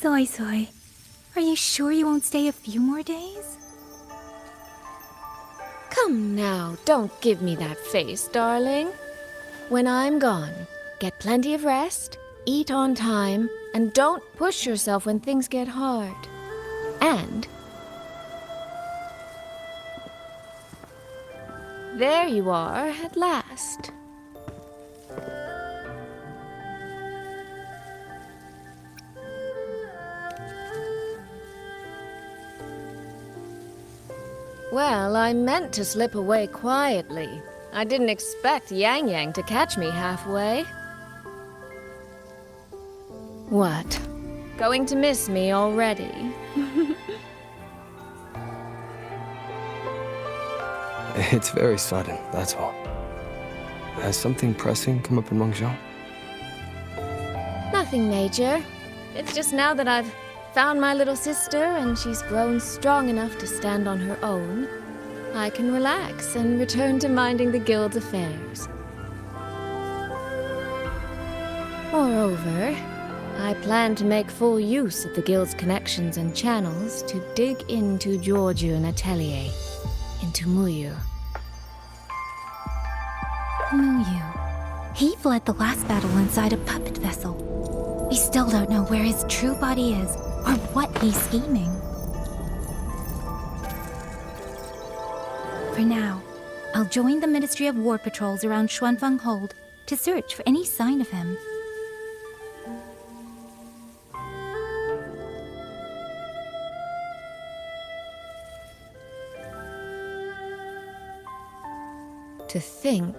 Soy Soy, are you sure you won't stay a few more days? Come now, don't give me that face, darling. When I'm gone, get plenty of rest, eat on time, and don't push yourself when things get hard. And there you are at last. Well, I meant to slip away quietly. I didn't expect Yang Yang to catch me halfway. What? Going to miss me already? It's very sudden, that's all. Has something pressing come up in Mengzhou? Nothing major. It's just now that I've found my little sister and she's grown strong enough to stand on her own, I can relax and return to minding the guild's affairs. Moreover, I plan to make full use of the guild's connections and channels to dig into Georgian Atelier, into Muyu. Muyu. He fled the last battle inside a puppet vessel. We still don't know where his true body is, or what he's scheming. For now, I'll join the Ministry of War patrols around Xuanfeng Hold to search for any sign of him. To think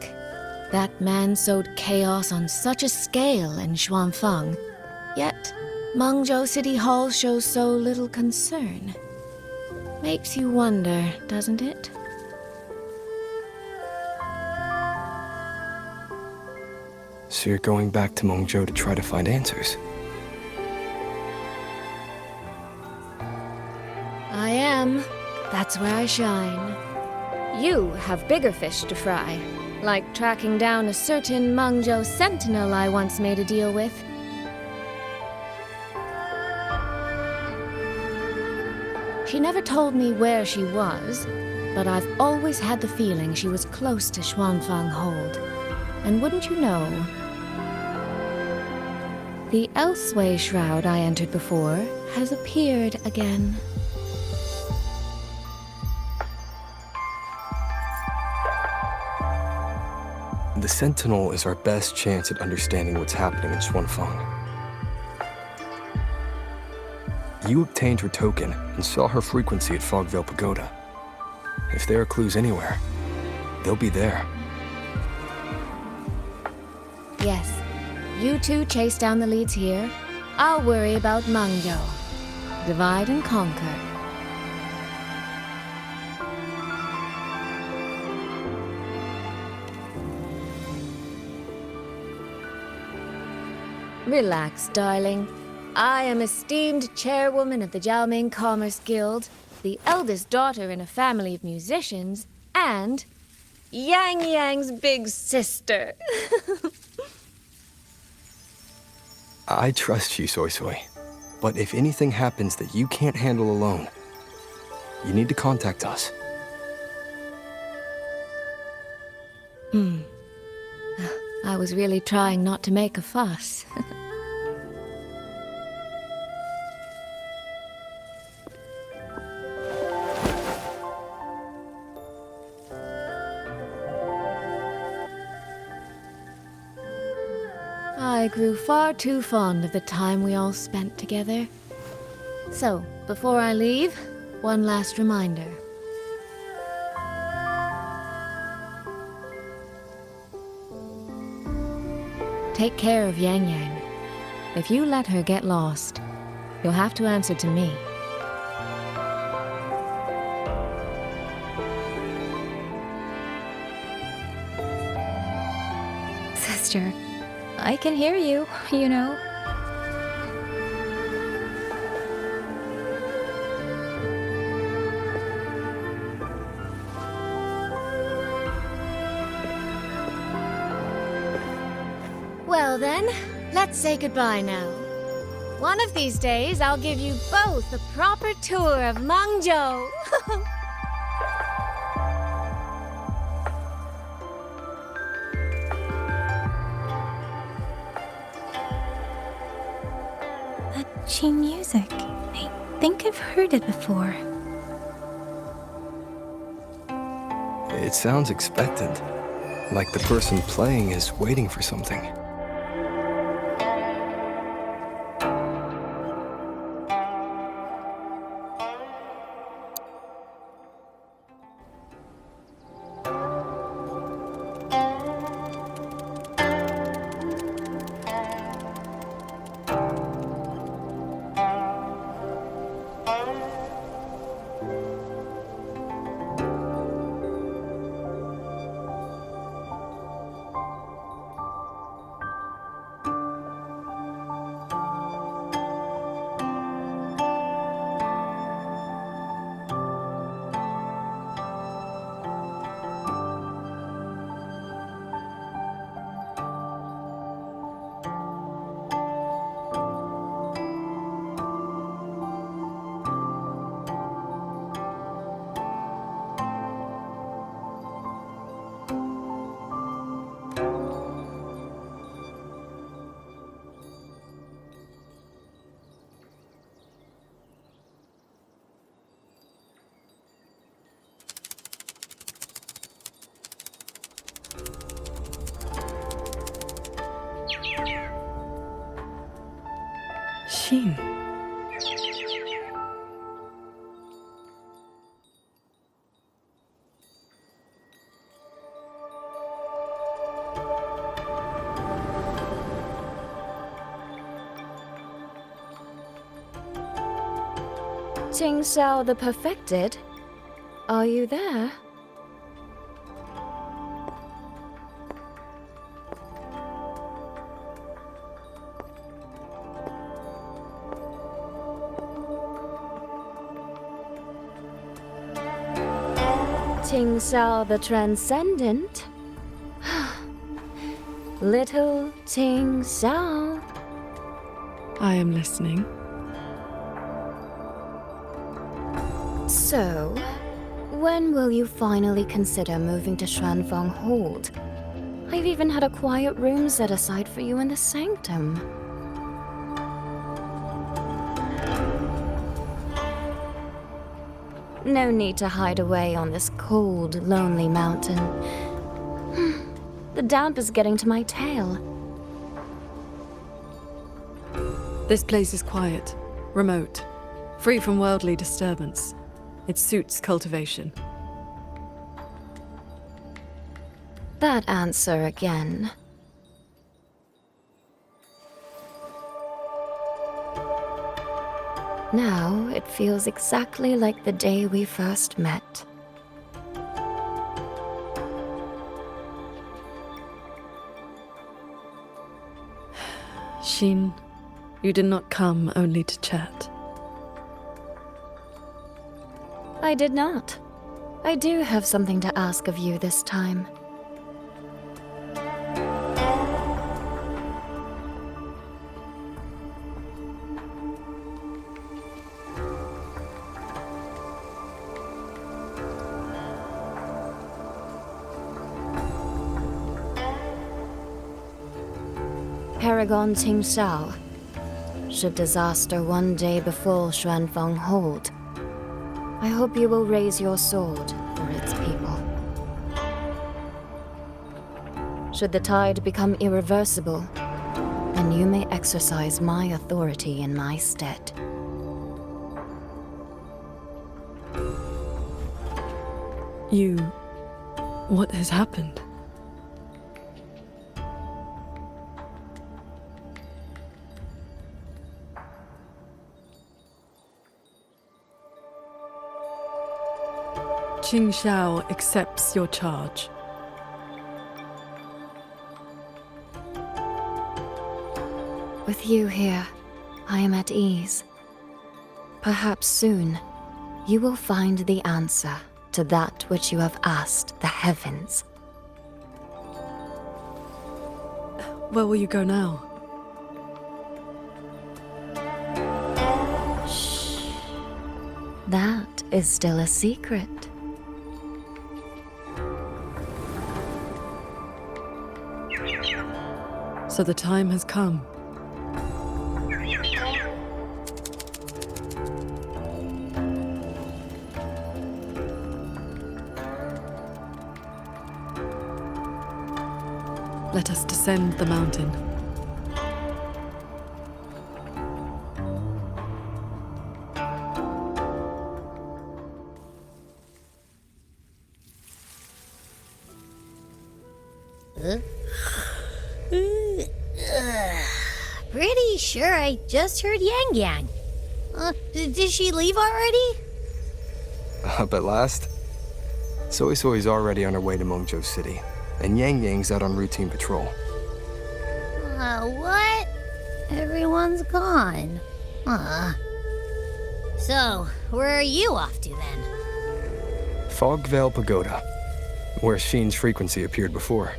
that man sowed chaos on such a scale in Xuanfeng, yet Mengzhou City Hall shows so little concern. Makes you wonder, doesn't it? So you're going back to Mengzhou to try to find answers? I am. That's where I shine. You have bigger fish to fry, like tracking down a certain Mengzhou sentinel I once made a deal with. She never told me where she was, but I've always had the feeling she was close to Xuanfeng Hold. And wouldn't you know, the Elseway shroud I entered before has appeared again. The Sentinel is our best chance at understanding what's happening in Xuanfeng. You obtained her token and saw her frequency at Fogvale Pagoda. If there are clues anywhere, they'll be there. Yes, you two chase down the leads here. I'll worry about Mengzhou. Divide and conquer. Relax, darling. I am esteemed chairwoman of the Jiaoming Commerce Guild, the eldest daughter in a family of musicians, and Yang Yang's big sister. I trust you, Soy Soy. But if anything happens that you can't handle alone, you need to contact us. I was really trying not to make a fuss. I grew far too fond of the time we all spent together. So, before I leave, one last reminder. Take care of Yang Yang. If you let her get lost, you'll have to answer to me. Sister, I can hear you, you know. Well then, let's say goodbye now. One of these days, I'll give you both a proper tour of Mangzhou. That Qing music. I think I've heard it before. It sounds expectant, like the person playing is waiting for something. Xin. Qingxiao the Perfected? Are you there? Qingxiao the Transcendent? Little Qingxiao. I am listening. So, when will you finally consider moving to Xuanfeng Hold? I've even had a quiet room set aside for you in the sanctum. No need to hide away on this cold, lonely mountain. The damp is getting to my tail. This place is quiet, remote, free from worldly disturbance. It suits cultivation. That answer again. Now it feels exactly like the day we first met. Xin, you did not come only to chat. I did not. I do have something to ask of you this time. Paragon Qingxiao, should disaster one day befall Xuanfeng Hold, I hope you will raise your sword for its people. Should the tide become irreversible, then you may exercise my authority in my stead. What has happened? Qingxiao accepts your charge. With you here, I am at ease. Perhaps soon, you will find the answer to that which you have asked the heavens. Where will you go now? is still a secret. So the time has come. Let us descend the mountain. Pretty sure I just heard Yang Yang. Did she leave already? Up at last? Soy Soy's already on her way to Mengzhou City, and Yang Yang's out on routine patrol. What? Everyone's gone. So, where are you off to then? Fog Veil Pagoda, where Sheen's frequency appeared before.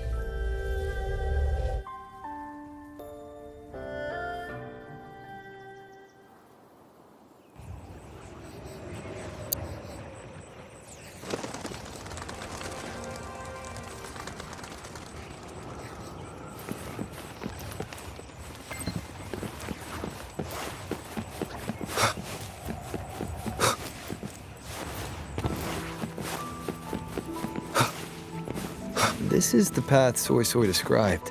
This is the path Soy Soy described,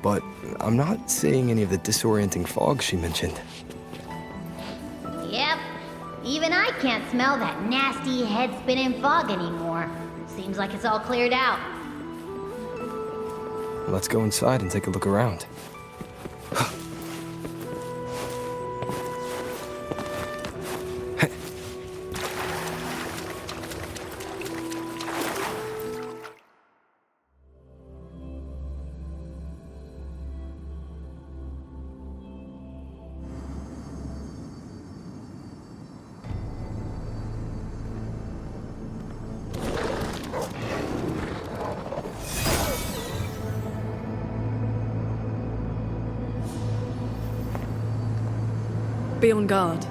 but I'm not seeing any of the disorienting fog she mentioned. Yep. Even I can't smell that nasty head-spinning fog anymore. Seems like it's all cleared out. Let's go inside and take a look around. Be on guard.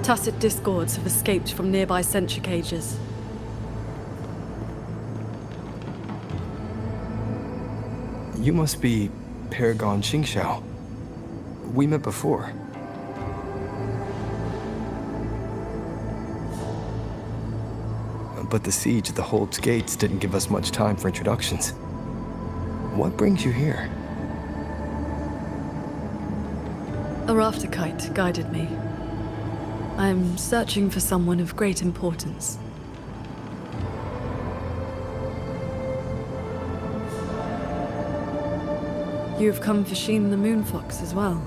Tacit discords have escaped from nearby sentry cages. You must be Paragon Qingxiao. We met before. But the siege at the Hold's gates didn't give us much time for introductions. What brings you here? A rafter kite guided me. I am searching for someone of great importance. You have come for Sheen the Moonfox as well.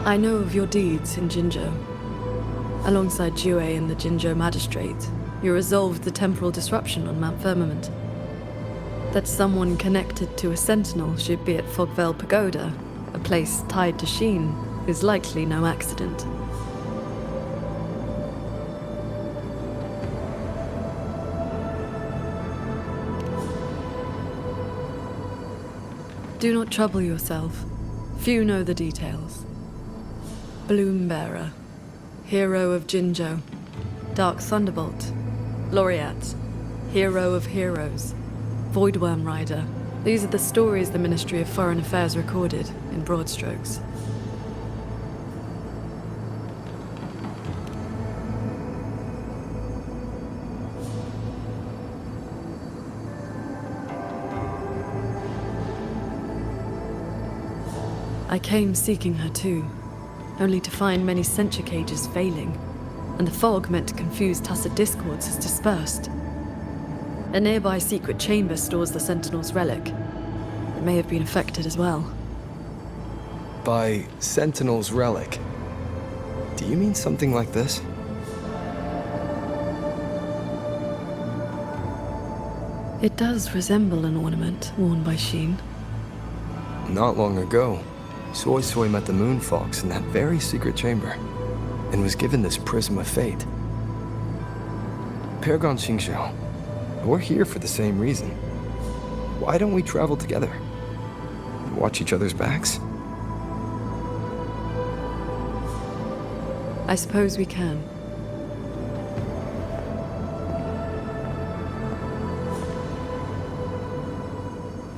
I know of your deeds in Jinzhou. Alongside Jue and the Jinzhou Magistrate, you resolved the temporal disruption on Mount Firmament. That someone connected to a sentinel should be at Fog Veil Pagoda, a place tied to Sheen, is likely no accident. Do not trouble yourself. Few know the details. Bloombearer, hero of Jinzhou, Dark Thunderbolt, Laureate, hero of heroes, Voidworm Rider. These are the stories the Ministry of Foreign Affairs recorded, in broad strokes. I came seeking her too, only to find many sentry cages failing, and the fog meant to confuse tacit discords has dispersed. A nearby secret chamber stores the Sentinel's relic. It may have been affected as well. By Sentinel's relic, do you mean something like this? It does resemble an ornament worn by Sheen. Not long ago, Soy Soy met the Moonfox in that very secret chamber, and was given this Prism of Fate. Paragon Qingxiao, we're here for the same reason. Why don't we travel together? Watch each other's backs? I suppose we can.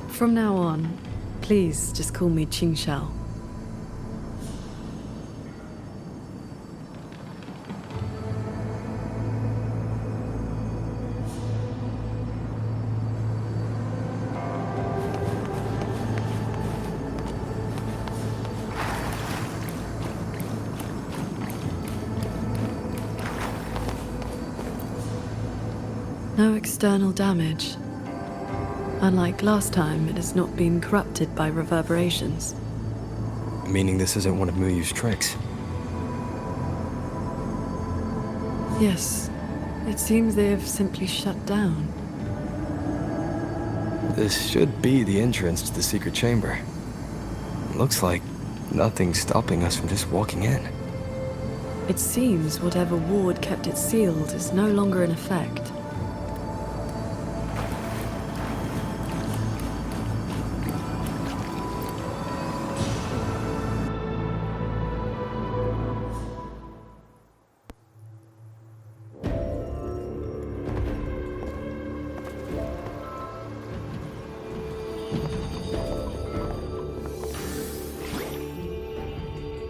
From now on, please just call me Qingxiao. No external damage. Unlike last time, it has not been corrupted by reverberations. Meaning this isn't one of Muyu's tricks. Yes, it seems they have simply shut down. This should be the entrance to the secret chamber. Looks like nothing's stopping us from just walking in. It seems whatever ward kept it sealed is no longer in effect.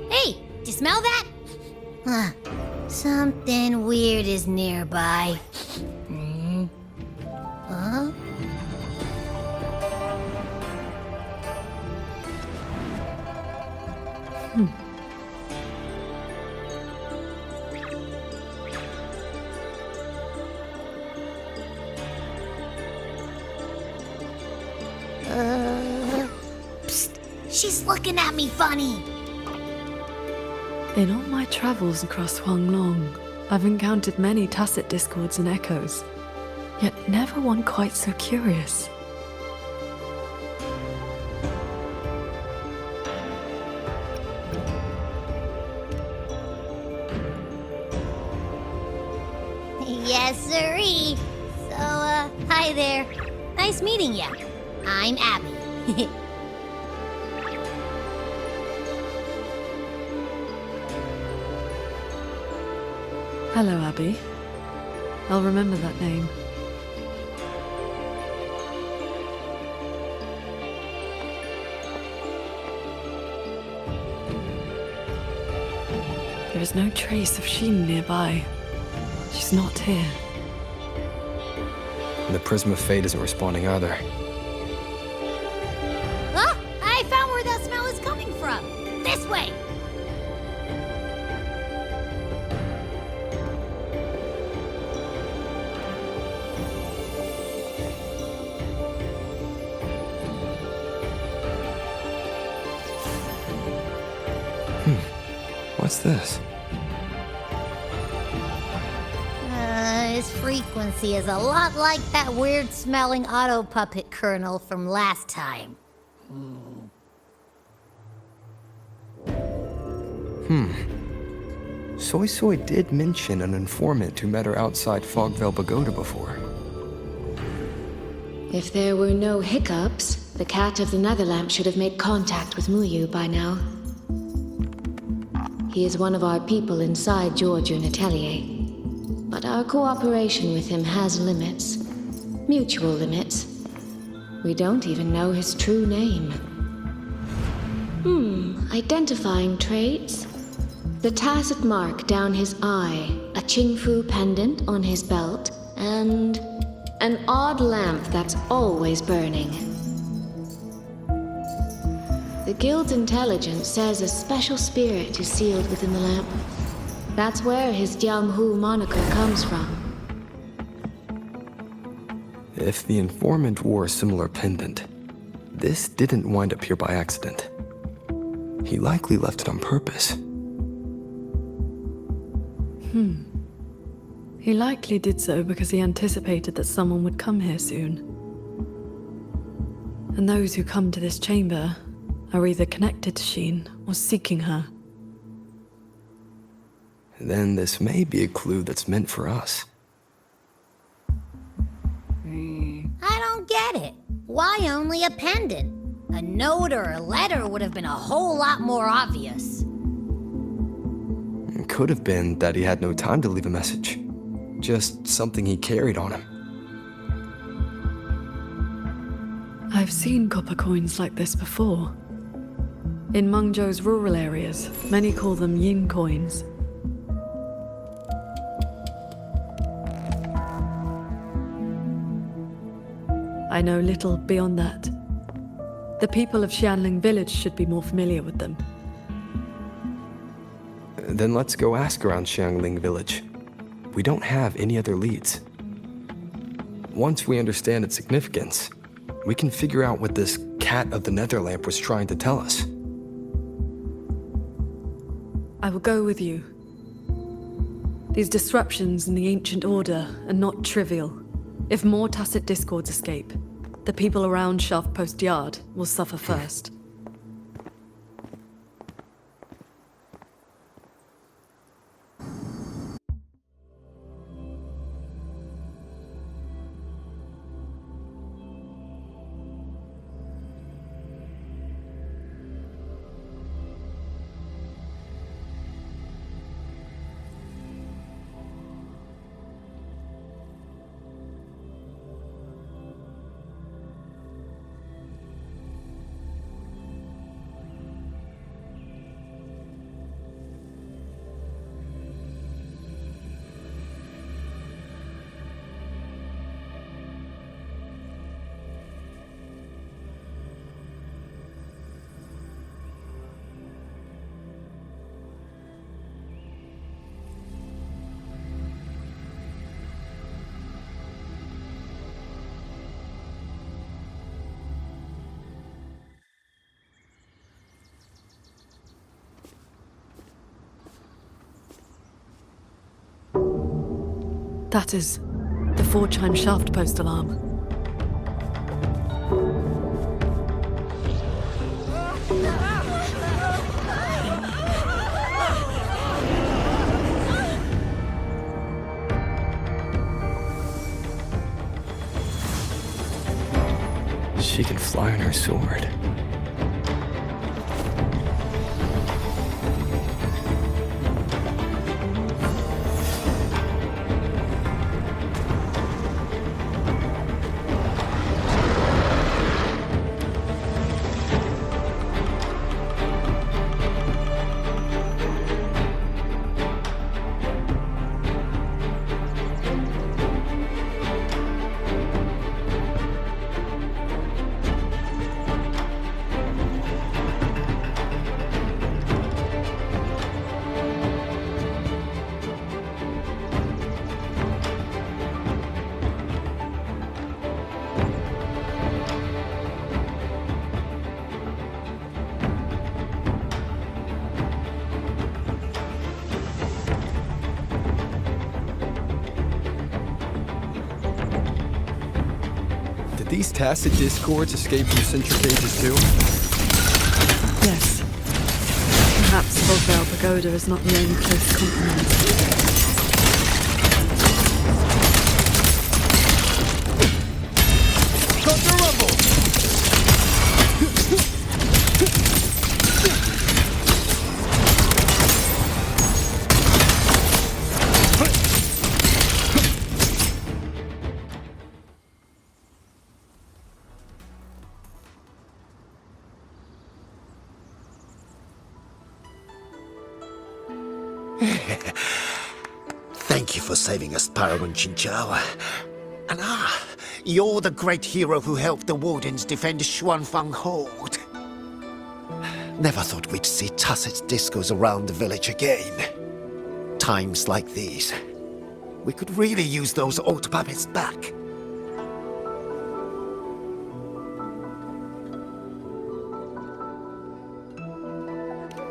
Hey, did you smell that? Huh. Something weird is nearby. Huh? Psst. She's looking at me funny. In all my travels across Huanglong, I've encountered many tacit discords and echoes, yet never one quite so curious. Yes, sirree. So, hi there. Nice meeting ya. I'm Abby. Hello, Abby. I'll remember that name. There is no trace of Sheen nearby. She's not here. And the Prism of Fate isn't responding either. Oh, I found where that smell is coming from. This way. What's this? His frequency is a lot like that weird-smelling auto puppet kernel from last time. Soy Soy did mention an informant who met her outside Fogvale Pagoda before. If there were no hiccups, the Cat of the Netherlamp should have made contact with Muyu by now. He is one of our people inside Georgian Atelier. But our cooperation with him has limits. Mutual limits. We don't even know his true name. Identifying traits? The tacit mark down his eye, a Qingfu pendant on his belt, and an odd lamp that's always burning. The Guild's intelligence says a special spirit is sealed within the lamp. That's where his Jianghu moniker comes from. If the informant wore a similar pendant, this didn't wind up here by accident. He likely left it on purpose. He likely did so because he anticipated that someone would come here soon. And those who come to this chamber are either connected to Sheen or seeking her. Then this may be a clue that's meant for us. I don't get it. Why only a pendant? A note or a letter would have been a whole lot more obvious. It could have been that he had no time to leave a message. Just something he carried on him. I've seen copper coins like this before. In Mengzhou's rural areas, many call them yin coins. I know little beyond that. The people of Xianling village should be more familiar with them. Then let's go ask around Xiangling village. We don't have any other leads. Once we understand its significance, we can figure out what this cat of the Netherlamp was trying to tell us. I will go with you. These disruptions in the ancient order are not trivial. If more tacit discords escape, the people around Shaft Post Yard will suffer first. That is the 4-chime shaft post alarm. She can fly on her sword. These tacit discords escape from centrifuges too? Yes. Perhaps Fogvale Pagoda is not the only place compromised. Thank you for saving us, Paragon qingxiao. And you're the great hero who helped the Wardens defend Xuanfang Hold. Never thought we'd see tacit discos around the village again. Times like these, we could really use those old puppets back.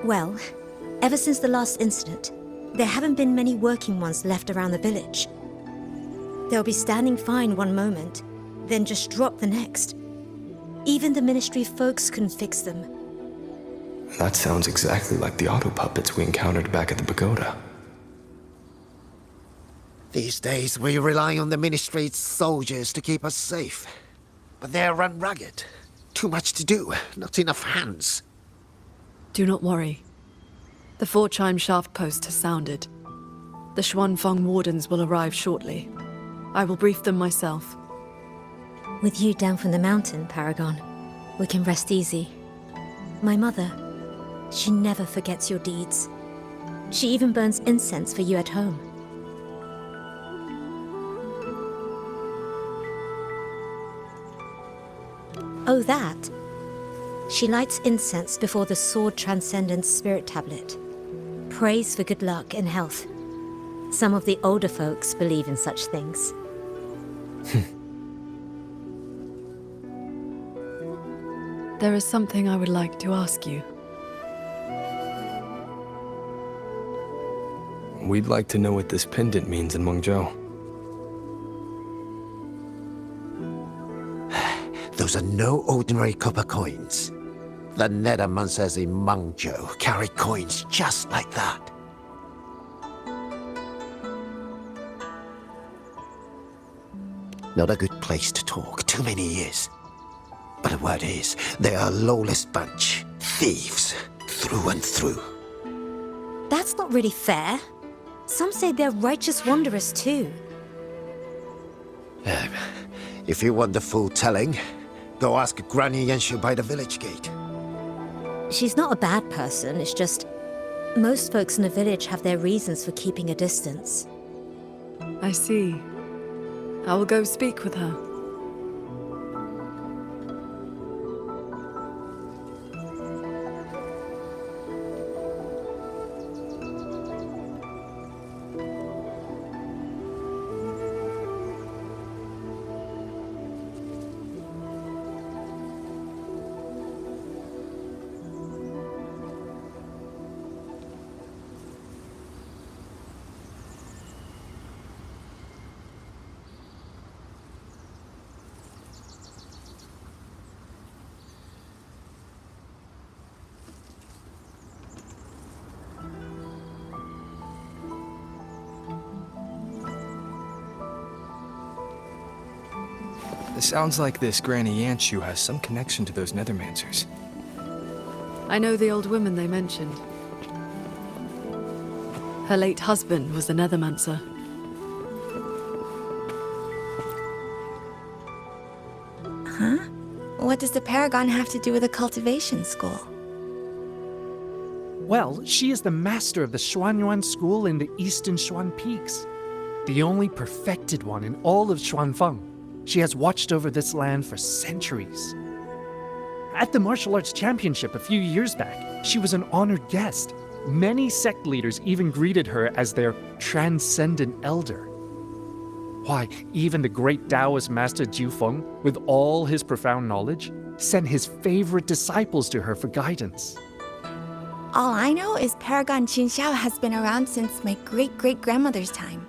Well, ever since the last incident, there haven't been many working ones left around the village. They'll be standing fine one moment, then just drop the next. Even the Ministry folks couldn't fix them. That sounds exactly like the auto puppets we encountered back at the pagoda. These days, we rely on the Ministry's soldiers to keep us safe. But they're run ragged. Too much to do, not enough hands. Do not worry. The 4-chime shaft post has sounded. The Xuanfeng wardens will arrive shortly. I will brief them myself. With you down from the mountain, Paragon, we can rest easy. My mother, she never forgets your deeds. She even burns incense for you at home. Oh, that. She lights incense before the Sword Transcendence Spirit Tablet. Prays for good luck and health. Some of the older folks believe in such things. There is something I would like to ask you. We'd like to know what this pendant means in Mengzhou. Those are no ordinary copper coins. The Nethermancers in Mengzhou carry coins just like that. Not a good place to talk, too many years. But the word is, they are a lawless bunch. Thieves, through and through. That's not really fair. Some say they're righteous wanderers too. If you want the full telling, go ask Granny Yenshu by the village gate. She's not a bad person, it's just... most folks in the village have their reasons for keeping a distance. I see. I will go speak with her. It sounds like this Granny Yanshu has some connection to those Nethermancers. I know the old woman they mentioned. Her late husband was a Nethermancer. Huh? What does the Paragon have to do with a cultivation school? Well, she is the master of the Xuanyuan school in the eastern Xuan Peaks. The only perfected one in all of Xuanfeng. She has watched over this land for centuries. At the martial arts championship a few years back, she was an honored guest. Many sect leaders even greeted her as their transcendent elder. Why, even the great Taoist master Jiu Feng, with all his profound knowledge, sent his favorite disciples to her for guidance. All I know is Paragon Qingxiao has been around since my great-great-grandmother's time.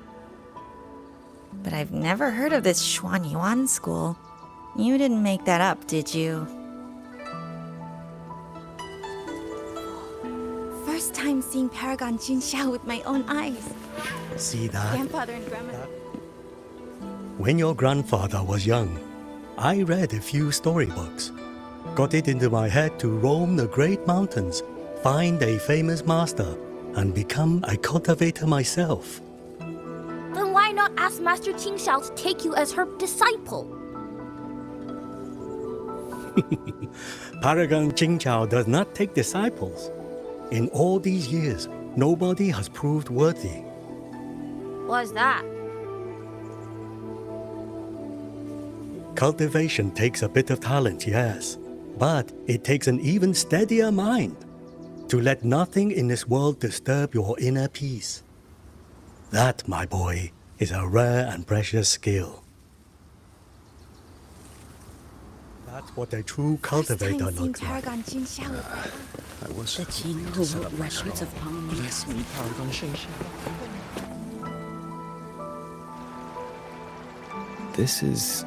But I've never heard of this Xuanyuan school. You didn't make that up, did you? First time seeing Paragon Qingxiao with my own eyes. See that? Grandfather and grandmother. When your grandfather was young, I read a few storybooks. Got it into my head to roam the great mountains, find a famous master, and become a cultivator myself. Then why not ask Master Qingxiao to take you as her disciple? Paragon Qingxiao does not take disciples. In all these years, nobody has proved worthy. What's that? Cultivation takes a bit of talent, yes, but it takes an even steadier mind to let nothing in this world disturb your inner peace. That, my boy, is a rare and precious skill. That's what a true cultivator First time seeing looks like. Paragon Qingxiao with my own The Qin who wrote records of Pang Bless me, Paragon Qingxiao. This is...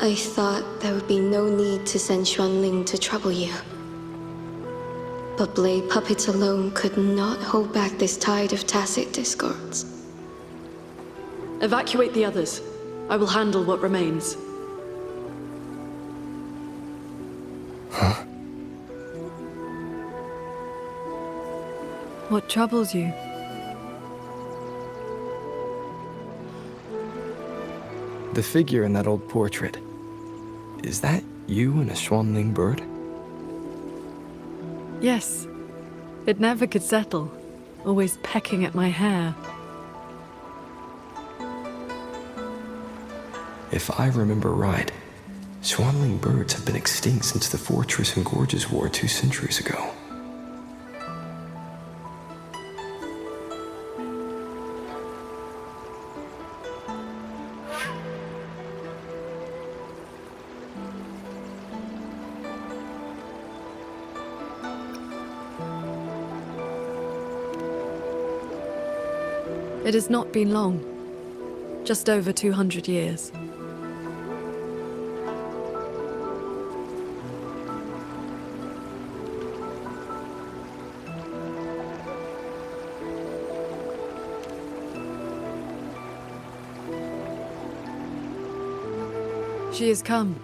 I thought there would be no need to send Xuanling to trouble you. But blade puppets alone could not hold back this tide of tacit discords. Evacuate the others. I will handle what remains. Huh? What troubles you? The figure in that old portrait. Is that you and a Xuanling bird? Yes. It never could settle. Always pecking at my hair. If I remember right, Xuanling birds have been extinct since the Fortress and Gorges War 2 centuries ago. It has not been long. Just over 200 years. She has come.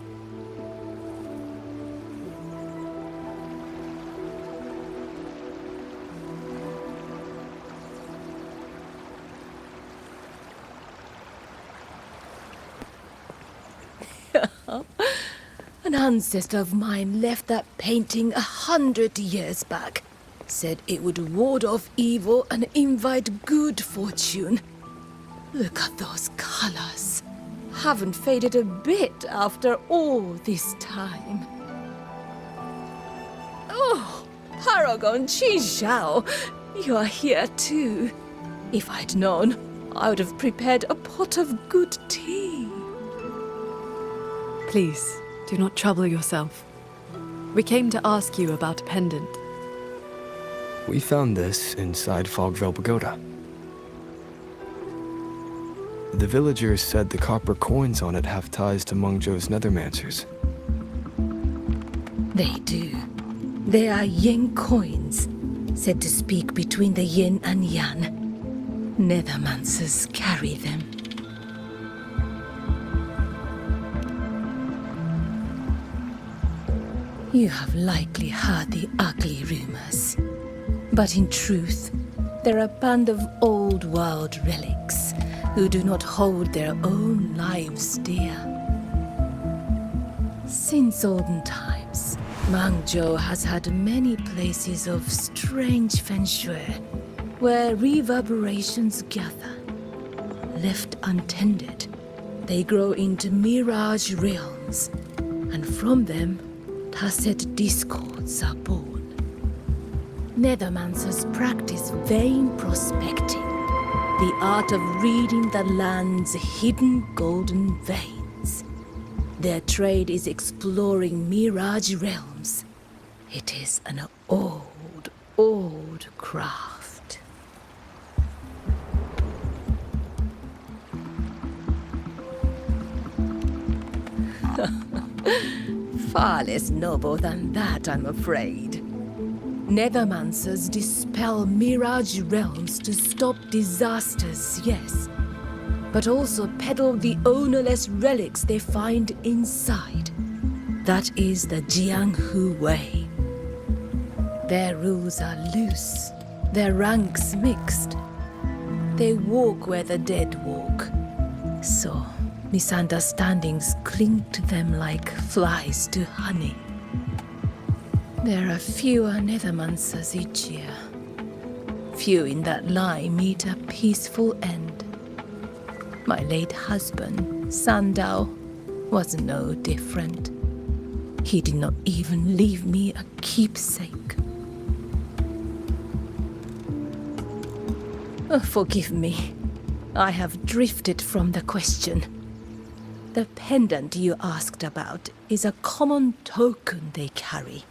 An ancestor of mine left that painting 100 years back. Said it would ward off evil and invite good fortune. Look at those colors. Haven't faded a bit after all this time. Oh, Paragon qingxiao, you are here too. If I'd known, I would have prepared a pot of good tea. Please, do not trouble yourself. We came to ask you about a pendant. We found this inside Fogville Pagoda. The villagers said the copper coins on it have ties to Mengzhou's nethermancers. They do. They are yin coins, said to speak between the yin and yang. Nethermancers carry them. You have likely heard the ugly rumors. But in truth, they're a band of old world relics who do not hold their own lives dear. Since olden times, Mengzhou has had many places of strange feng shui, where reverberations gather. Left untended, they grow into mirage realms, and from them, tacit discords are born. Nethermancers practice vain prospecting, the art of reading the land's hidden golden veins. Their trade is exploring mirage realms. It is an old, old craft. Far less noble than that, I'm afraid. Nethermancers dispel mirage realms to stop disasters, yes, but also peddle the ownerless relics they find inside. That is the Jianghu way. Their rules are loose, their ranks mixed. They walk where the dead walk, so misunderstandings cling to them like flies to honey. There are fewer Nethermancers each year. Few in that line meet a peaceful end. My late husband, Sandao, was no different. He did not even leave me a keepsake. Oh, forgive me. I have drifted from the question. The pendant you asked about is a common token they carry.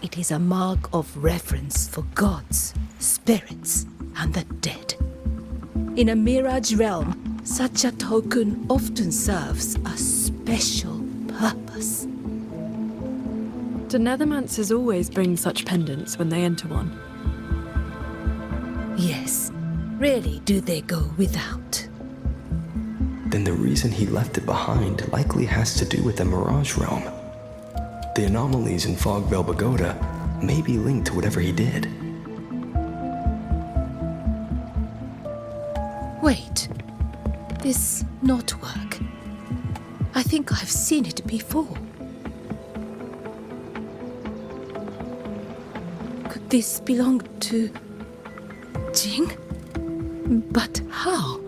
It is a mark of reverence for gods, spirits, and the dead. In a mirage realm, such a token often serves a special purpose. Do Nethermancers always bring such pendants when they enter one? Yes, Really, do they go without? Then the reason he left it behind likely has to do with the Mirage Realm. The anomalies in Fogvale Pagoda may be linked to whatever he did. Wait. This knotwork. I think I've seen it before. Could this belong to Jing? But how?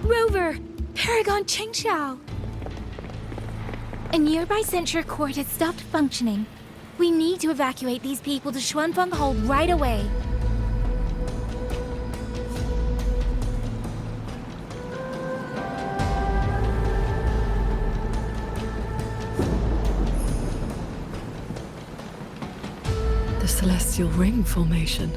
Rover! Paragon qingxiao! A nearby censure court has stopped functioning. We need to evacuate these people to Xuanfeng Hold right away. The Celestial Ring formation.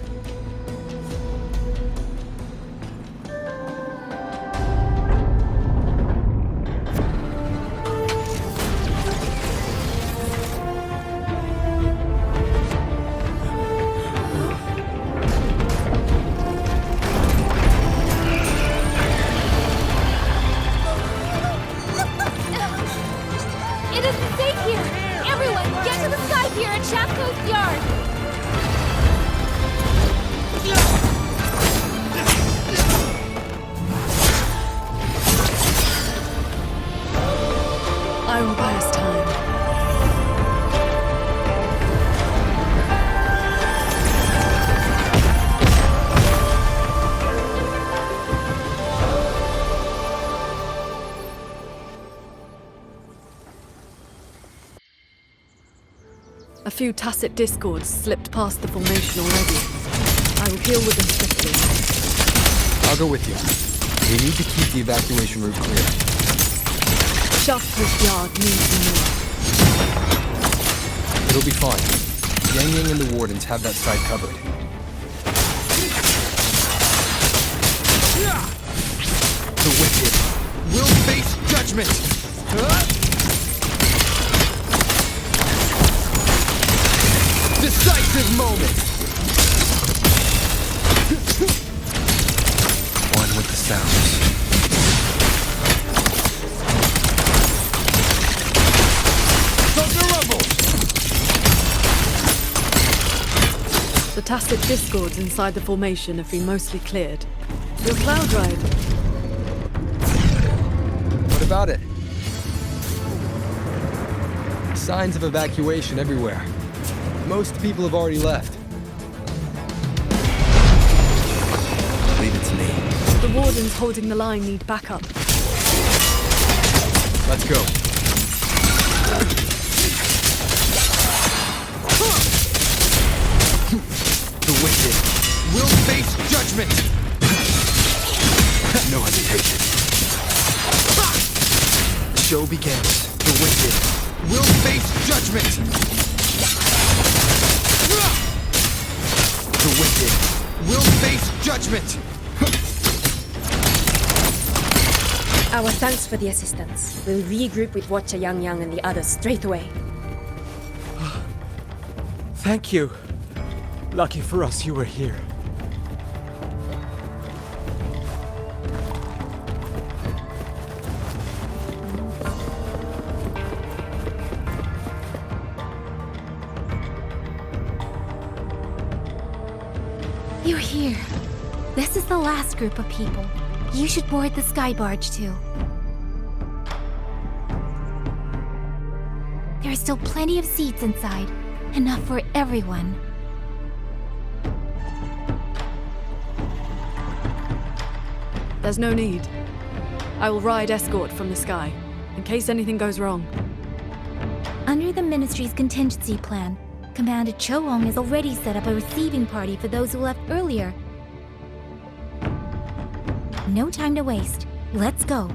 It isn't safe here! Everyone, get to the sky pier at Shaft Coast Yard! I will buy us time. A few tacit discords slipped past the formation already. I will deal with them swiftly. I'll go with you. We need to keep the evacuation route clear. Shaft Coast Yard needs more. It'll be fine. Yang Yang and the Wardens have that side covered. The wicked will face judgment! Decisive moment! One with the sounds. Thunder rumble! The tacit discords inside the formation have been mostly cleared. Your cloud ride. What about it? Signs of evacuation everywhere. Most people have already left. Leave it to me. The wardens holding the line need backup. Let's go. The wicked will face judgment! No hesitation. The show begins. The wicked will face judgment! The wicked will face judgment! Our thanks for the assistance. We'll regroup with Watcher Yang Yang and the others straight away. Thank you. Lucky for us you were here. You're here. This is the last group of people. You should board the sky barge too. There are still plenty of seats inside. Enough for everyone. There's no need. I will ride escort from the sky, in case anything goes wrong. Under the Ministry's contingency plan, Commander Cho Wong has already set up a receiving party for those who left earlier. No time to waste. Let's go.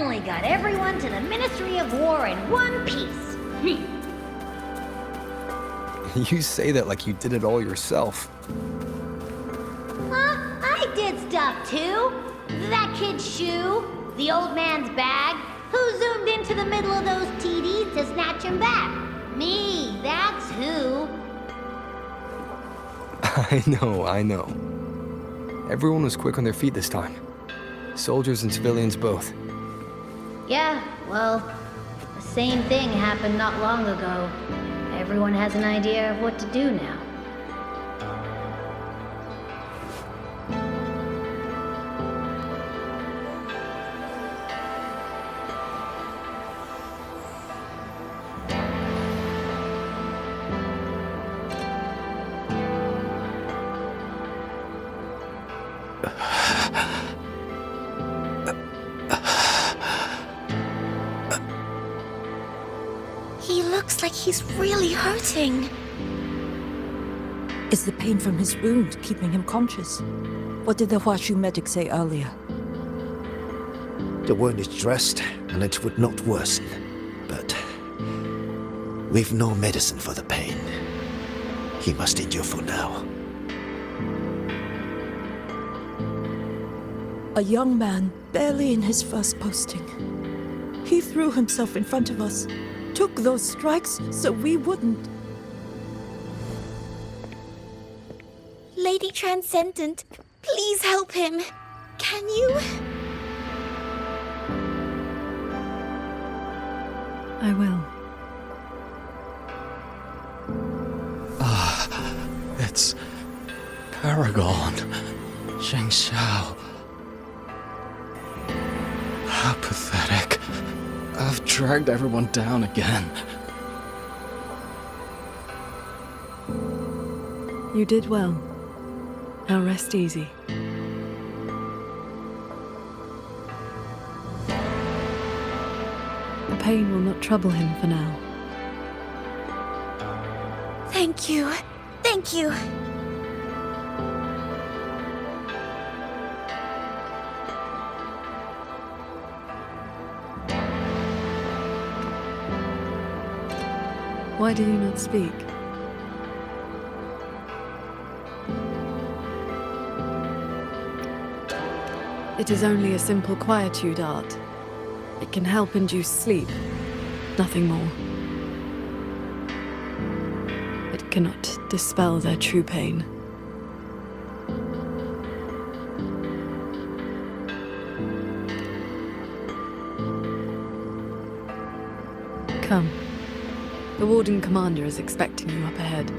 finally got everyone to the Ministry of War in one piece. You say that like you did it all yourself. I did stuff too. That kid's shoe, the old man's bag. Who zoomed into the middle of those TDs to snatch him back? Me, that's who. I know. Everyone was quick on their feet this time. Soldiers and civilians both. Yeah, well, the same thing happened not long ago. Everyone has an idea of what to do now. He looks like he's really hurting. Is the pain from his wound keeping him conscious? What did the Huashu medic say earlier? The wound is dressed, and it would not worsen. But we've no medicine for the pain. He must endure for now. A young man, barely in his first posting. He threw himself in front of us, took those strikes so we wouldn't. Lady Transcendent, please help him. Can you? I will. It's Paragon. qingxiao. How pathetic. I've dragged everyone down again. You did well. Now rest easy. The pain will not trouble him for now. Thank you. Thank you. Why do you not speak? It is only a simple quietude art. It can help induce sleep, nothing more. It cannot dispel their true pain. Come. The Warden Commander is expecting you up ahead.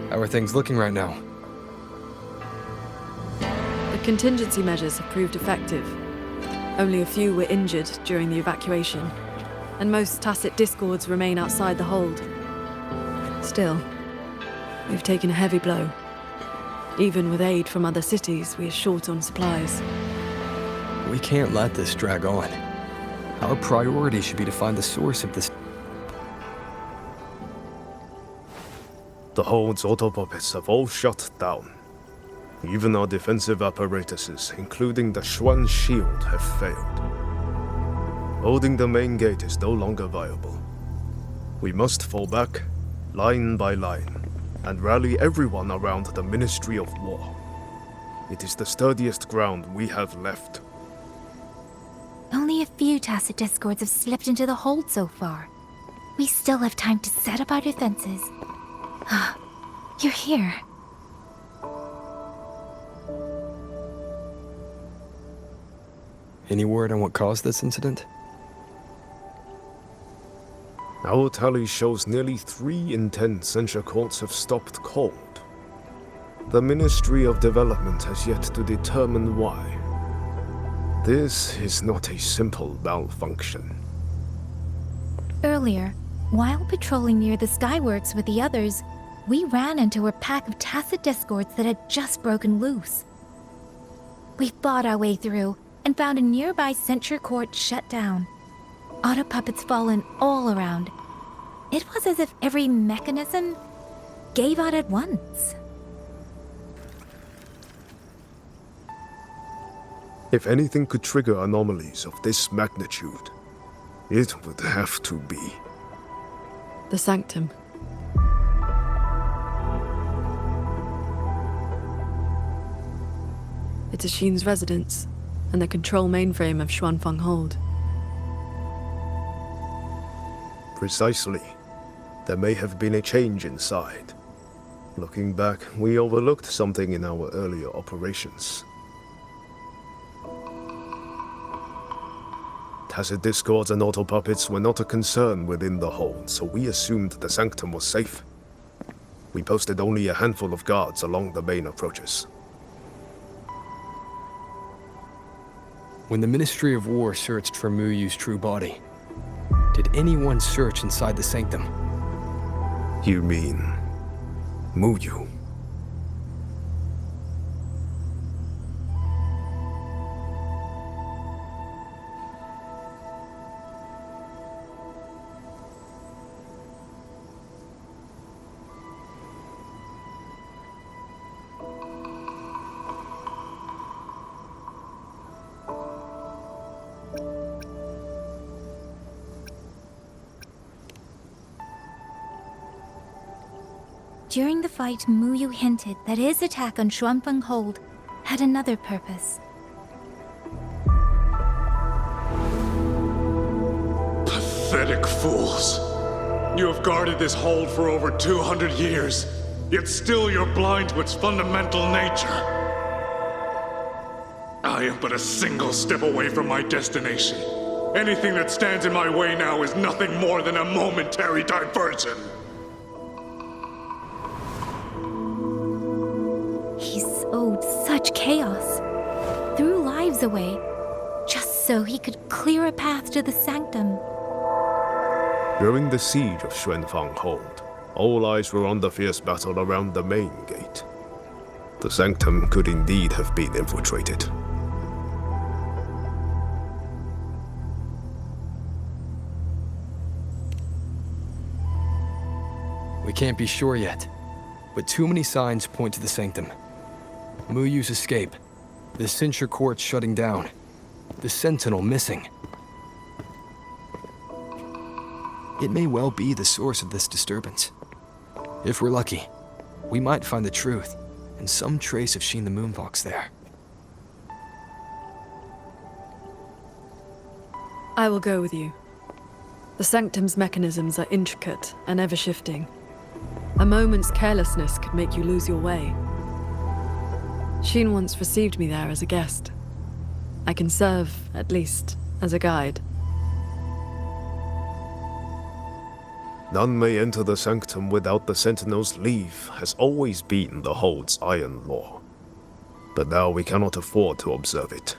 How are things looking right now? The contingency measures have proved effective. Only a few were injured during the evacuation, and most tacit discords remain outside the hold. Still, we've taken a heavy blow. Even with aid from other cities, we are short on supplies. We can't let this drag on. Our priority should be to find the source of this. The hold's autopuppets have all shut down. Even our defensive apparatuses, including the Xuan shield, have failed. Holding the main gate is no longer viable. We must fall back, line by line, and rally everyone around the Ministry of War. It is the sturdiest ground we have left. Only a few tacit discords have slipped into the hold so far. We still have time to set up our defenses. You're here. Any word on what caused this incident? Our tally shows nearly 3 in 10 censure courts have stopped cold. The Ministry of Development has yet to determine why. This is not a simple malfunction. Earlier, while patrolling near the Skyworks with the others, we ran into a pack of tacit discords that had just broken loose. We fought our way through and found a nearby censure court shut down. Auto puppets fallen all around. It was as if every mechanism gave out at once. If anything could trigger anomalies of this magnitude, it would have to be The Sanctum. It's Ashin's residence and the control mainframe of Xuanfeng Hold. Precisely. There may have been a change inside. Looking back, we overlooked something in our earlier operations. Tacit discords and auto puppets were not a concern within the hold, so we assumed the sanctum was safe. We posted only a handful of guards along the main approaches. When the Ministry of War searched for Muyu's true body, did anyone search inside the sanctum? You mean Muyu? During the fight, Muyu hinted that his attack on Xuanfeng Hold had another purpose. Pathetic fools. You have guarded this hold for over 200 years, yet still you're blind to its fundamental nature. I am but a single step away from my destination. Anything that stands in my way now is nothing more than a momentary diversion. He sowed such chaos, threw lives away, just so he could clear a path to the sanctum. During the siege of Xuanfeng Hold, all eyes were on the fierce battle around the main gate. The sanctum could indeed have been infiltrated. We can't be sure yet, but too many signs point to the sanctum. Muyu's escape, the censure court shutting down, the sentinel missing. It may well be the source of this disturbance. If we're lucky, we might find the truth and some trace of Sheen the Moonfox there. I will go with you. The sanctum's mechanisms are intricate and ever-shifting. A moment's carelessness could make you lose your way. Sheen once received me there as a guest. I can serve, at least, as a guide. None may enter the sanctum without the Sentinel's leave has always been the Hold's iron law. But now we cannot afford to observe it.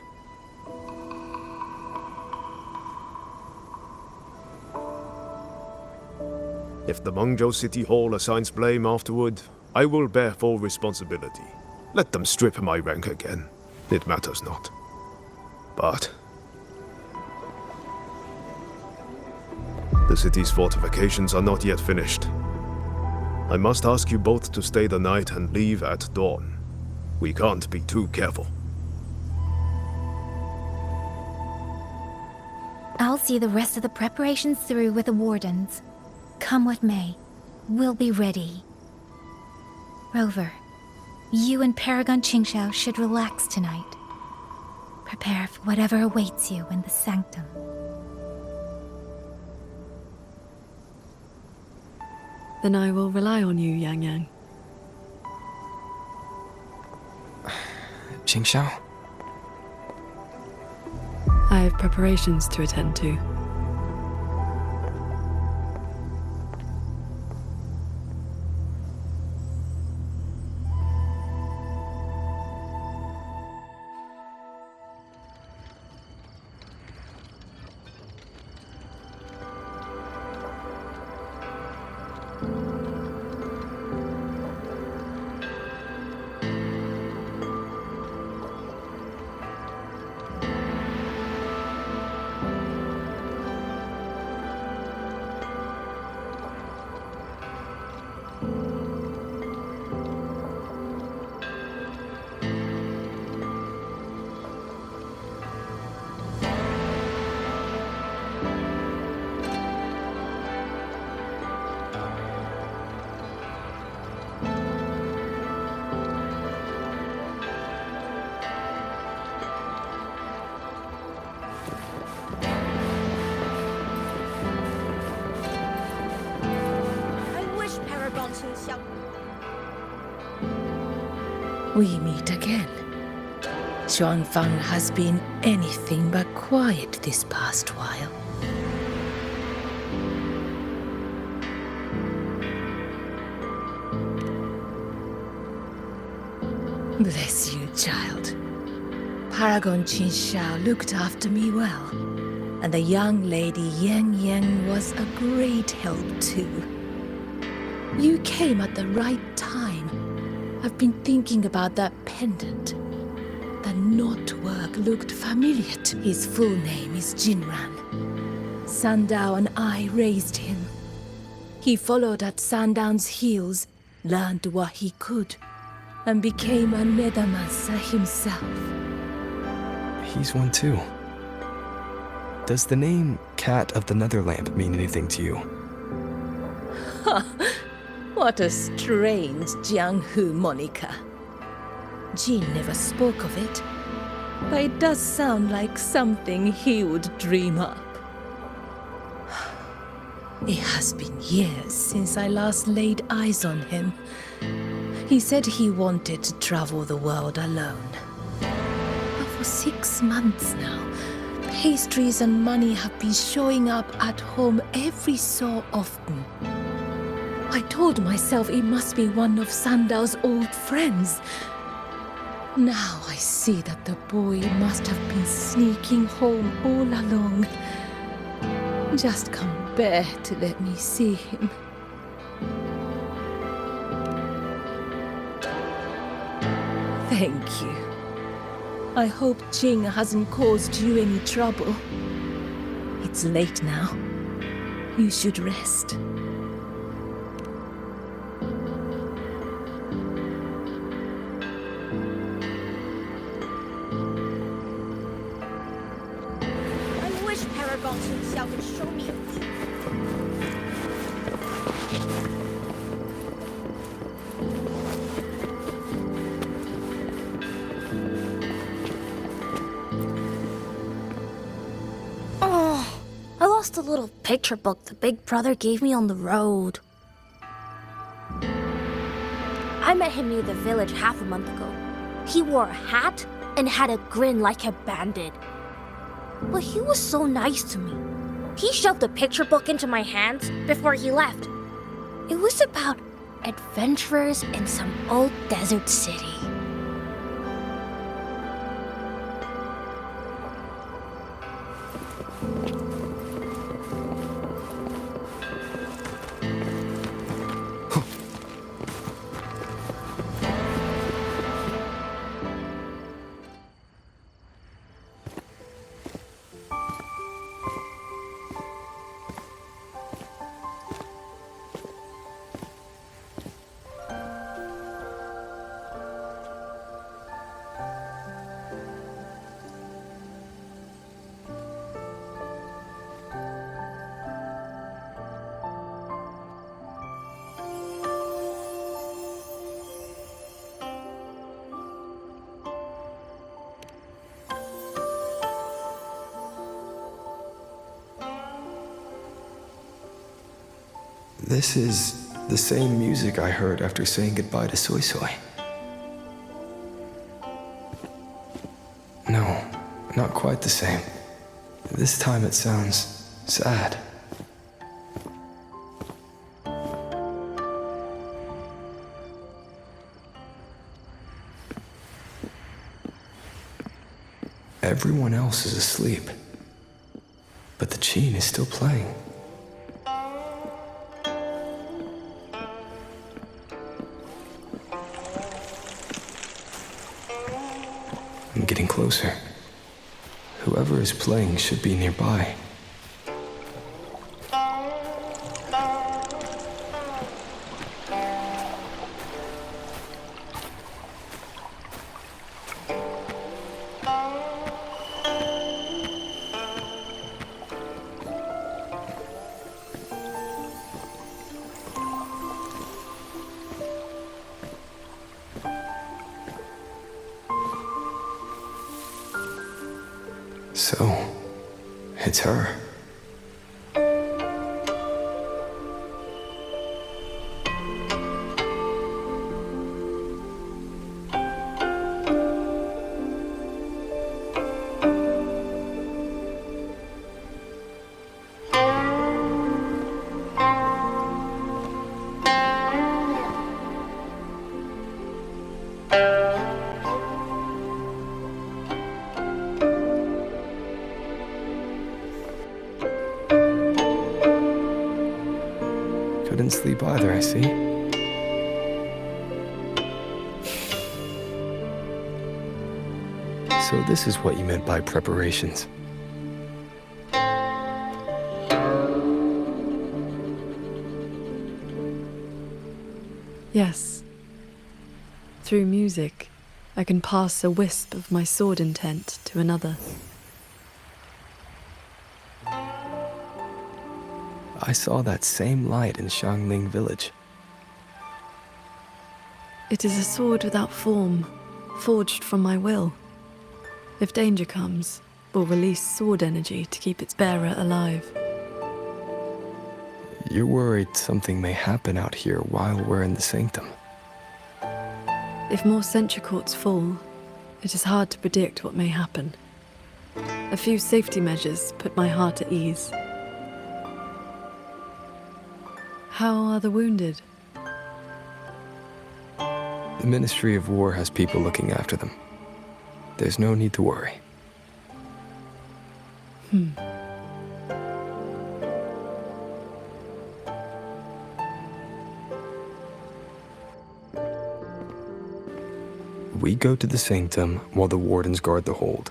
If the Mengzhou City Hall assigns blame afterward, I will bear full responsibility. Let them strip my rank again. It matters not. But the city's fortifications are not yet finished. I must ask you both to stay the night and leave at dawn. We can't be too careful. I'll see the rest of the preparations through with the wardens. Come what may, we'll be ready. Rover, you and Paragon Qingxiao should relax tonight. Prepare for whatever awaits you in the sanctum. Then I will rely on you, Yang Yang. Qingxiao? I have preparations to attend to. We meet again. Xuanfang has been anything but quiet this past while. Bless you, child. Paragon Qingxiao looked after me well, and the young lady Yang Yang was a great help too. You came at the right time. I've been thinking about that pendant. The knotwork looked familiar to me. His full name is Jinran. Sandao and I raised him. He followed at Sandown's heels, learned what he could, and became a nethermancer himself. He's one too. Does the name Cat of the Netherlamp mean anything to you? Ha! What a strange Jianghu moniker. Jin never spoke of it, but it does sound like something he would dream up. It has been years since I last laid eyes on him. He said he wanted to travel the world alone. But for 6 months now, pastries and money have been showing up at home every so often. I told myself it must be one of Sandao's old friends. Now I see that the boy must have been sneaking home all along. Just can't bear to let me see him. Thank you. I hope Jing hasn't caused you any trouble. It's late now. You should rest. I wish Paragon himself could show me. Oh, I lost the little picture book the big brother gave me on the road. I met him near the village half a month ago. He wore a hat and had a grin like a bandit. But he was so nice to me. He shoved the picture book into my hands before he left. It was about adventurers in some old desert city. This is the same music I heard after saying goodbye to Soy Soy. No, not quite the same. This time it sounds sad. Everyone else is asleep, but the qin is still playing. I'm getting closer. Whoever is playing should be nearby. So, it's her. Couldn't sleep either, I see. So this is what you meant by preparations. Yes. Through music, I can pass a wisp of my sword intent to another. I saw that same light in Xiangling village. It is a sword without form, forged from my will. If danger comes, will release sword energy to keep its bearer alive. You're worried something may happen out here while we're in the sanctum. If more sentry courts fall, it is hard to predict what may happen. A few safety measures put my heart at ease. How are the wounded? The Ministry of War has people looking after them. There's no need to worry. We go to the sanctum while the wardens guard the hold.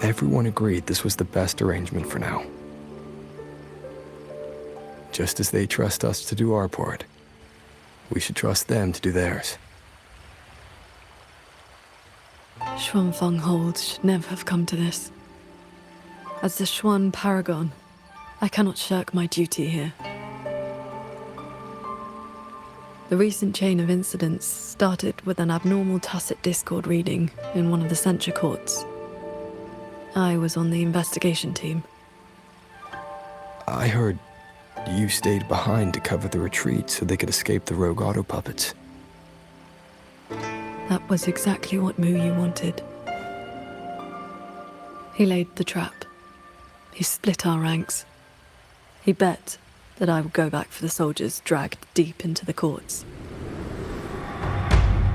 Everyone agreed this was the best arrangement for now. Just as they trust us to do our part, we should trust them to do theirs. Xuanfeng Hold should never have come to this. As the Xuan Paragon, I cannot shirk my duty here. The recent chain of incidents started with an abnormal tacit discord reading in one of the censure courts. I was on the investigation team. I heard you stayed behind to cover the retreat so they could escape the rogue auto puppets. That was exactly what Muyu wanted. He laid the trap. He split our ranks. He bet that I would go back for the soldiers dragged deep into the courts.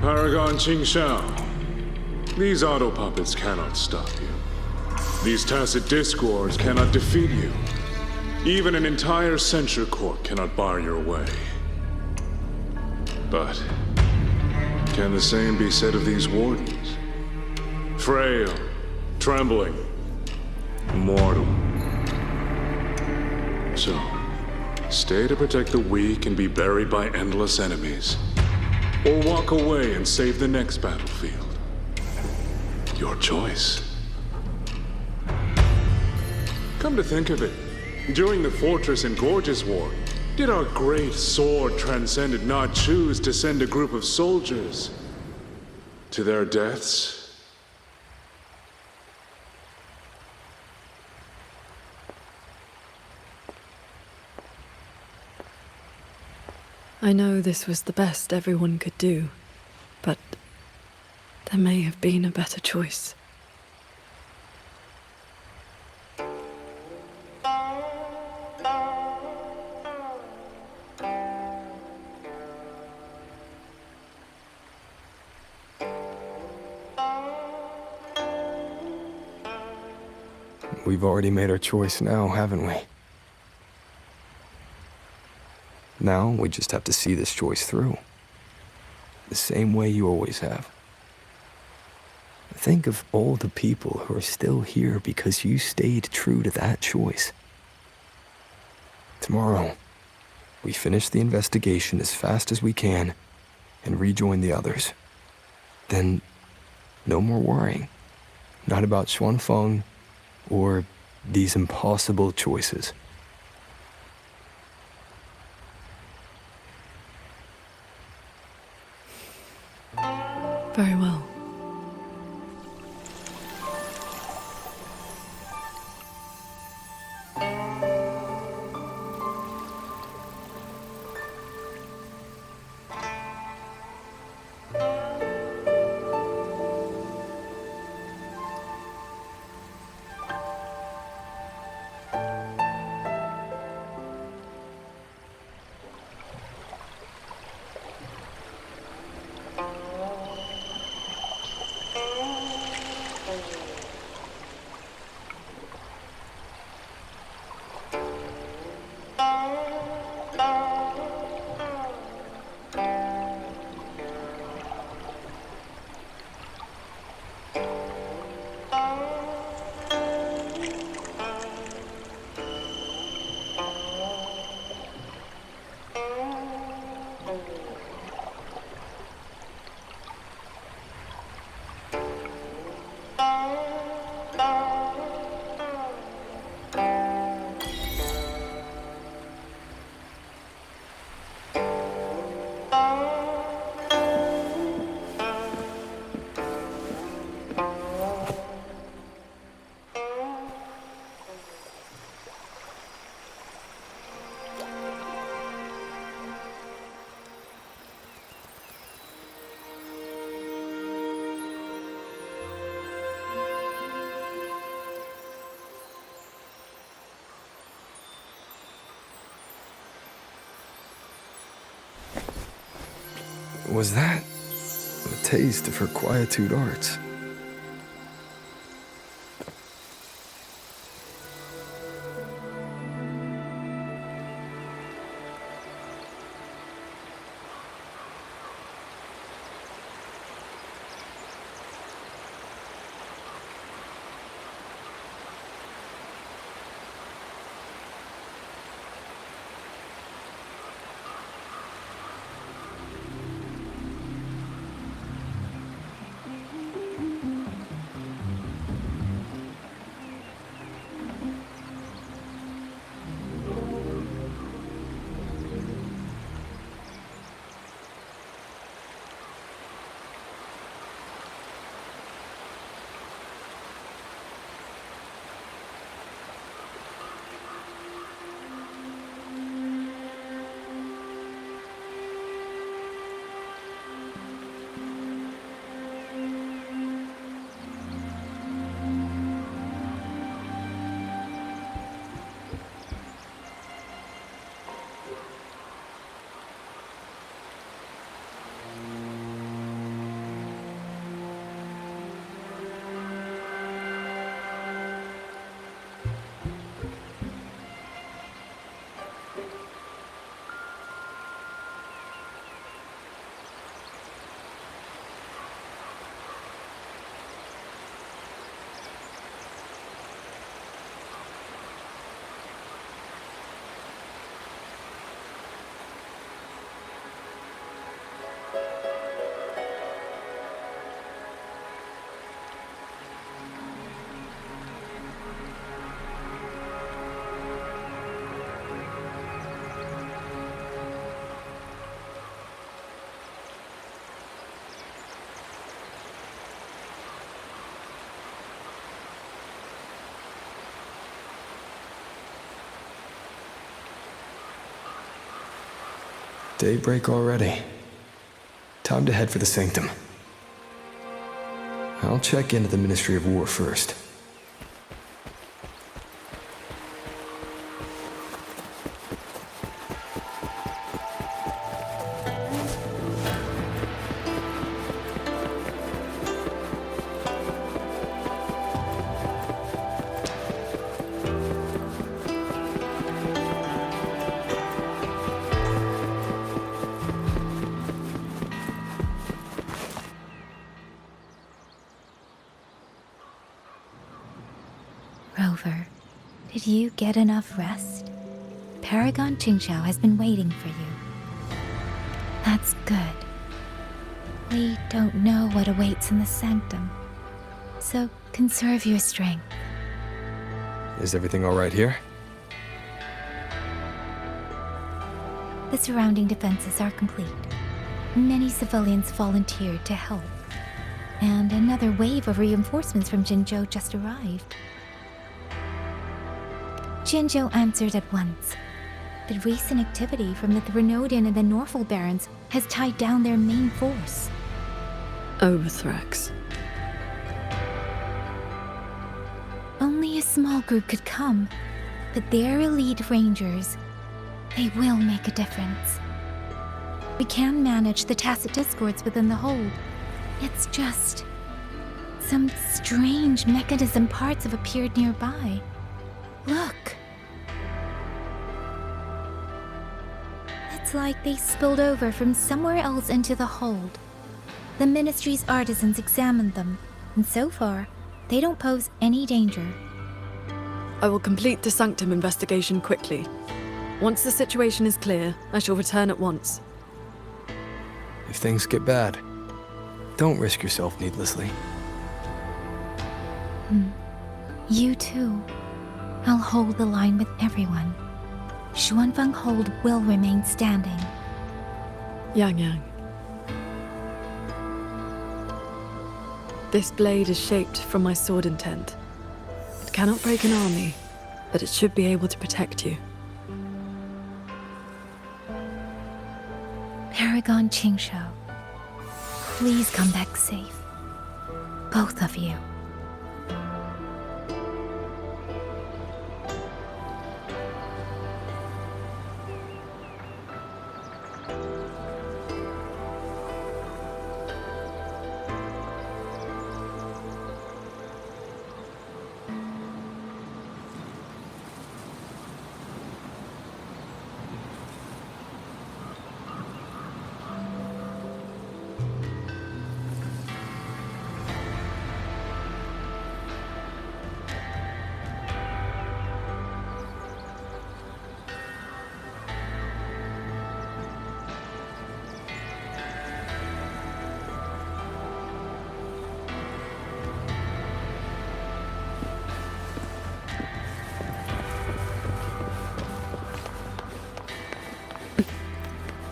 Paragon Qingxiao, these auto puppets cannot stop you. These tacit discords cannot defeat you. Even an entire censure court cannot bar your way. But can the same be said of these wardens? Frail, trembling, mortal. So, stay to protect the weak and be buried by endless enemies. Or walk away and save the next battlefield. Your choice. Come to think of it, during the Fortress and Gorges War, did our great sword transcendent not choose to send a group of soldiers to their deaths? I know this was the best everyone could do, but there may have been a better choice. We've already made our choice now, haven't we? Now we just have to see this choice through. The same way you always have. Think of all the people who are still here because you stayed true to that choice. Tomorrow, we finish the investigation as fast as we can and rejoin the others. Then, no more worrying. Not about Xuanfeng or these impossible choices. Very well. Was that a taste of her quietude arts? Daybreak already. Time to head for the Sanctum. I'll check into the Ministry of War first. you get enough rest? Paragon Qingxiao has been waiting for you. That's good. We don't know what awaits in the sanctum, so conserve your strength. Is everything all right here? The surrounding defenses are complete. Many civilians volunteered to help, and another wave of reinforcements from Jinzhou just arrived. Jinzhou answered at once, but recent activity from the Threnodian and the Norful barons has tied down their main force. Overthrax. Only a small group could come, but their elite rangers, they will make a difference. We can manage the tacit discords within the hold. It's just... some strange mechanism parts have appeared nearby. Look! It's like they spilled over from somewhere else into the hold. The Ministry's artisans examined them, and so far, they don't pose any danger. I will complete the sanctum investigation quickly. Once the situation is clear, I shall return at once. If things get bad, don't risk yourself needlessly. You too. I'll hold the line with everyone. Xuanfeng Hold will remain standing. Yang. This blade is shaped from my sword intent. It cannot break an army, but it should be able to protect you. Paragon Qingxiao, please come back safe. Both of you.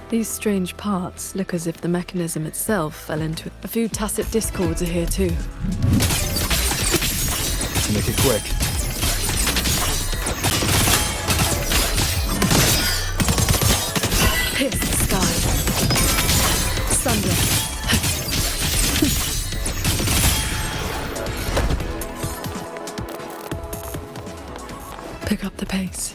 These strange parts look as if the mechanism itself fell into it. A few tacit discords are here too. To make it quick. Pierce the sky. Sunder. Pick up the pace.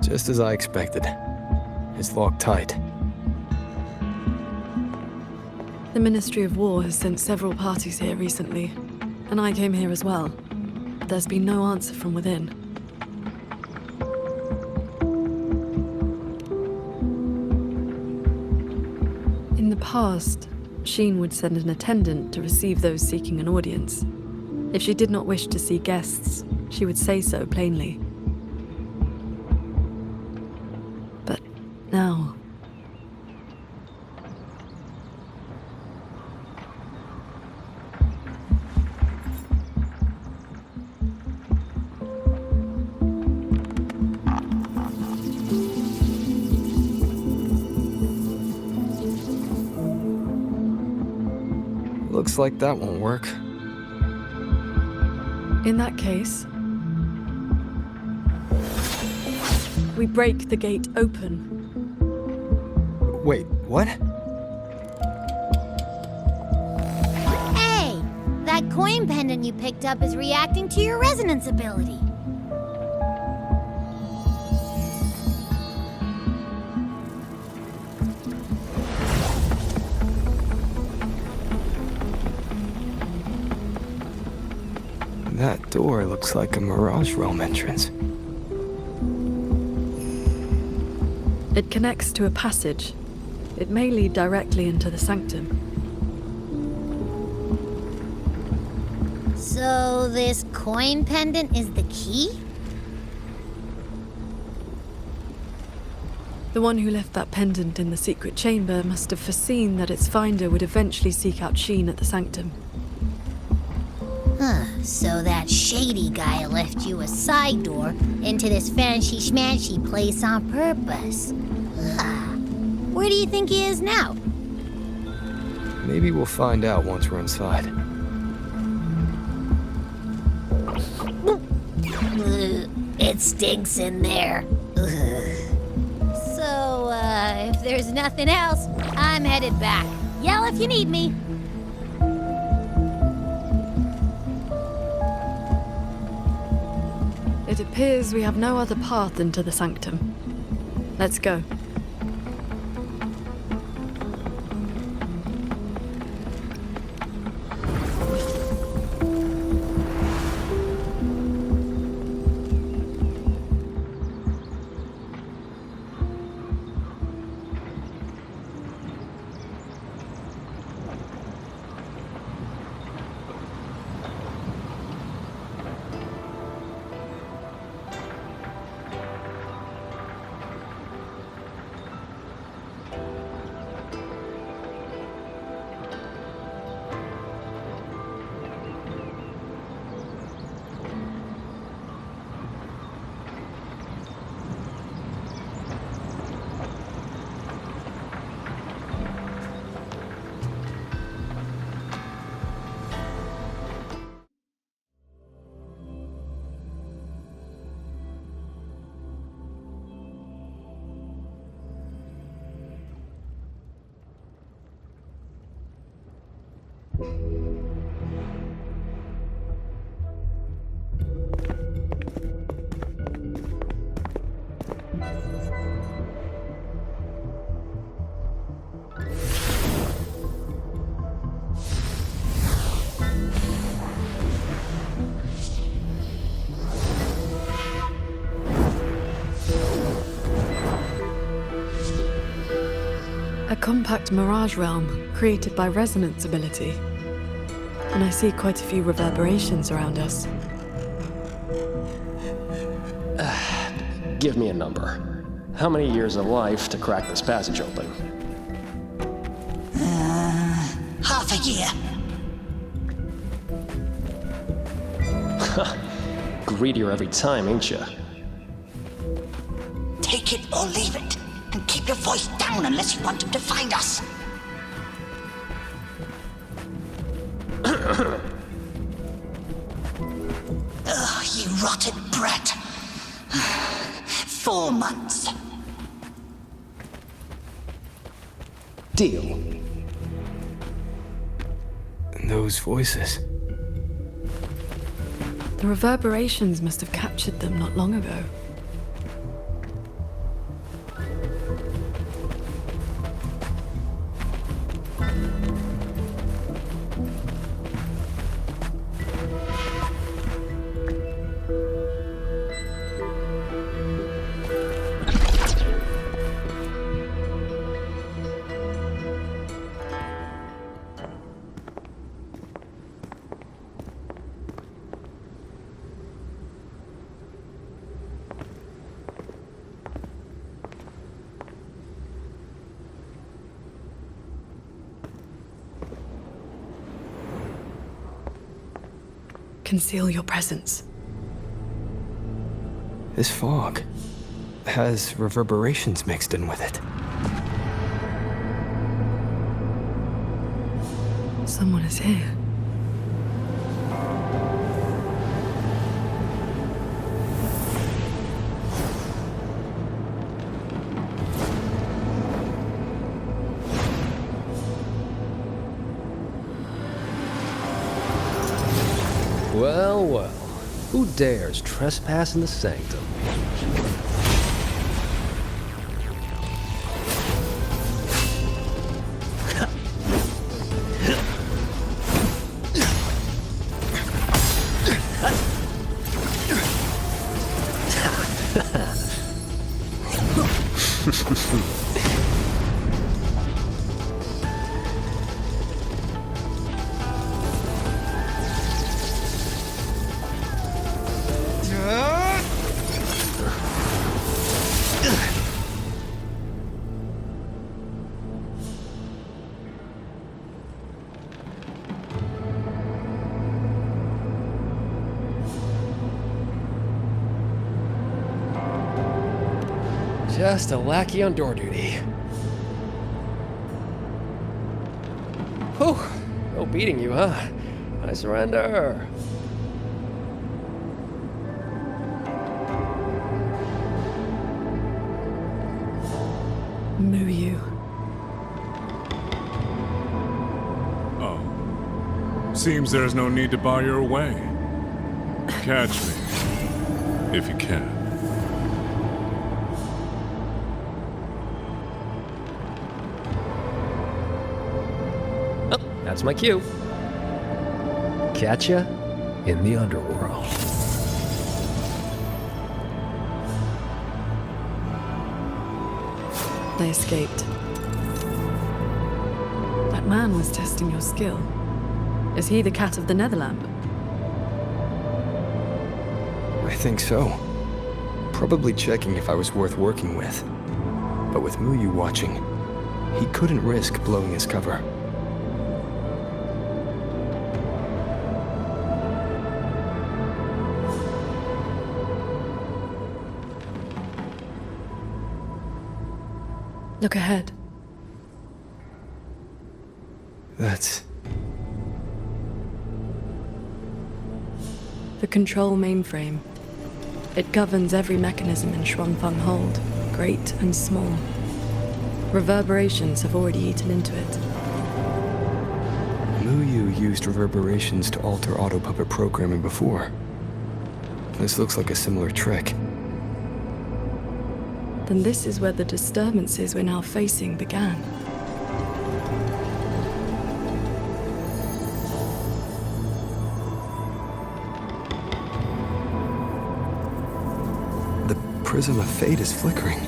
Just as I expected. It's locked tight. The Ministry of War has sent several parties here recently, and I came here as well. But there's been no answer from within. In the past, Sheen would send an attendant to receive those seeking an audience. If she did not wish to see guests, she would say so plainly. But now... Looks like that won't work. In that case, we break the gate open. Wait, what? Hey! That coin pendant you picked up is reacting to your resonance ability. That door looks like a Mirage Realm entrance. It connects to a passage. It may lead directly into the sanctum. So this coin pendant is the key? The one who left that pendant in the secret chamber must have foreseen that its finder would eventually seek out Sheen at the sanctum. Huh, so that shady guy left you a side door into this fancy-schmancy place on purpose. Huh. Where do you think he is now? Maybe we'll find out once we're inside. It stinks in there. So, if there's nothing else, I'm headed back. Yell if you need me. It appears we have no other path into the sanctum. Let's go. A compact mirage realm created by resonance ability. And I see quite a few reverberations around us. Give me a number. How many years of life to crack this passage open? Half a year. Greedier every time, ain't ya? Take it or leave it. And keep your voice down unless you want him to find us. Ugh, you rotted brat. 4 months. Deal. And those voices. The reverberations must have captured them not long ago. Conceal your presence. This fog has reverberations mixed in with it. Someone is here. Well, well. Who dares trespass in the sanctum? Just a lackey on door duty. Whew, no beating you, huh? I surrender. Muyu. Oh. Seems there's no need to bar your way. Catch me. If you can. That's my cue. Catch ya in the underworld. They escaped. That man was testing your skill. Is he the cat of the Netherlamp? I think so. Probably checking if I was worth working with. But with Muyu watching, he couldn't risk blowing his cover. Look ahead. That's... the control mainframe. It governs every mechanism in Xuanfeng Hold, great and small. Reverberations have already eaten into it. Muyu used reverberations to alter auto-puppet programming before. This looks like a similar trick. Then this is where the disturbances we're now facing began. The prism of fate is flickering.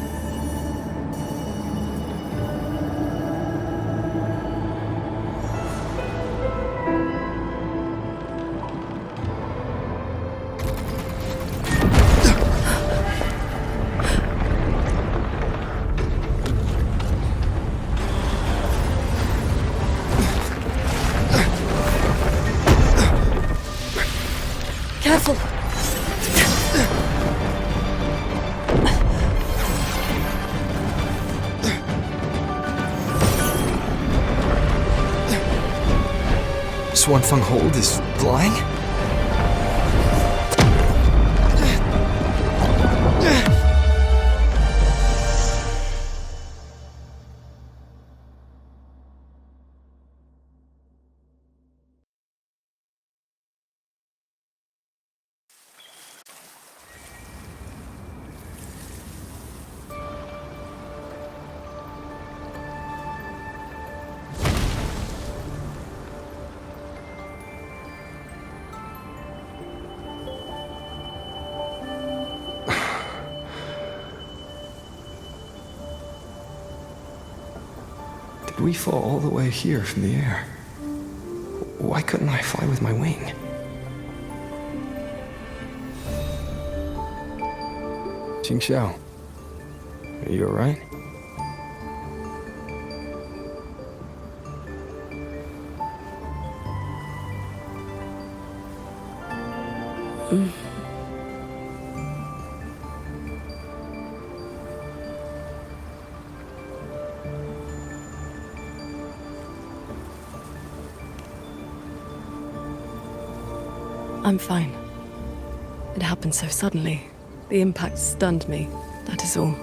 Careful! Xuanfeng Hold is flying? Did we fall all the way here from the air? Why couldn't I fly with my wing? Qingxiao, are you alright? I'm fine. It happened so suddenly. The impact stunned me, that is all.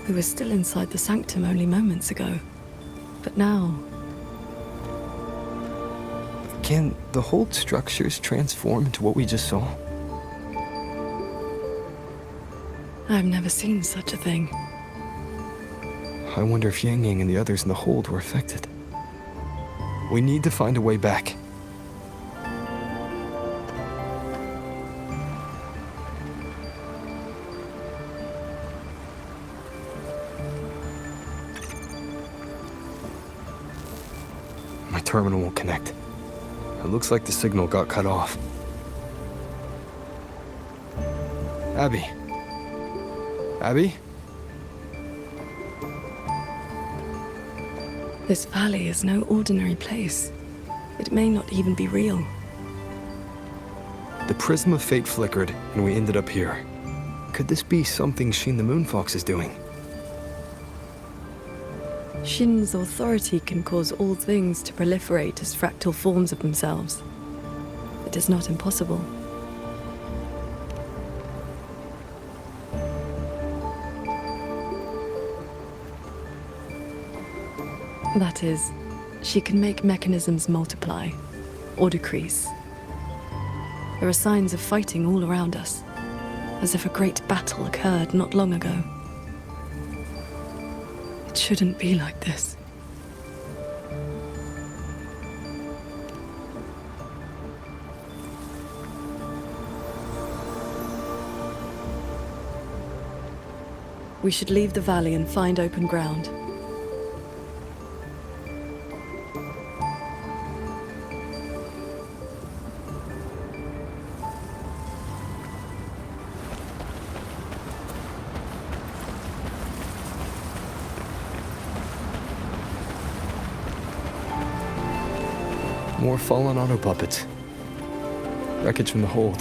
We were still inside the sanctum only moments ago. But now... Can the whole structures transform into what we just saw? I've never seen such a thing. I wonder if Yang Yang and the others in the hold were affected. We need to find a way back. My terminal won't connect. It looks like the signal got cut off. Abby? Abby? This valley is no ordinary place. It may not even be real. The prism of fate flickered, and we ended up here. Could this be something Shin the Moonfox is doing? Shin's authority can cause all things to proliferate as fractal forms of themselves. It is not impossible. That is, she can make mechanisms multiply or decrease. There are signs of fighting all around us, as if a great battle occurred not long ago. It shouldn't be like this. We should leave the valley and find open ground. More fallen auto puppets. Wreckage from the hold.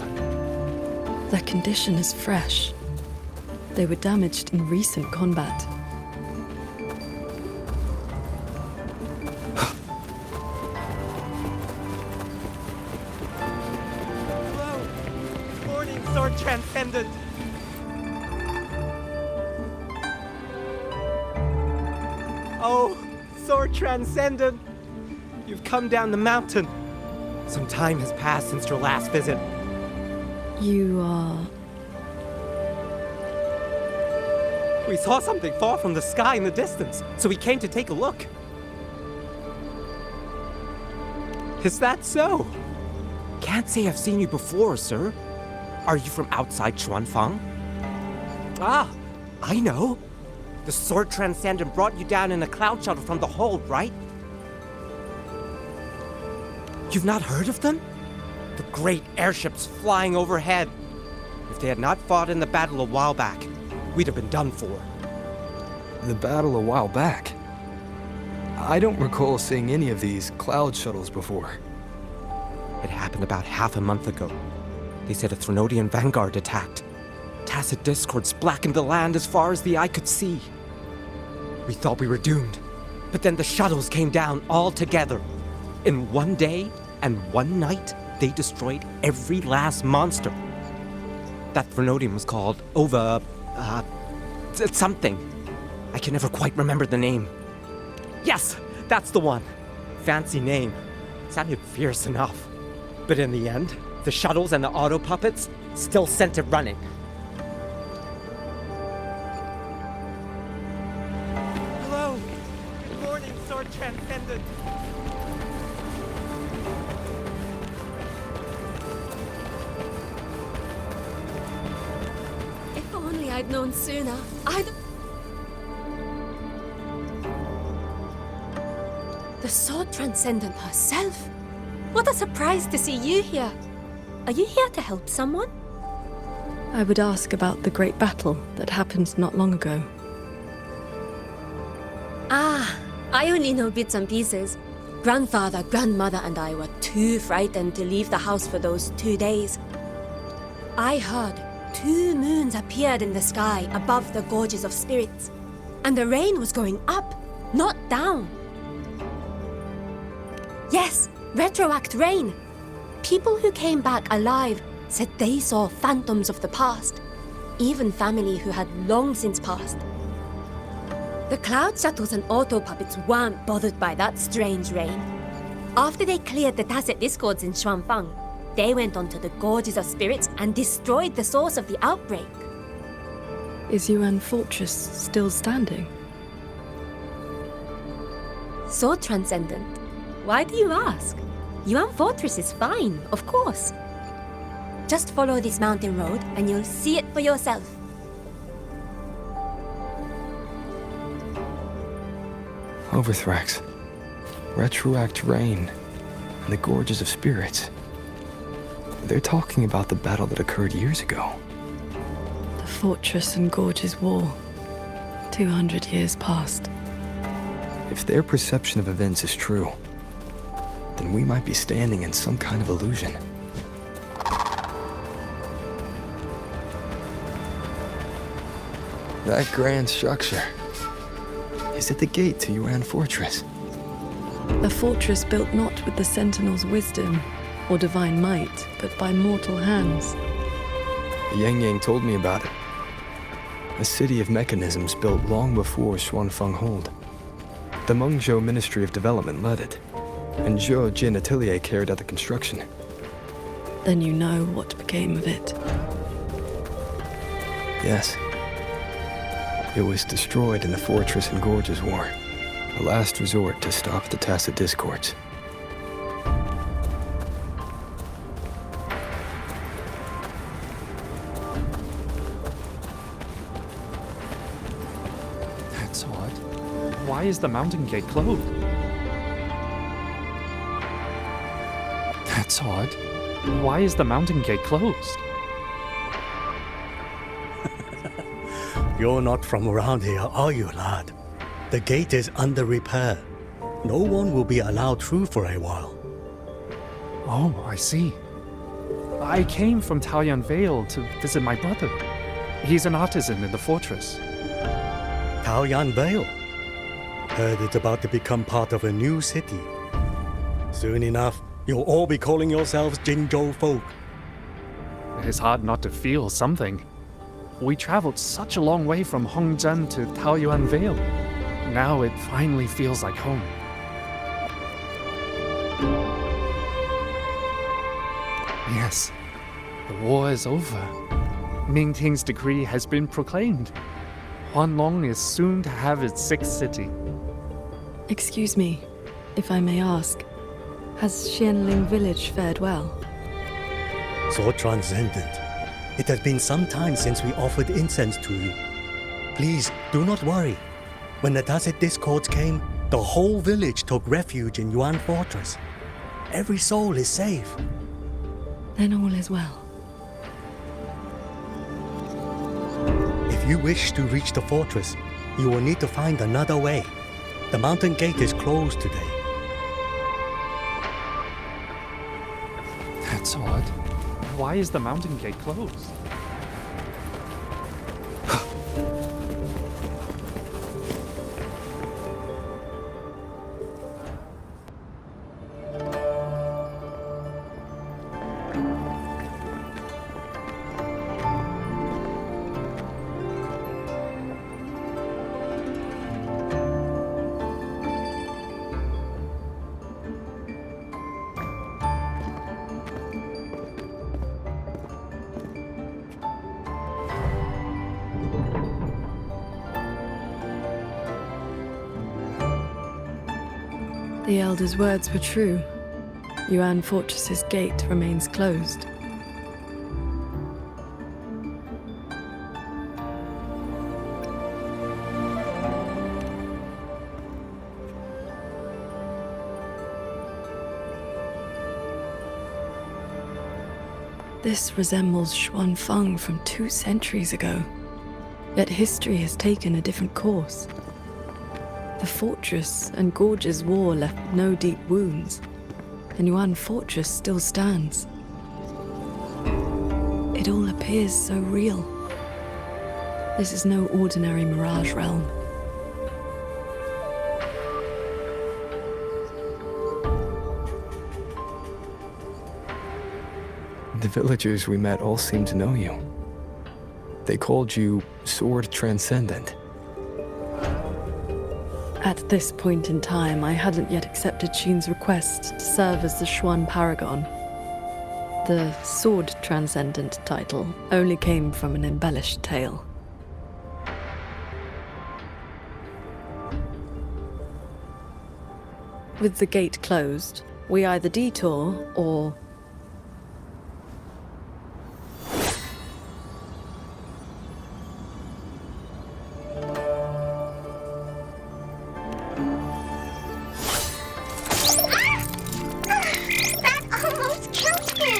Their condition is fresh. They were damaged in recent combat. Hello! Morning, Sword Transcendent! Oh, Sword Transcendent! You've come down the mountain. Some time has passed since your last visit. You are... We saw something fall from the sky in the distance, so we came to take a look. Is that so? Can't say I've seen you before, sir. Are you from outside Xuanfang? Ah, I know. The Sword Transcendent brought you down in a cloud shuttle from the hold, right? You've not heard of them? The great airships flying overhead. If they had not fought in the battle a while back, we'd have been done for. The battle a while back? I don't recall seeing any of these cloud shuttles before. It happened about half a month ago. They said a Threnodian vanguard attacked. Tacit discords blackened the land as far as the eye could see. We thought we were doomed, but then the shuttles came down all together. In one day and one night, they destroyed every last monster. That Threnodian was called something. I can never quite remember the name. Yes, that's the one. Fancy name. Sounded fierce enough. But in the end, the shuttles and the auto puppets still sent it running. Hello. Good morning, Sword Transcendent. If only I'd known sooner, The Sword Transcendent herself? What a surprise to see you here. Are you here to help someone? I would ask about the great battle that happened not long ago. Ah, I only know bits and pieces. Grandfather, grandmother, and I were too frightened to leave the house for those 2 days. I heard 2 moons appeared in the sky above the gorges of spirits, and the rain was going up, not down. Yes, retroact rain. People who came back alive said they saw phantoms of the past, even family who had long since passed. The cloud shuttles and auto puppets weren't bothered by that strange rain. After they cleared the tacit discords in Xuanfang, they went onto the Gorges of Spirits and destroyed the source of the outbreak. Is Yuan Fortress still standing? So transcendent. Why do you ask? Yuan Fortress is fine, of course. Just follow this mountain road and you'll see it for yourself. Overthrax, retroact rain, and the Gorges of Spirits. They're talking about the battle that occurred years ago. The Fortress and Gorges War. 200 years past. If their perception of events is true, then we might be standing in some kind of illusion. That grand structure. Is it the gate to Yuan Fortress? A fortress built not with the Sentinel's wisdom or divine might, but by mortal hands. Yang Yang told me about it. A city of mechanisms built long before Xuanfang Hold. The Mengzhou Ministry of Development led it, and Zhou Jin Atelier carried out the construction. Then you know what became of it. Yes. It was destroyed in the Fortress and Gorges War, a last resort to stop the tacit discords. That's odd. Why is the mountain gate closed? That's odd. Why is the mountain gate closed? You're not from around here, are you, lad? The gate is under repair. No one will be allowed through for a while. Oh, I see. I came from Taoyuan Vale to visit my brother. He's an artisan in the fortress. Taoyuan Vale? Heard it's about to become part of a new city. Soon enough, you'll all be calling yourselves Jinzhou folk. It's hard not to feel something. We traveled such a long way from Hongzhen to Taoyuan Vale. Now it finally feels like home. Yes, the war is over. Ming Ting's decree has been proclaimed. Huanlong is soon to have its sixth city. Excuse me, if I may ask, has Xianling village fared well? So transcendent. It has been some time since we offered incense to you. Please, do not worry. When the tacit discords came, the whole village took refuge in Yuan Fortress. Every soul is safe. Then all is well. If you wish to reach the fortress, you will need to find another way. The mountain gate is closed today. That's odd. Why is the mountain gate closed? The Elder's words were true. Yuan Fortress's gate remains closed. This resembles Xuanfang from 2 centuries ago. Yet history has taken a different course. The Fortress and Gorges War left no deep wounds, and Yuan Fortress still stands. It all appears so real. This is no ordinary mirage realm. The villagers we met all seemed to know you. They called you Sword Transcendent. At this point in time, I hadn't yet accepted Qin's request to serve as the Xuan Paragon. The Sword Transcendent title only came from an embellished tale. With the gate closed, we either detour or... That almost killed me!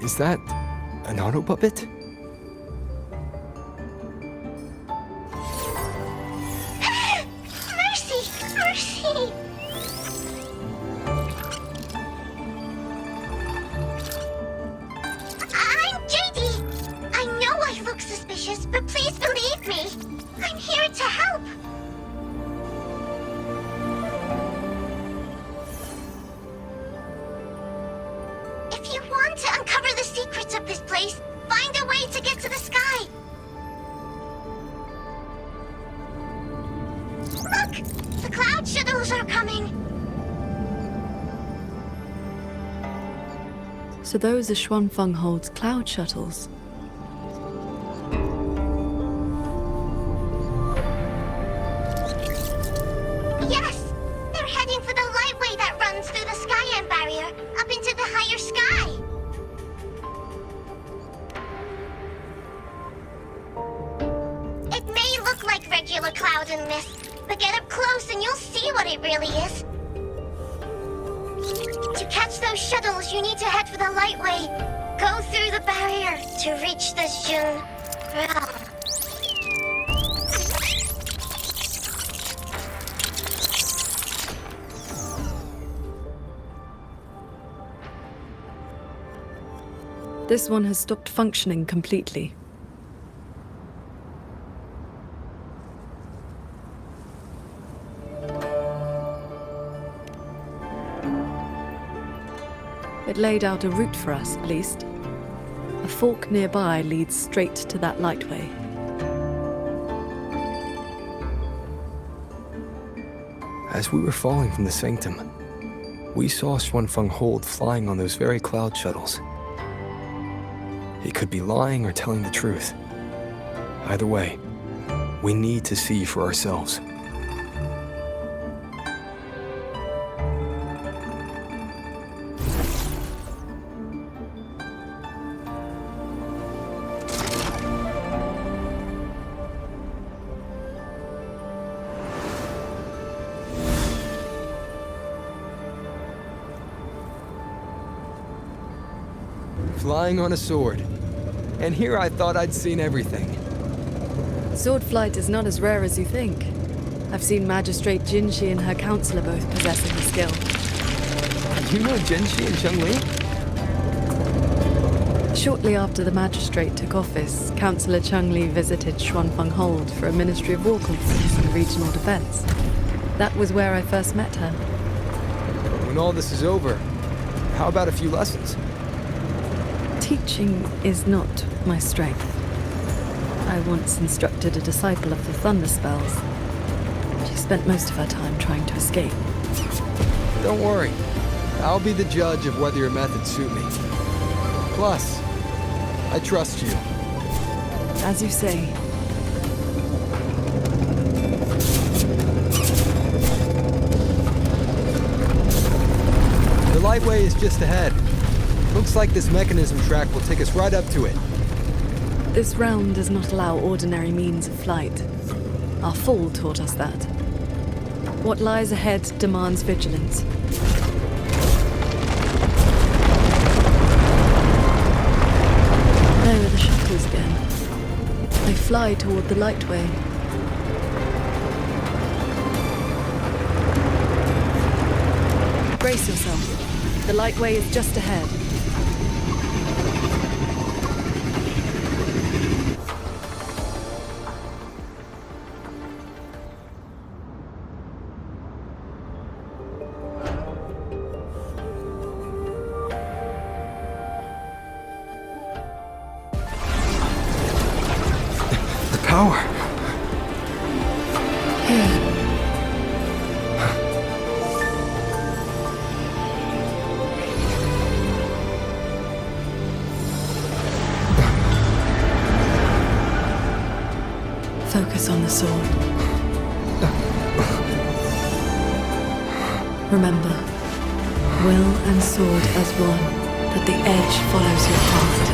Is that an auto puppet? Mercy! Mercy! I'm JD! I know I look suspicious, but please believe me! I'm here to help! If you want to uncover the secrets of this place, find a way to get to the sky! Look! The cloud shuttles are coming! So those are Xuanfeng Hold's cloud shuttles. Yes! They're heading for the lightway that runs through the Skyend barrier, up into the higher sky! It may look like regular cloud and mist, but get up close and you'll see what it really is. To catch those shuttles, you need to head for the lightway. Go through the barrier to reach the Jun realm. This one has stopped functioning completely. It laid out a route for us, at least. A fork nearby leads straight to that lightway. As we were falling from the sanctum, we saw Xuanfeng Hold flying on those very cloud shuttles. He could be lying or telling the truth. Either way, we need to see for ourselves. Flying on a sword. And here I thought I'd seen everything. Sword flight is not as rare as you think. I've seen Magistrate Jinshi and her counselor both possessing the skill. You know Jinshi and Cheng-Li? Shortly after the magistrate took office, Councillor Cheng-Li visited Xuanfeng Hold for a Ministry of War conference and regional defense. That was where I first met her. When all this is over, how about a few lessons? Teaching is not my strength. I once instructed a disciple of the Thunder Spells. She spent most of her time trying to escape. Don't worry. I'll be the judge of whether your methods suit me. Plus, I trust you. As you say. The lightway is just ahead. Looks like this mechanism track will take us right up to it. This realm does not allow ordinary means of flight. Our fall taught us that. What lies ahead demands vigilance. There are the shuttles again. They fly toward the lightway. Brace yourself. The lightway is just ahead. power. Focus on the sword. Remember, will and sword as one, that the edge follows your heart.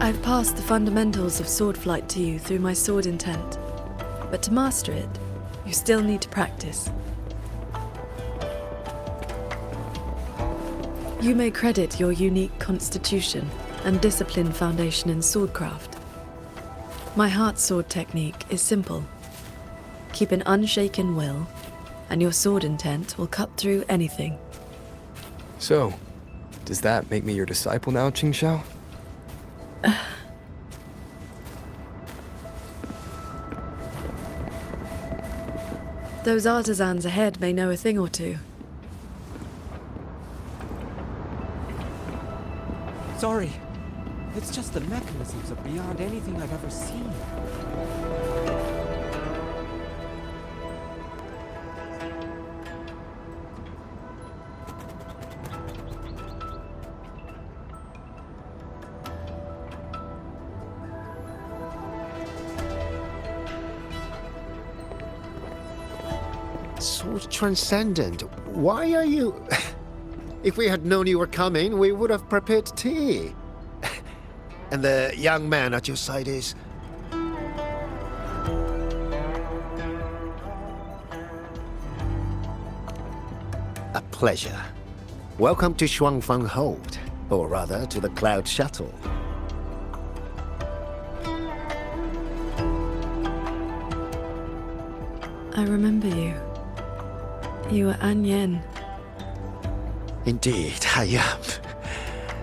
I've passed the fundamentals of sword flight to you through my sword intent, but to master it, you still need to practice. You may credit your unique constitution and disciplined foundation in swordcraft. My heart sword technique is simple. Keep an unshaken will, and your sword intent will cut through anything. So, does that make me your disciple now, qingxiao? Those artisans ahead may know a thing or two. Sorry. It's just the mechanisms are beyond anything I've ever seen. Sword Transcendent, why are you... If we had known you were coming, we would have prepared tea. And the young man at your side is... A pleasure. Welcome to Shuangfang Hold, or rather, to the Cloud Shuttle. I remember you. You were An Yen. Indeed, I am.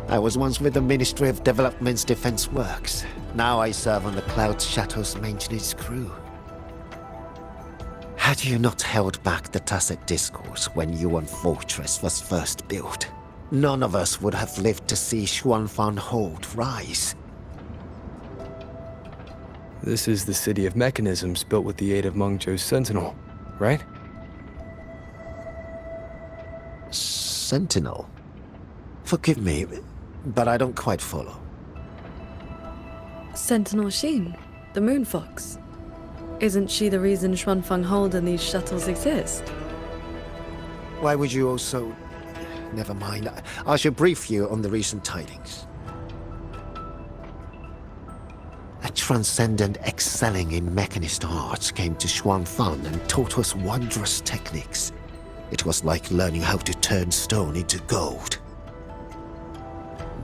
I was once with the Ministry of Development's Defense Works. Now I serve on the Cloud Shuttle's maintenance crew. Had you not held back the Tacet Discourse when Yuan Fortress was first built, none of us would have lived to see Shuangfang Hold rise. This is the city of mechanisms built with the aid of Mengzhou's Sentinel, right? Sentinel? Forgive me, but I don't quite follow. Sentinel Sheen, the Moon Fox. Isn't she the reason Shuangfang Hold and these shuttles exist? Why would you also... Never mind. I should brief you on the recent tidings. A transcendent excelling in mechanist arts came to Shuangfang and taught us wondrous techniques. It was like learning how to turn stone into gold.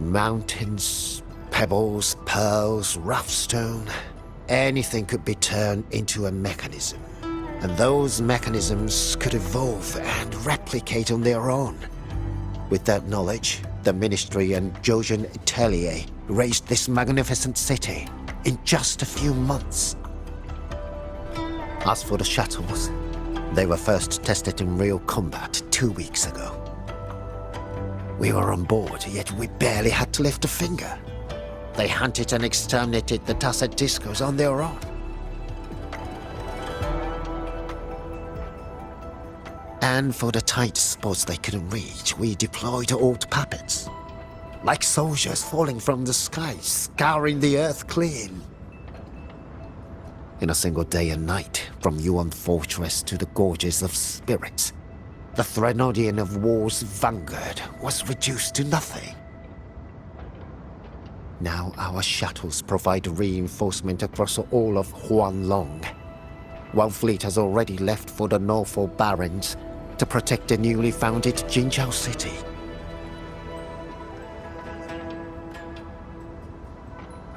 Mountains, pebbles, pearls, rough stone. Anything could be turned into a mechanism. And those mechanisms could evolve and replicate on their own. With that knowledge, the Ministry and Zhouzhen Atelier raised this magnificent city in just a few months. As for the shuttles, they were first tested in real combat 2 weeks ago. We were on board, yet we barely had to lift a finger. They hunted and exterminated the Tacet Discos on their own. And for the tight spots they couldn't reach, we deployed old puppets. Like soldiers falling from the sky, scouring the earth clean. In a single day and night, from Yuan Fortress to the Gorges of Spirits, the Threnodian of War's vanguard was reduced to nothing. Now our shuttles provide reinforcement across all of Huanglong. One fleet has already left for the Norfolk Barrens to protect the newly founded Qingxiao city.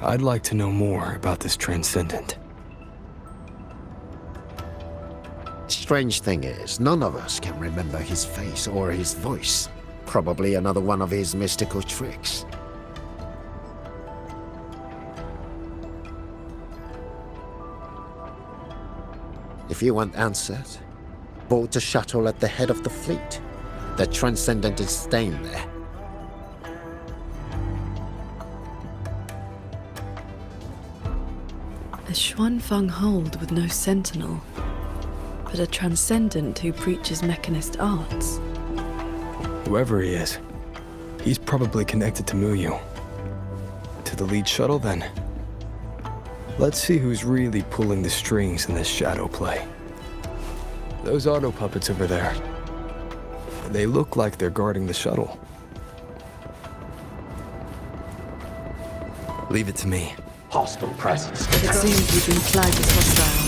I'd like to know more about this Transcendent. Strange thing is, none of us can remember his face or his voice. Probably another one of his mystical tricks. If you want answers, board the shuttle at the head of the fleet. The Transcendent is staying there. A Xuanfang hold with no sentinel, but a Transcendent who preaches mechanist arts. Whoever he is, he's probably connected to Muyu. To the lead shuttle, then. Let's see who's really pulling the strings in this shadow play. Those auto puppets over there. They look like they're guarding the shuttle. Leave it to me. Hostile presence. It seems we've been flagged as hostile.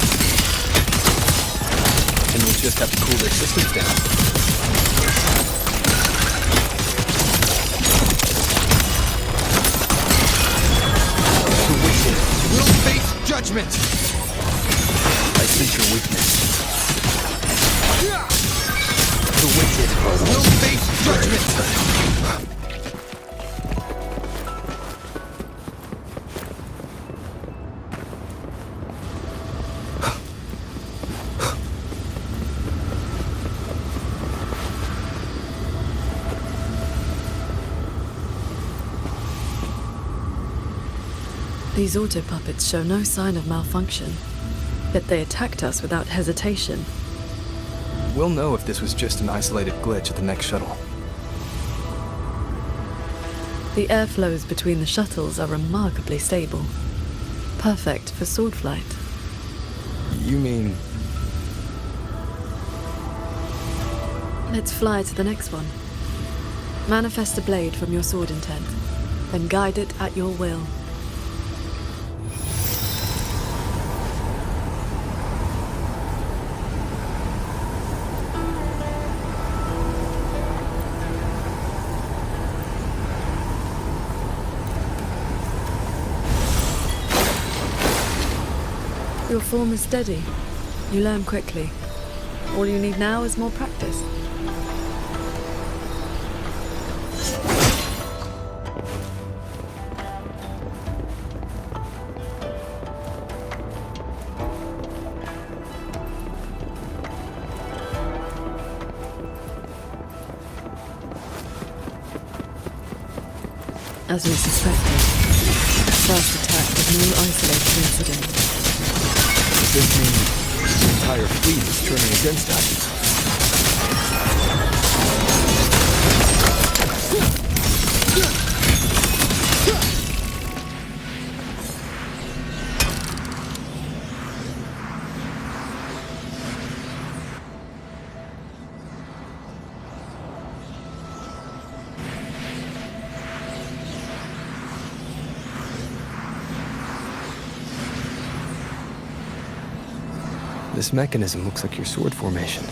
And we'll just have to cool their systems down. The wicked will face judgment! I sense your weakness. The wicked will face judgment! These auto puppets show no sign of malfunction, yet they attacked us without hesitation. We'll know if this was just an isolated glitch at the next shuttle. The airflows between the shuttles are remarkably stable. Perfect for sword flight. You mean... Let's fly to the next one. Manifest a blade from your sword intent, then guide it at your will. Your form is steady. You learn quickly. All you need now is more practice. As we suspected, first attack was no isolated incident. Does this mean the entire fleet is turning against us? This mechanism looks like your sword formation.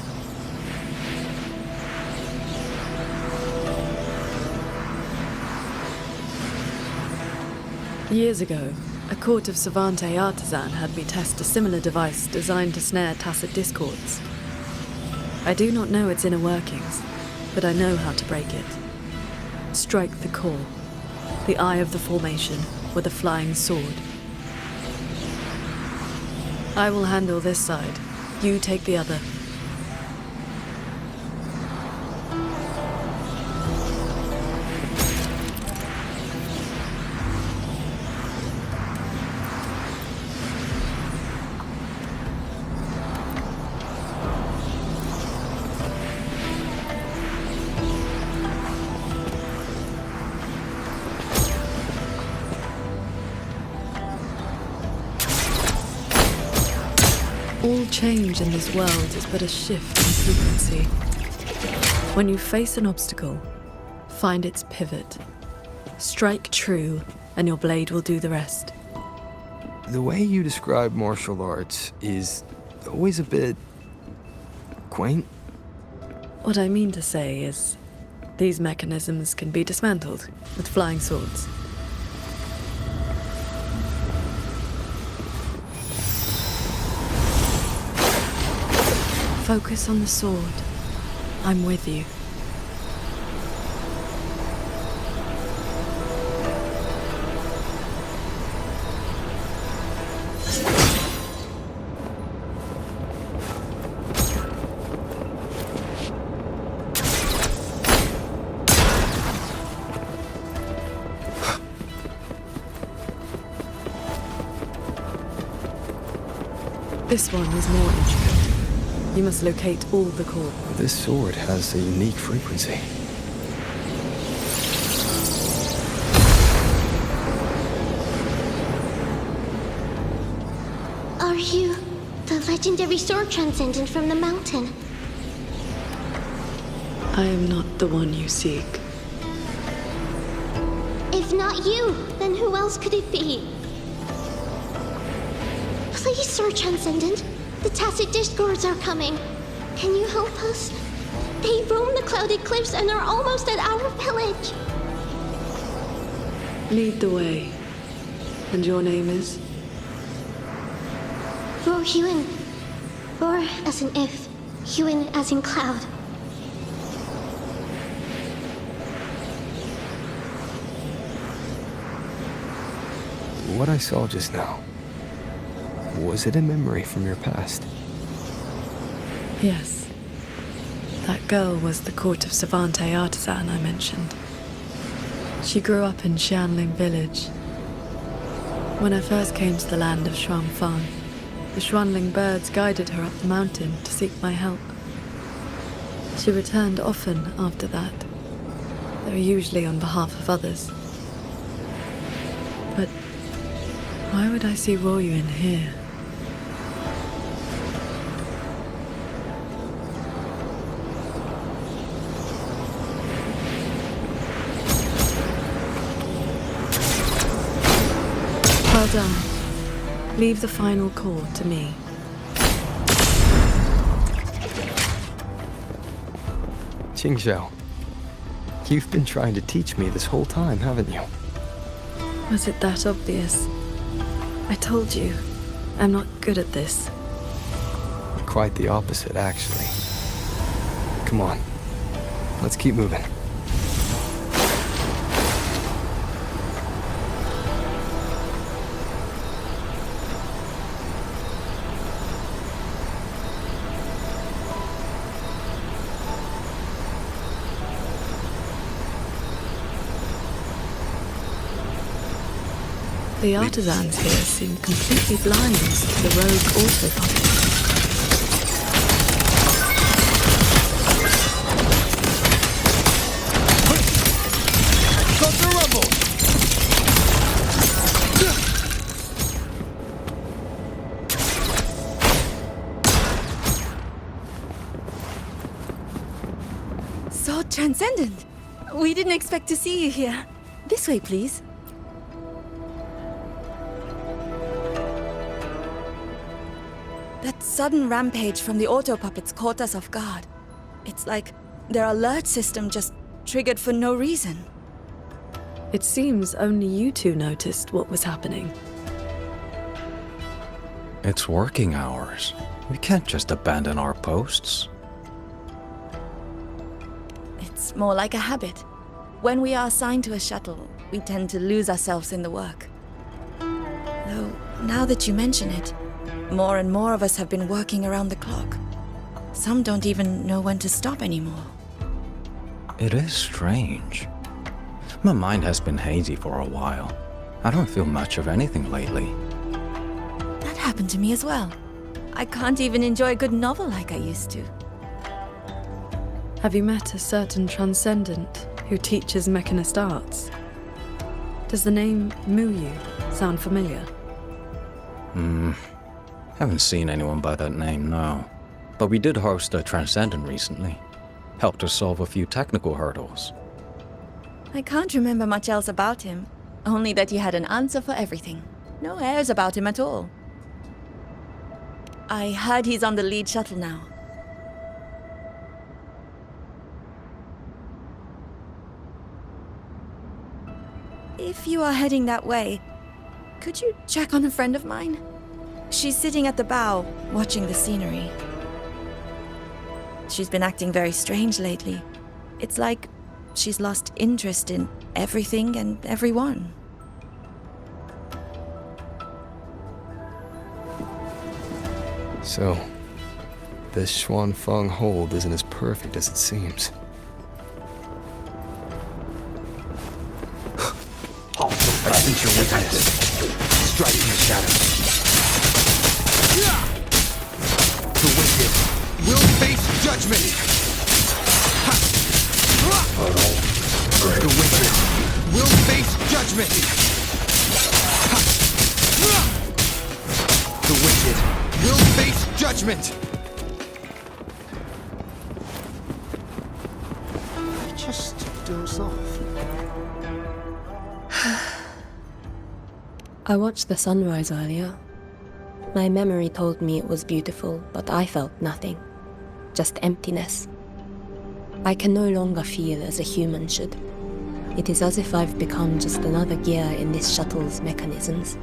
Years ago, a court of Savante artisan had me test a similar device designed to snare tacit discords. I do not know its inner workings, but I know how to break it. Strike the core, the eye of the formation, with a flying sword. I will handle this side. You take the other. All change in this world is but a shift in frequency. When you face an obstacle, find its pivot. Strike true, and your blade will do the rest. The way you describe martial arts is always a bit... quaint. What I mean to say is, these mechanisms can be dismantled with flying swords. Focus on the sword. I'm with you. This one is more intricate. You must locate all the core. This sword has a unique frequency. Are you the legendary sword transcendent from the mountain? I am not the one you seek. If not you, then who else could it be? Please, Sword Transcendent. The Tacit Discords are coming. Can you help us? They roam the clouded cliffs and are almost at our village. Lead the way. And your name is? Roar Huin. Roar as in if, Huin as in cloud. What I saw just now, was it a memory from your past? Yes. That girl was the court of Savante artisan I mentioned. She grew up in Xianling village. When I first came to the land of Xuanfang, the Xuanling birds guided her up the mountain to seek my help. She returned often after that, though usually on behalf of others. But why would I see Ruoyuan here? Well done. Leave the final core to me. Qingxiao, you've been trying to teach me this whole time, haven't you? Was it that obvious? I told you, I'm not good at this. Quite the opposite, actually. Come on, let's keep moving. The artisans here seem completely blind to the rogue auto-puppet. Stop the rumble! Sword Transcendent! We didn't expect to see you here. This way, please. That sudden rampage from the auto-puppets caught us off guard. It's like their alert system just triggered for no reason. It seems only you two noticed what was happening. It's working hours. We can't just abandon our posts. It's more like a habit. When we are assigned to a shuttle, we tend to lose ourselves in the work. Though, now that you mention it, more and more of us have been working around the clock. Some don't even know when to stop anymore. It is strange. My mind has been hazy for a while. I don't feel much of anything lately. That happened to me as well. I can't even enjoy a good novel like I used to. Have you met a certain transcendent who teaches mechanist arts? Does the name Muyu sound familiar? Haven't seen anyone by that name, no. But we did host a Transcendent recently. Helped us solve a few technical hurdles. I can't remember much else about him. Only that he had an answer for everything. No airs about him at all. I heard he's on the lead shuttle now. If you are heading that way, could you check on a friend of mine? She's sitting at the bow, watching the scenery. She's been acting very strange lately. It's like she's lost interest in everything and everyone. So, this Xuanfeng hold isn't as perfect as it seems. I sense your weakness. Strike from the shadows. The wicked will face judgment. The wicked will face judgment. The wicked will face judgment. Just doze off. I watched the sunrise earlier. My memory told me it was beautiful, but I felt nothing. Just emptiness. I can no longer feel as a human should. It is as if I've become just another gear in this shuttle's mechanisms.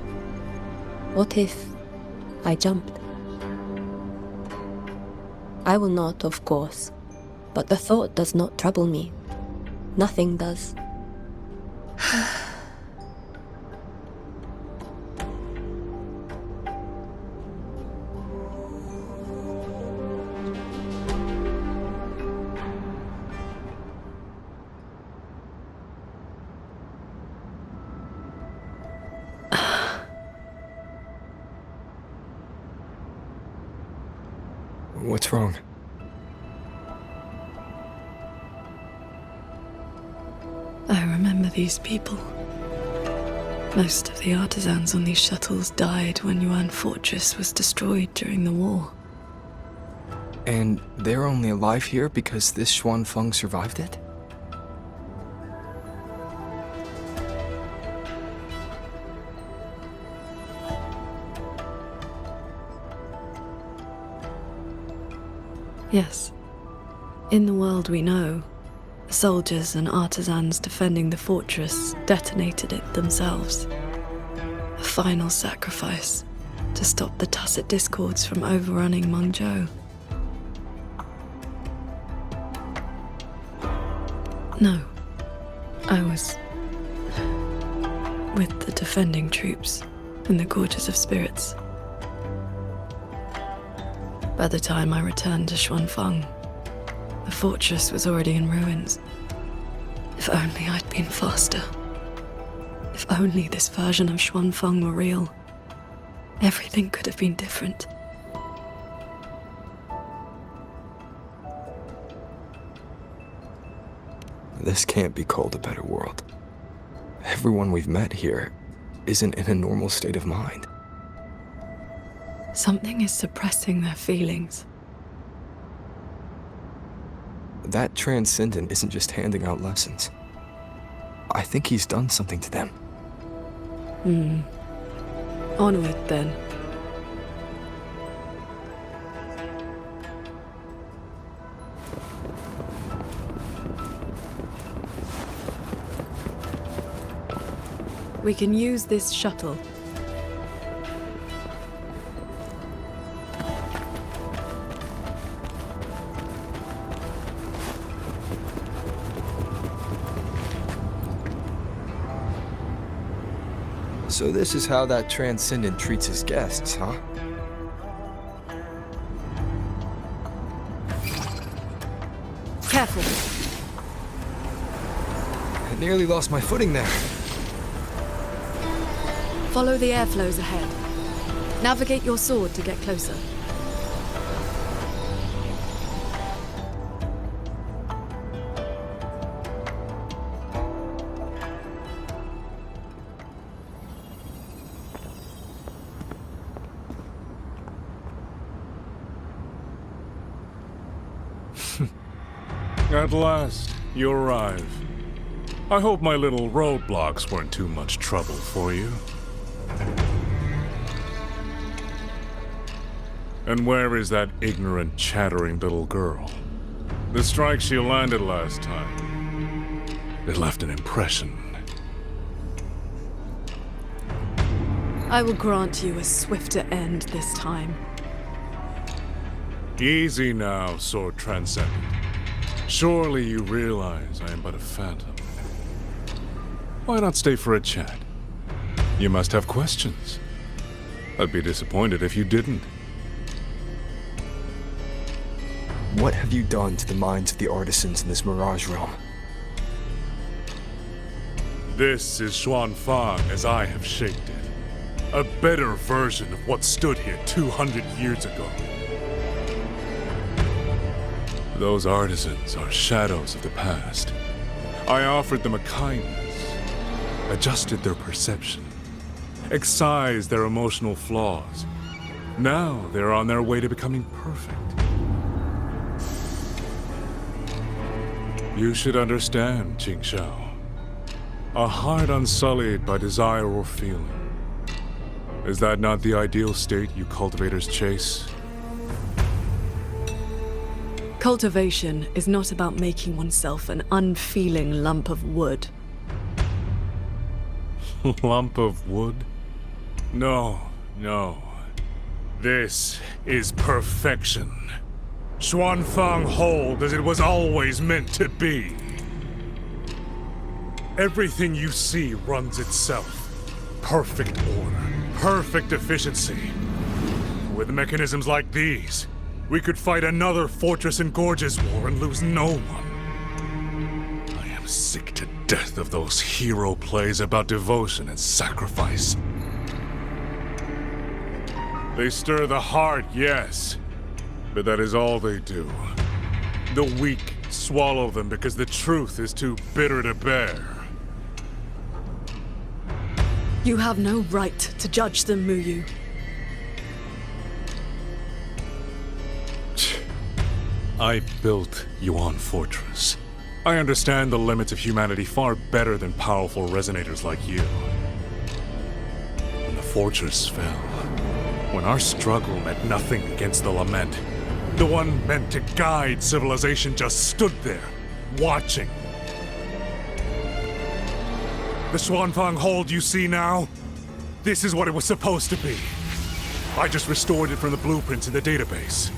What if I jumped? I will not, of course, but the thought does not trouble me. Nothing does. What's wrong? I remember these people. Most of the artisans on these shuttles died when Yuan Fortress was destroyed during the war. And they're only alive here because this Xuanfeng survived it? Yes. In the world we know, the soldiers and artisans defending the fortress detonated it themselves. A final sacrifice to stop the Tacit Discords from overrunning Mengzhou. No, I was with the defending troops in the Gorges of Spirits. By the time I returned to Xuanfeng, the fortress was already in ruins. If only I'd been faster. If only this version of Xuanfeng were real. Everything could have been different. This can't be called a better world. Everyone we've met here isn't in a normal state of mind. Something is suppressing their feelings. That Transcendent isn't just handing out lessons. I think he's done something to them. Onward, then. We can use this shuttle. So this is how that Transcendent treats his guests, huh? Careful. I nearly lost my footing there. Follow the airflows ahead. Navigate your sword to get closer. At last, you arrive. I hope my little roadblocks weren't too much trouble for you. And where is that ignorant, chattering little girl? The strike she landed last time, it left an impression. I will grant you a swifter end this time. Easy now, Sword Transcendent. Surely you realize I am but a phantom. Why not stay for a chat? You must have questions. I'd be disappointed if you didn't. What have you done to the minds of the artisans in this Mirage realm? This is Xuanfang as I have shaped it. A better version of what stood here 200 years ago. Those artisans are shadows of the past. I offered them a kindness, adjusted their perception, excised their emotional flaws. Now they're on their way to becoming perfect. You should understand, qingxiao. A heart unsullied by desire or feeling. Is that not the ideal state you cultivators chase? Cultivation is not about making oneself an unfeeling lump of wood. Lump of wood? No, no. This is perfection. Xuanfang hold as it was always meant to be. Everything you see runs itself. Perfect order, perfect efficiency. With mechanisms like these, we could fight another Fortress and Gorges war and lose no one. I am sick to death of those hero plays about devotion and sacrifice. They stir the heart, yes, but that is all they do. The weak swallow them because the truth is too bitter to bear. You have no right to judge them, Muyu. I built Yuan Fortress. I understand the limits of humanity far better than powerful resonators like you. When the fortress fell, when our struggle meant nothing against the lament, the one meant to guide civilization just stood there, watching. The Xuanfang hold you see now? This is what it was supposed to be. I just restored it from the blueprints in the database.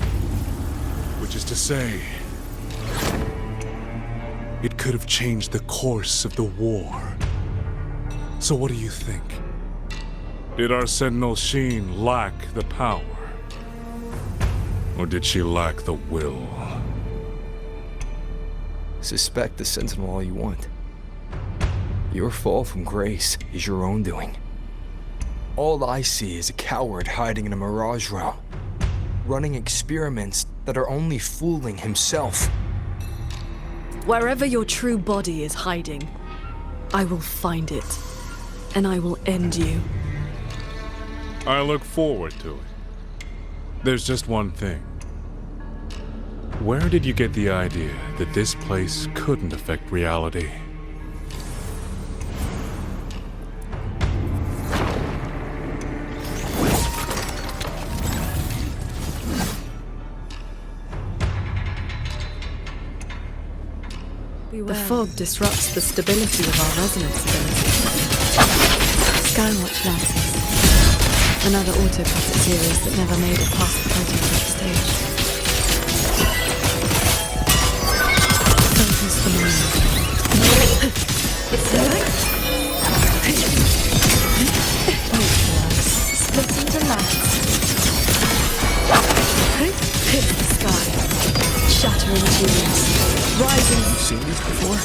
Which is to say, it could have changed the course of the war. So what do you think? Did our Sentinel Sheen lack the power? Or did she lack the will? Suspect the Sentinel all you want. Your fall from grace is your own doing. All I see is a coward hiding in a Mirage realm, running experiments that are only fooling himself. Wherever your true body is hiding, I will find it, and I will end you. I look forward to it. There's just one thing. Where did you get the idea that this place couldn't affect reality? The fog disrupts the stability of our resonance ability. Skywatch lances. Another autopilot series that never made it past the prototype stage. Focus the mind. Split into lights. Hit the sky. Shattering tubes. Rising. Have you seen these before?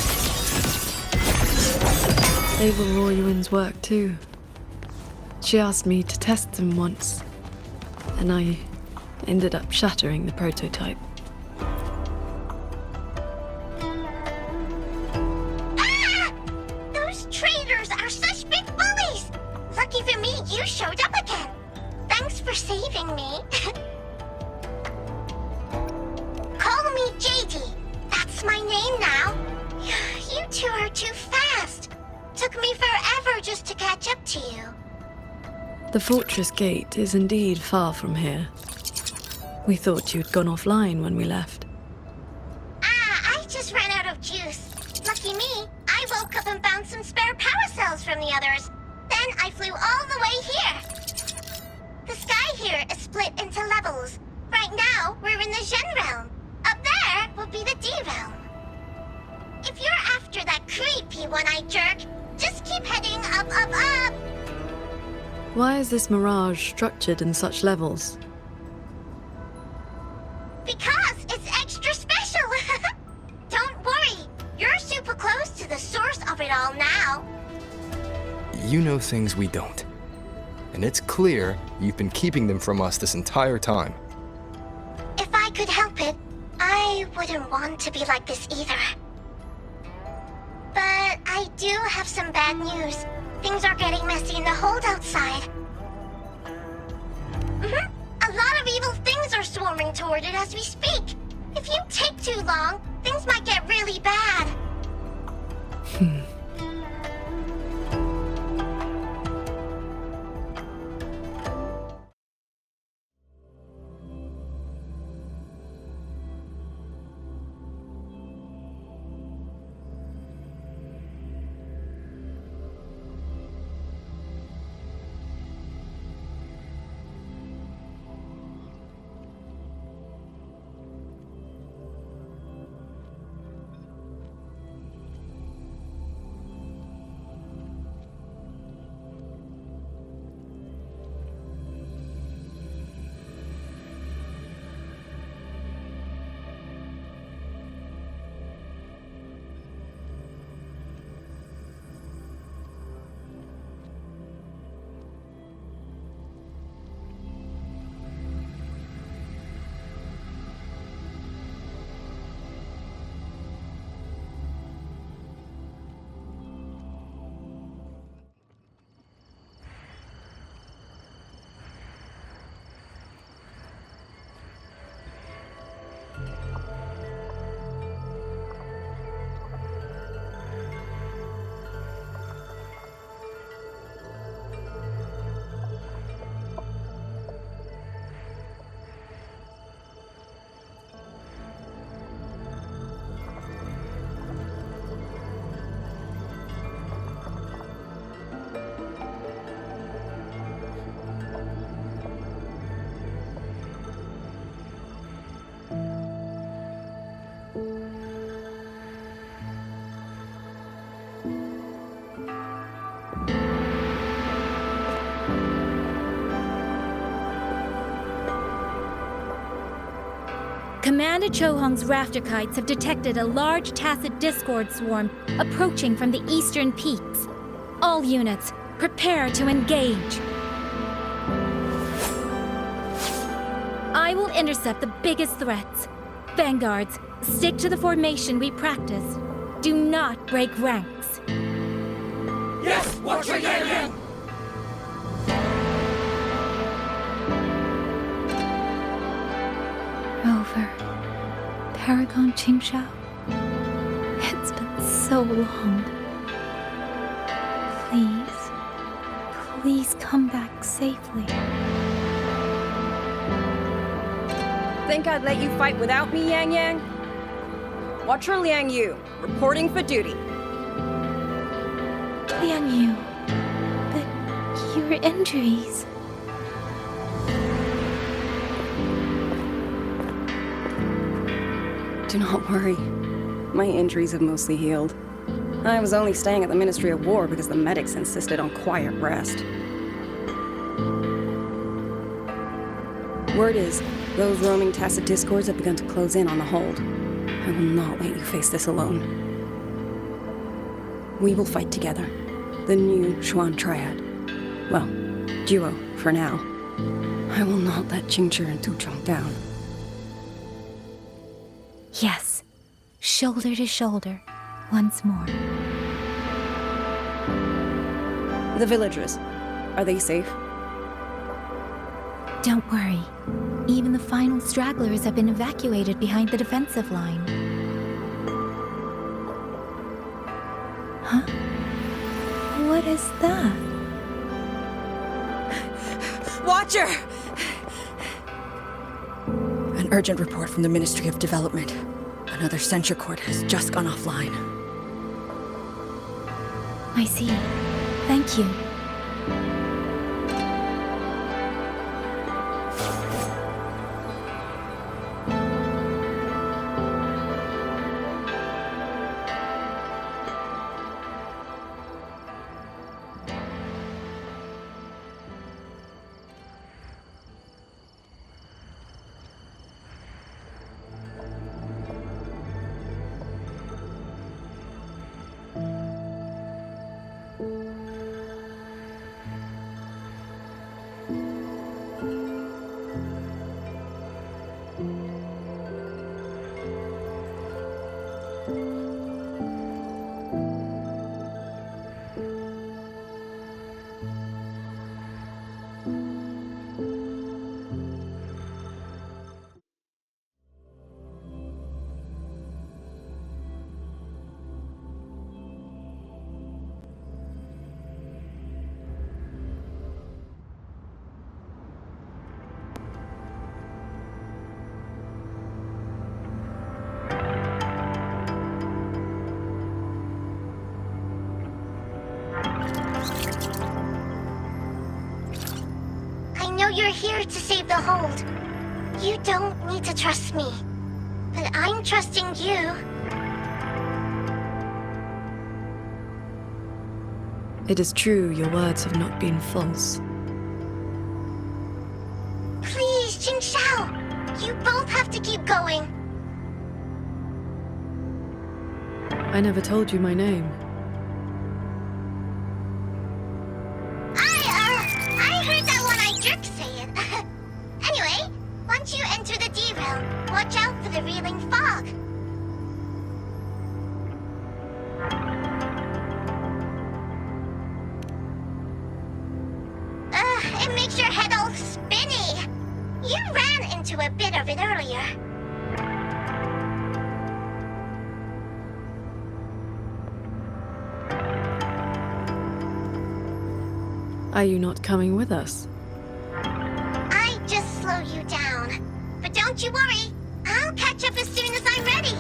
They were Royuin's work too. She asked me to test them once, and I ended up shattering the prototype. Ah! Those traitors are such big bullies! Lucky for me, you showed up again. Thanks for saving me. Call me JD. That's my name now. You two are too fast. Took me forever just to catch up to you. The fortress gate is indeed far from here. We thought you'd gone offline when we left. I just ran out of juice. Lucky me, I woke up and found some spare power cells from the others. Then I flew all the way here. The sky here is split into levels. Right now, we're in the Shen realm. Up there will be the D realm. If you're after that creepy one-eyed jerk, just keep heading up, up, up. Why is this mirage structured in such levels? Because it's extra special. Don't worry, you're super close to the source of it all now. You know things we don't. And it's clear you've been keeping them from us this entire time. If I could help it, I wouldn't want to be like this either. But I do have some bad news. Things are getting messy in the hold outside. A lot of evil things are swarming toward it as we speak. If you take too long, things might get really bad. Commander Chohong's rafter kites have detected a large tacet discord swarm approaching from the eastern peaks. All units, prepare to engage. I will intercept the biggest threats. Vanguards, stick to the formation we practiced. Do not break ranks. Yes, Watcher Yang Yang! Rover, Paragon qingxiao. It's been so long. Please come back safely. Think I'd let you fight without me, Yang Yang? Watcher Liang Yu, reporting for duty. Liang Yu, but your injuries... Do not worry. My injuries have mostly healed. I was only staying at the Ministry of War because the medics insisted on quiet rest. Word is, those roaming tacit discords have begun to close in on the hold. I will not let you face this alone. We will fight together. The new Xuan Triad. Well, duo, for now. I will not let Qingchi and Tuchong down. Yes, shoulder to shoulder, once more. The villagers, are they safe? Don't worry. Even the final stragglers have been evacuated behind the defensive line. Huh? What is that? Watcher! An urgent report from the Ministry of Development. Another censure court has just gone offline. I see. Thank you. I know you're here to save the hold. You don't need to trust me. But I'm trusting you. It is true your words have not been false. Please, qingxiao. You both have to keep going. I never told you my name. I heard that one-eyed jerk say it. Anyway, once you enter the D realm, watch out for the reeling fog. It makes your head all spinny. You ran into a bit of it earlier. Are you not coming with us? I just slow you down. But don't you worry. I'll catch up as soon as I'm ready.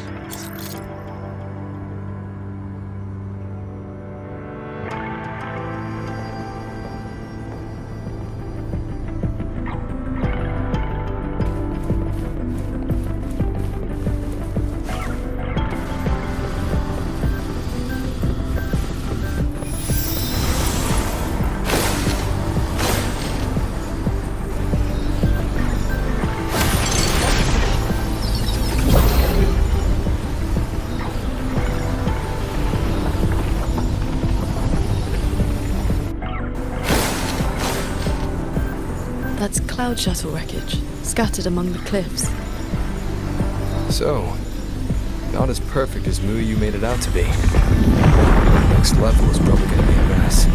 That's cloud shuttle wreckage, scattered among the cliffs. So, not as perfect as Muyu made it out to be. Next level is probably gonna be a mess.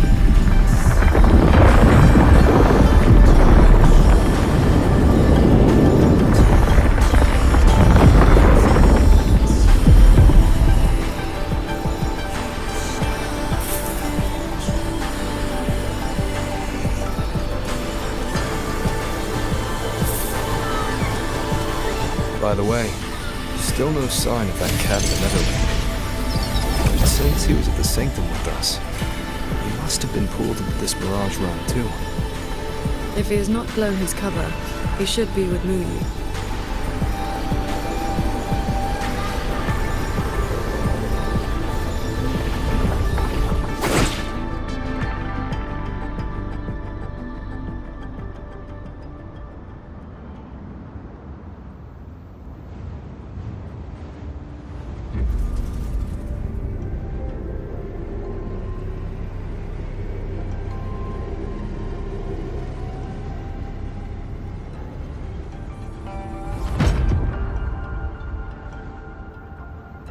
By the way, still no sign of that cat in the Netherlands. It says he was at the Sanctum with us. He must have been pulled into this barrage run too. If he has not blown his cover, he should be with Muyu.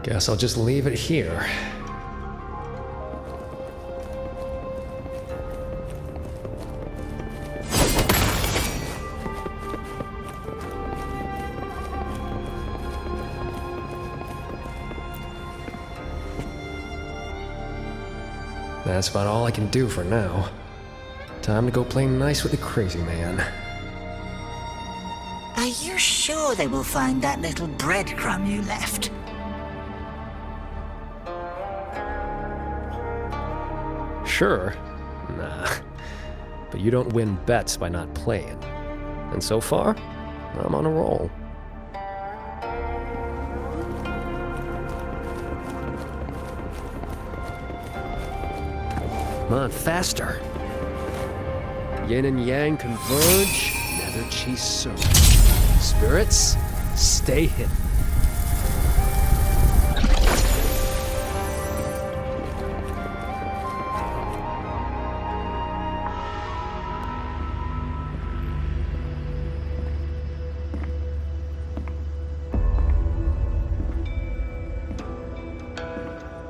Guess I'll just leave it here. That's about all I can do for now. Time to go play nice with the crazy man. Are you sure they will find that little breadcrumb you left? Sure. Nah. But you don't win bets by not playing. And so far, I'm on a roll. Come on, faster. Yin and yang converge, nether chi soon. Spirits, stay hidden.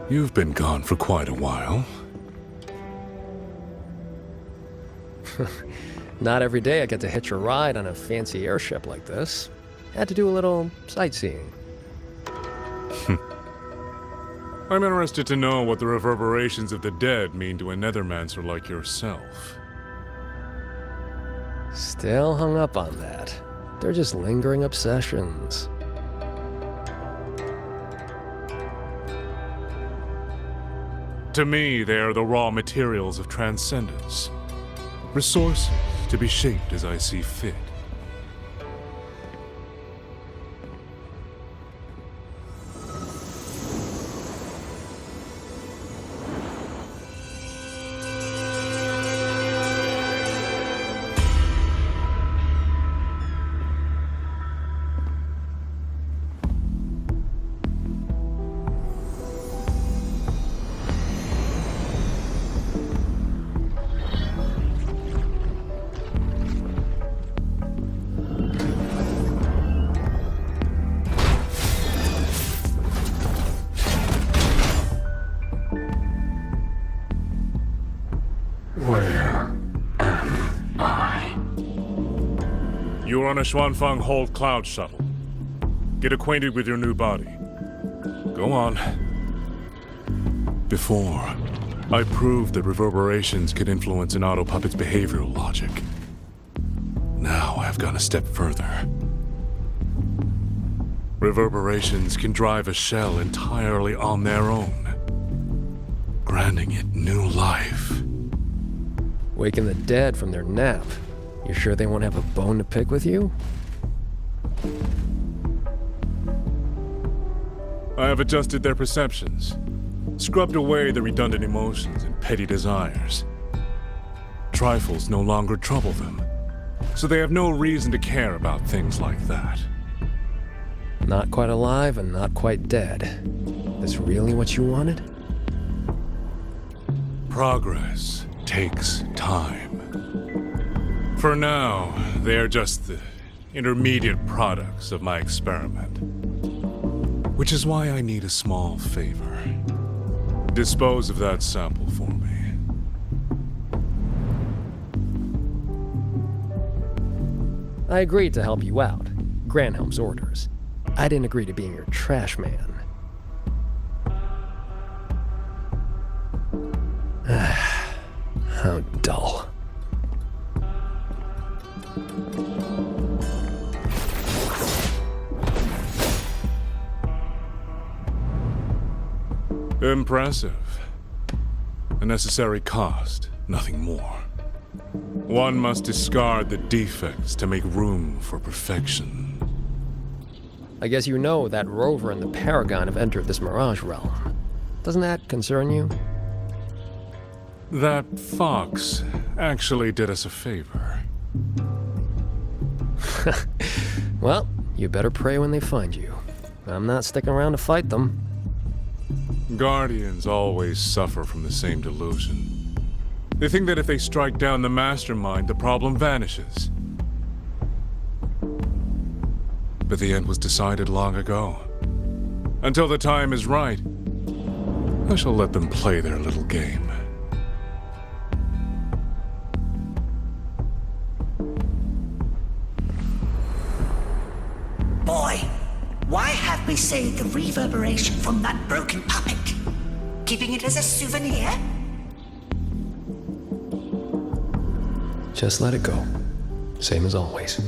You've been gone for quite a while. Not every day I get to hitch a ride on a fancy airship like this. Had to do a little sightseeing. I'm interested to know what the reverberations of the dead mean to a nethermancer like yourself. Still hung up on that. They're just lingering obsessions. To me, they are the raw materials of transcendence. Resources to be shaped as I see fit. You're on a Xuanfang Hold Cloud shuttle. Get acquainted with your new body. Go on. Before, I proved that reverberations could influence an autopuppet's behavioral logic. Now I've gone a step further. Reverberations can drive a shell entirely on their own, granting it new life. Waking the dead from their nap. You sure they won't have a bone to pick with you? I have adjusted their perceptions, scrubbed away the redundant emotions and petty desires. Trifles no longer trouble them, so they have no reason to care about things like that. Not quite alive and not quite dead. This really what you wanted? Progress takes time. For now, they are just the intermediate products of my experiment. Which is why I need a small favor. Dispose of that sample for me. I agreed to help you out. Granhelm's orders. I didn't agree to being your trash man. How dull. Impressive. A necessary cost, nothing more. One must discard the defects to make room for perfection. I guess you know that Rover and the Paragon have entered this Mirage realm. Doesn't that concern you? That fox actually did us a favor. Well, you better pray when they find you. I'm not sticking around to fight them. Guardians always suffer from the same delusion. They think that if they strike down the mastermind, the problem vanishes. But the end was decided long ago. Until the time is right, I shall let them play their little game. Boy, why have we saved the reverberation from that broken puppet? Keeping it as a souvenir? Just let it go. Same as always.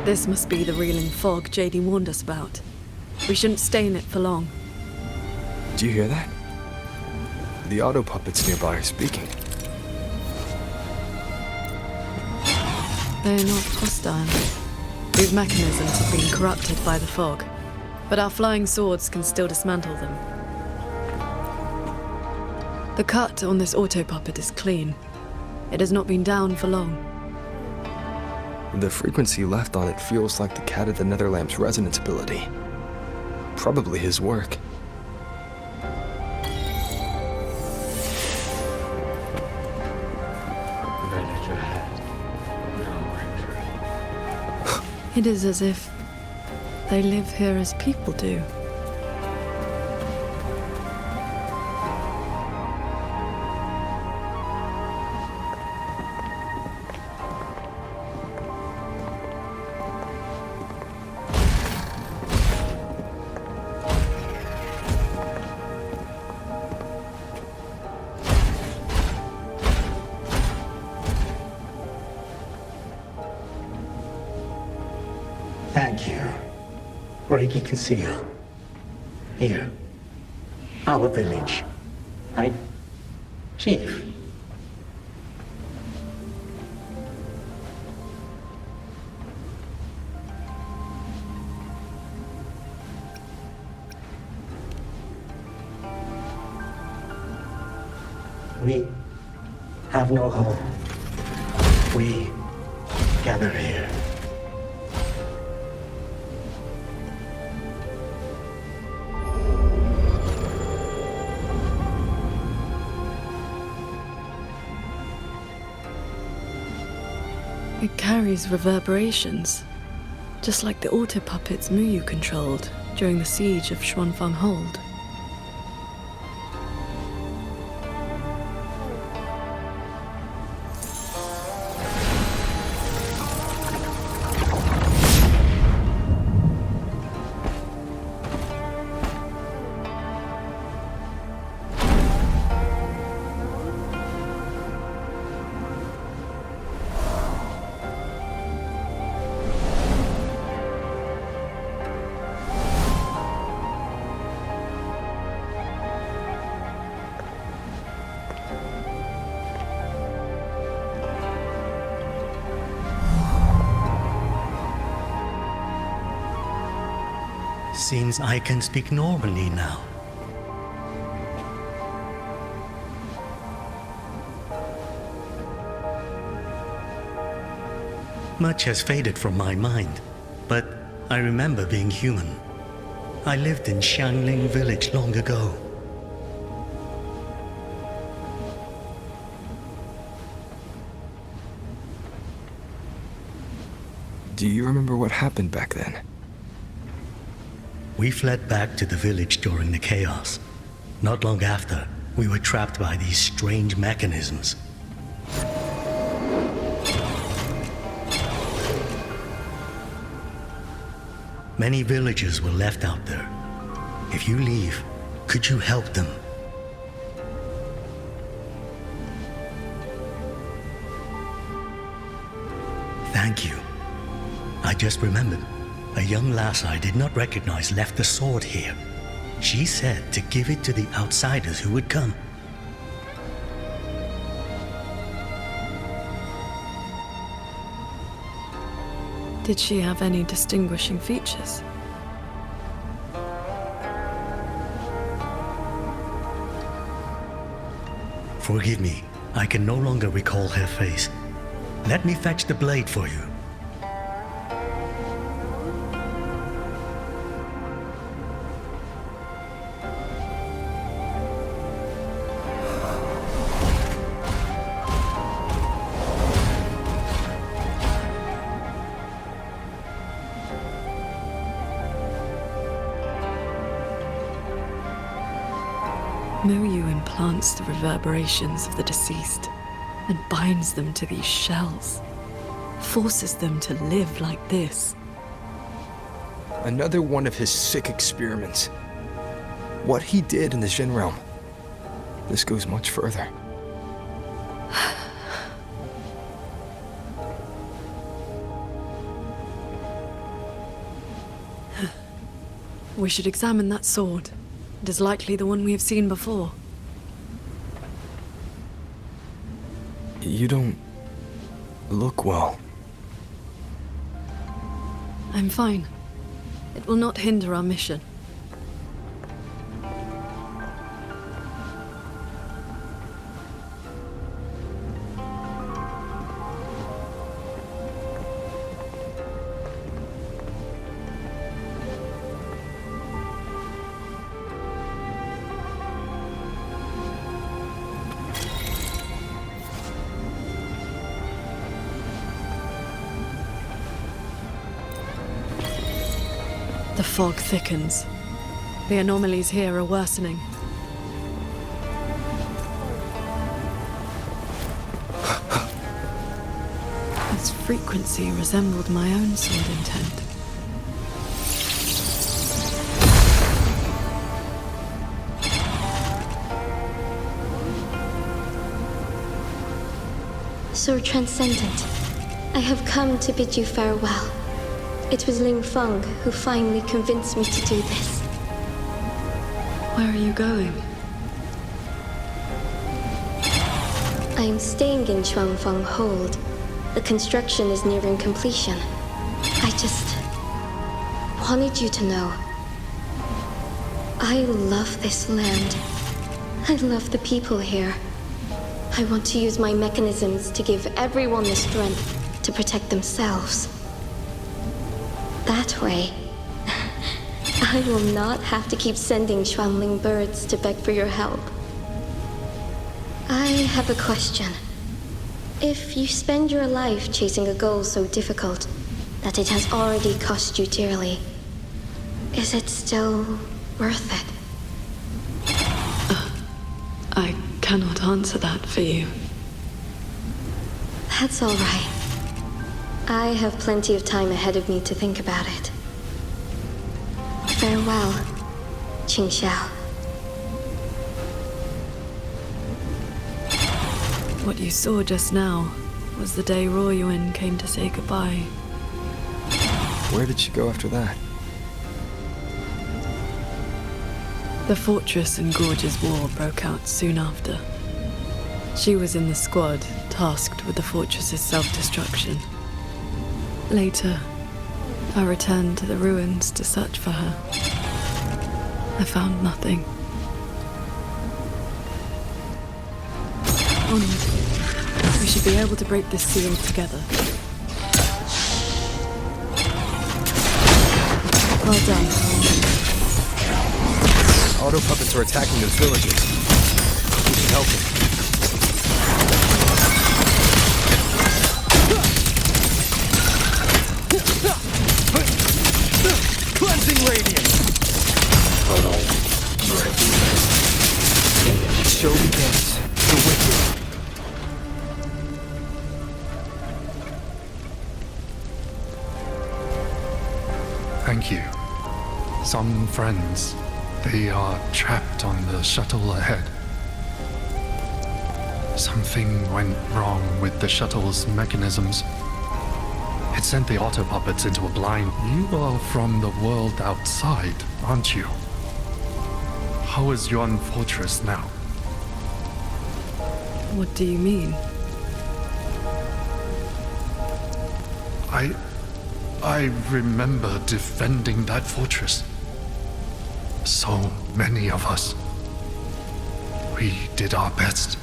This must be the reeling fog JD warned us about. We shouldn't stay in it for long. Do you hear that? The auto puppets nearby are speaking. They're not hostile. These mechanisms have been corrupted by the fog, but our flying swords can still dismantle them. The cut on this auto puppet is clean. It has not been down for long. The frequency left on it feels like the Cat of the Netherlamp's resonance ability. Probably his work. It is as if they live here as people do. Thank you, Great qingxiao. Here, our village. Right, Chief? We have no home. We gather here. It carries reverberations, just like the auto puppets Muyu controlled during the siege of Xuanfang Hold. Seems I can speak normally now. Much has faded from my mind, but I remember being human. I lived in Xiangling village long ago. Do you remember what happened back then? We fled back to the village during the chaos. Not long after, we were trapped by these strange mechanisms. Many villagers were left out there. If you leave, could you help them? Thank you. I just remembered. A young lass I did not recognize left the sword here. She said to give it to the outsiders who would come. Did she have any distinguishing features? Forgive me, I can no longer recall her face. Let me fetch the blade for you. Muyu implants the reverberations of the deceased and binds them to these shells, forces them to live like this. Another one of his sick experiments. What he did in the Jin realm. This goes much further. We should examine that sword. It is likely the one we have seen before. You don't look well. I'm fine. It will not hinder our mission. The fog thickens. The anomalies here are worsening. Its frequency resembled my own sword intent. Sword Transcendent, I have come to bid you farewell. It was Ling Feng who finally convinced me to do this. Where are you going? I am staying in Xuanfeng Hold. The construction is nearing completion. I just wanted you to know. I love this land. I love the people here. I want to use my mechanisms to give everyone the strength to protect themselves. That way, I will not have to keep sending Xuanling birds to beg for your help. I have a question. If you spend your life chasing a goal so difficult that it has already cost you dearly, is it still worth it? I cannot answer that for you. That's all right. I have plenty of time ahead of me to think about it. Farewell, qingxiao. What you saw just now was the day Royuan came to say goodbye. Where did she go after that? The Fortress and Gorge's War broke out soon after. She was in the squad tasked with the fortress's self-destruction. Later, I returned to the ruins to search for her. I found nothing. Onward. We should be able to break this seal together. Well done. Auto puppets are attacking those villages. We should help them. Cleansing radiance! Show begins. The wicked. Thank you. Some friends, they are trapped on the shuttle ahead. Something went wrong with the shuttle's mechanisms. It sent the auto puppets into a blind. You are from the world outside, aren't you? How is Yuan Fortress now? What do you mean? I remember defending that fortress. So many of us. We did our best.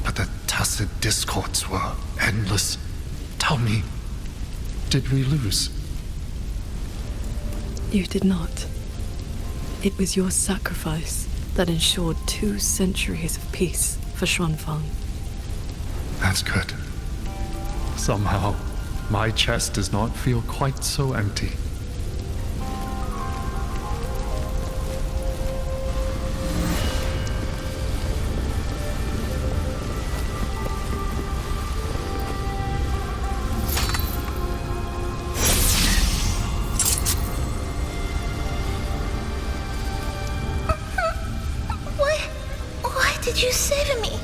But the tacit discords were endless. Tell me, did we lose? You did not. It was your sacrifice that ensured 2 centuries of peace for Xuanfeng. That's good. Somehow, my chest does not feel quite so empty. Why did you save me?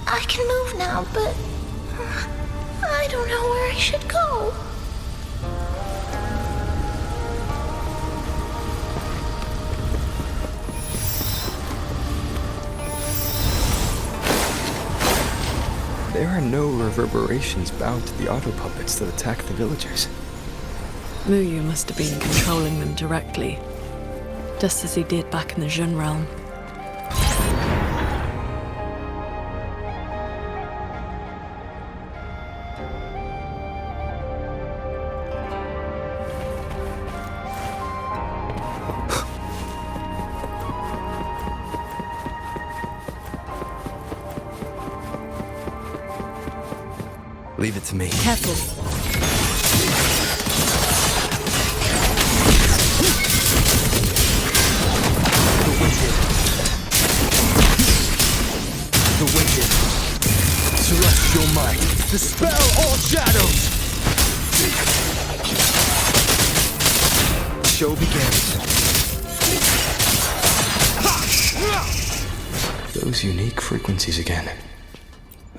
I can move now, but I don't know where I should go. There are no reverberations bound to the auto puppets that attack the villagers. Muyu must have been controlling them directly, just as he did back in the Jun realm. Leave it to me. Careful. Awaken. Celestial might. Dispel all shadows. Show begins. Those unique frequencies again.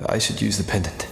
I should use the pendant.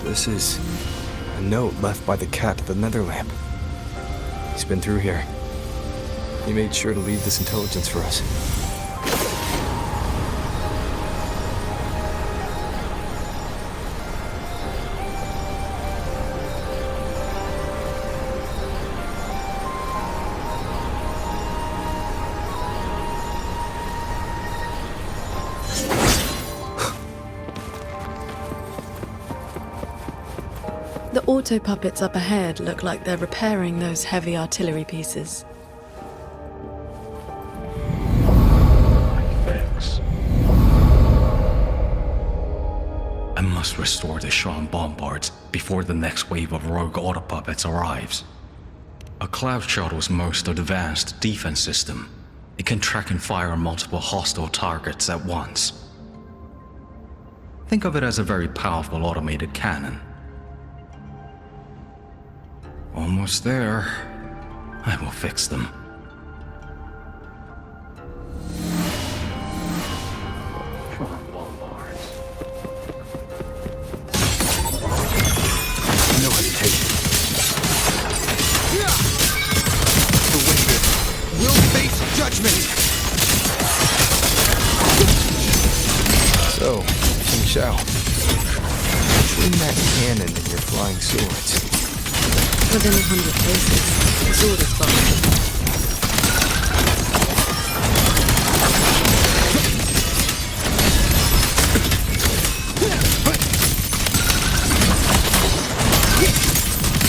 This is a note left by the cat at the nether lamp. He's been through here. He made sure to leave this intelligence for us. The auto puppets up ahead look like they're repairing those heavy artillery pieces. Thanks. I must restore the Shuan bombards before the next wave of rogue auto puppets arrives. A cloud shuttle's most advanced defense system. It can track and fire on multiple hostile targets at once. Think of it as a very powerful automated cannon. Almost there. I will fix them. No hesitation. The wicked will face judgment. So, qingxiao. Between that cannon and your flying swords. Within 100 paces, the sword is fine.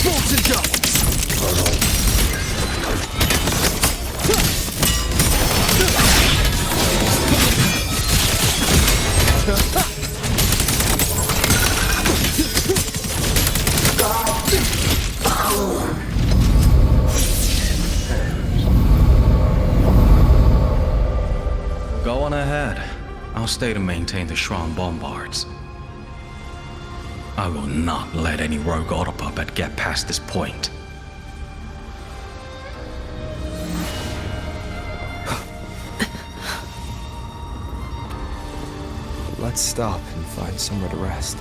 Bolts and jump! Go on ahead. I'll stay to maintain the Shuan bombards. I will not let any rogue auto puppet get past this point. Let's stop and find somewhere to rest.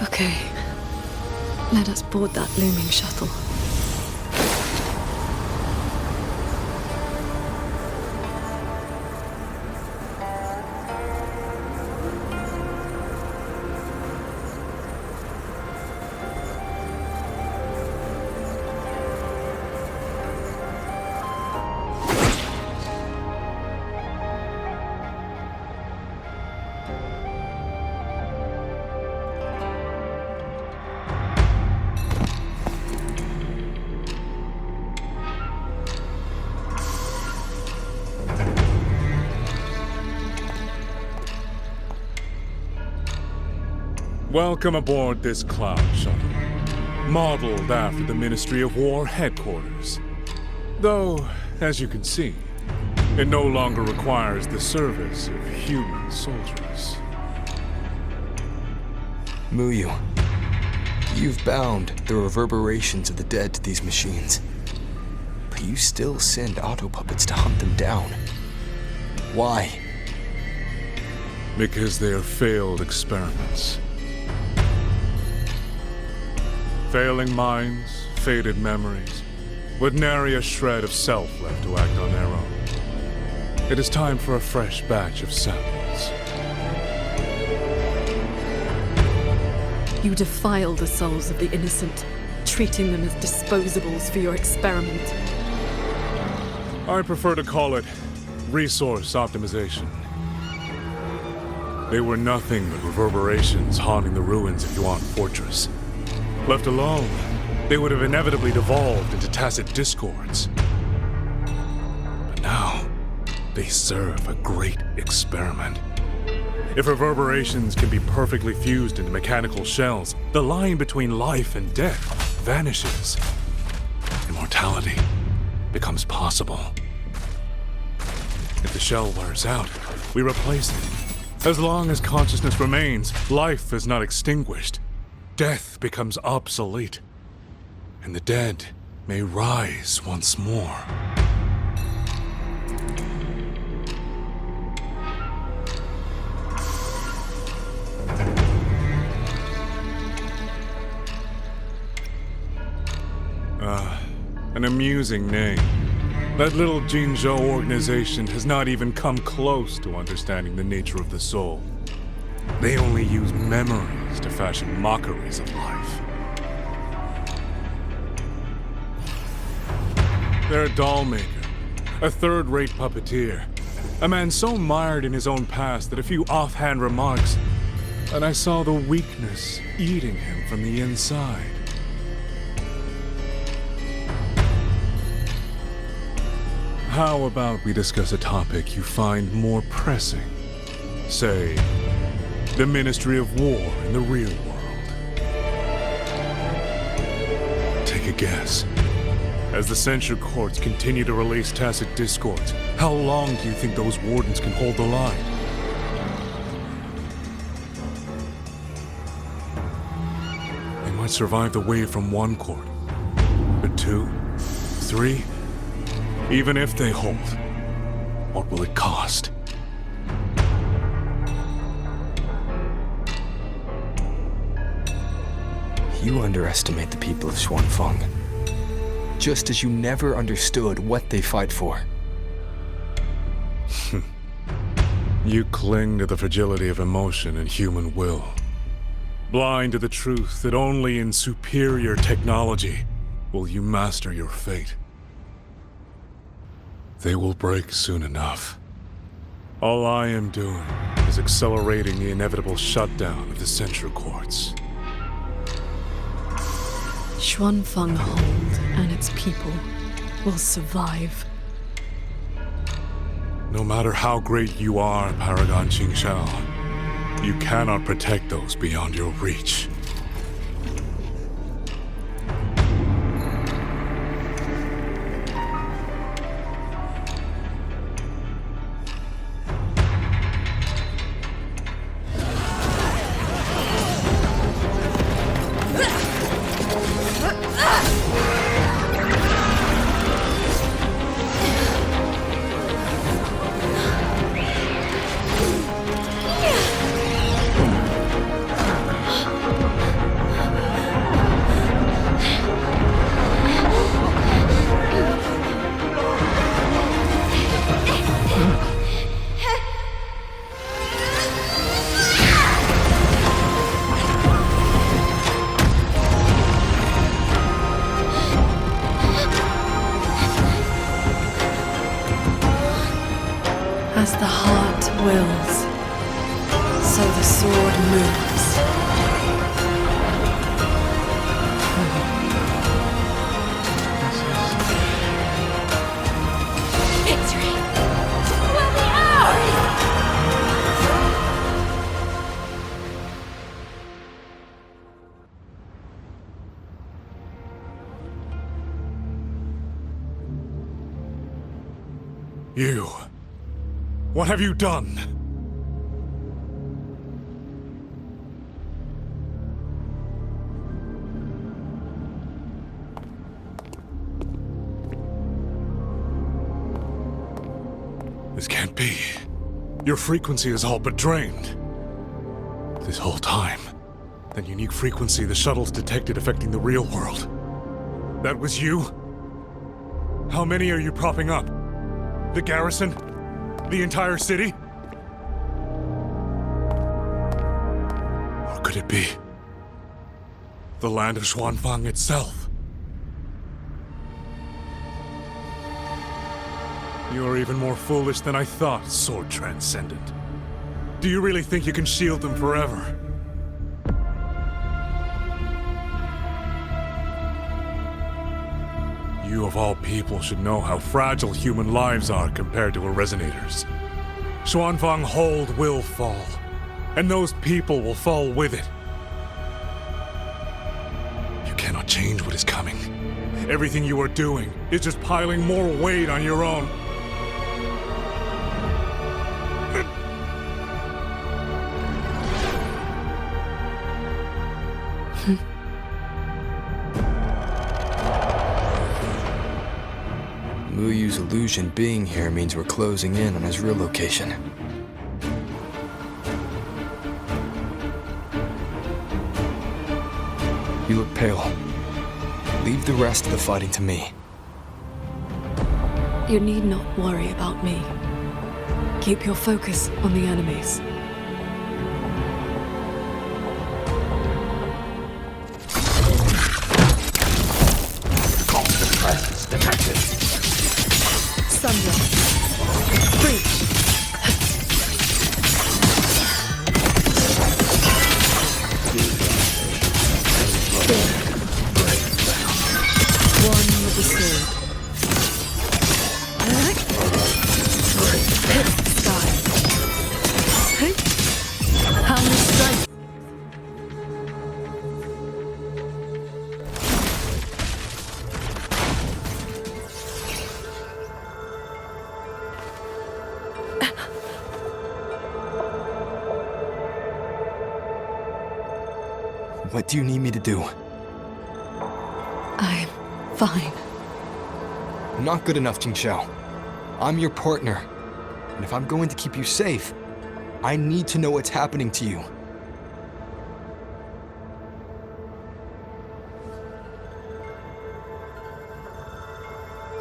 Okay. Let us board that looming shuttle. Welcome aboard this cloud shuttle, modeled after the Ministry of War headquarters. Though, as you can see, it no longer requires the service of human soldiers. Muyu, you've bound the reverberations of the dead to these machines. But you still send autopuppets to hunt them down. Why? Because they are failed experiments. Failing minds, faded memories, with nary a shred of self left to act on their own. It is time for a fresh batch of samples. You defile the souls of the innocent, treating them as disposables for your experiment. I prefer to call it resource optimization. They were nothing but reverberations haunting the ruins of Yuan Fortress. Left alone, they would have inevitably devolved into tacit discords. But now, they serve a great experiment. If reverberations can be perfectly fused into mechanical shells, the line between life and death vanishes. Immortality becomes possible. If the shell wears out, we replace it. As long as consciousness remains, life is not extinguished. Death becomes obsolete, and the dead may rise once more. An amusing name. That little qingxiao organization has not even come close to understanding the nature of the soul. They only use memories to fashion mockeries of life. They're a doll maker, a third-rate puppeteer, a man so mired in his own past that a few offhand remarks, and I saw the weakness eating him from the inside. How about we discuss a topic you find more pressing? Say, the Ministry of War in the real world. Take a guess. As the censure courts continue to release tacit discords, how long do you think those wardens can hold the line? They might survive the wave from one court, but 2, 3, even if they hold, what will it cost? You underestimate the people of Xuanfeng, just as you never understood what they fight for. You cling to the fragility of emotion and human will, blind to the truth that only in superior technology will you master your fate. They will break soon enough. All I am doing is accelerating the inevitable shutdown of the censure courts. Xuanfeng Hold and its people will survive. No matter how great you are, Paragon Qingxiao, you cannot protect those beyond your reach. As the heart wills, so the sword moves. Victory will be ours! You. What have you done? This can't be. Your frequency is all but drained. This whole time, that unique frequency the shuttles detected affecting the real world. That was you? How many are you propping up? The garrison? The entire city? Or could it be the land of Xuanfang itself? You are even more foolish than I thought, Sword Transcendent. Do you really think you can shield them forever? You of all people should know how fragile human lives are compared to a Resonator's. Xuanfang Hold will fall, and those people will fall with it. You cannot change what is coming. Everything you are doing is just piling more weight on your own. Muyu's illusion being here means we're closing in on his real location. You look pale. Leave the rest of the fighting to me. You need not worry about me. Keep your focus on the enemies. Constant presence detected. Sunrise. Breach. One with the sword. Hit the sky. How many strikes? What do you need me to do? I'm fine. Not good enough, qingxiao. I'm your partner. And if I'm going to keep you safe, I need to know what's happening to you.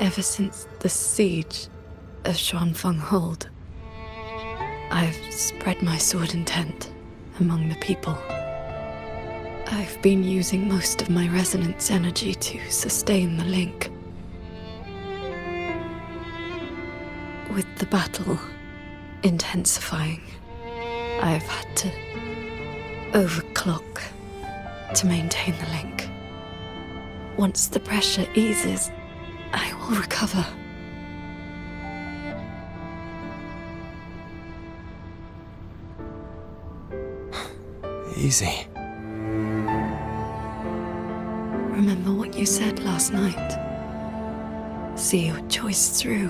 Ever since the siege of Xuanfang Hold, I've spread my sword intent among the people. I've been using most of my resonance energy to sustain the link. With the battle intensifying, I've had to overclock to maintain the link. Once the pressure eases, I will recover. Easy. Remember what you said last night. See your choice through.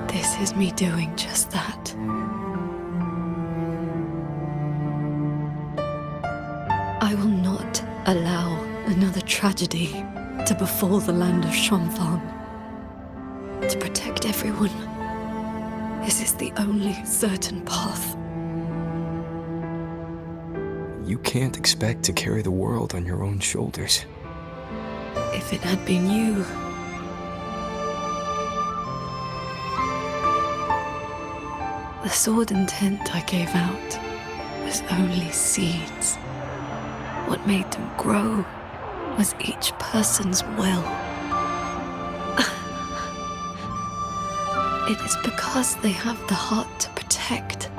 This is me doing just that. I will not allow another tragedy to befall the land of Xuanfang. To protect everyone, this is the only certain path. You can't expect to carry the world on your own shoulders. If it had been you, the sword intent I gave out was only seeds. What made them grow was each person's will. It is because they have the heart to protect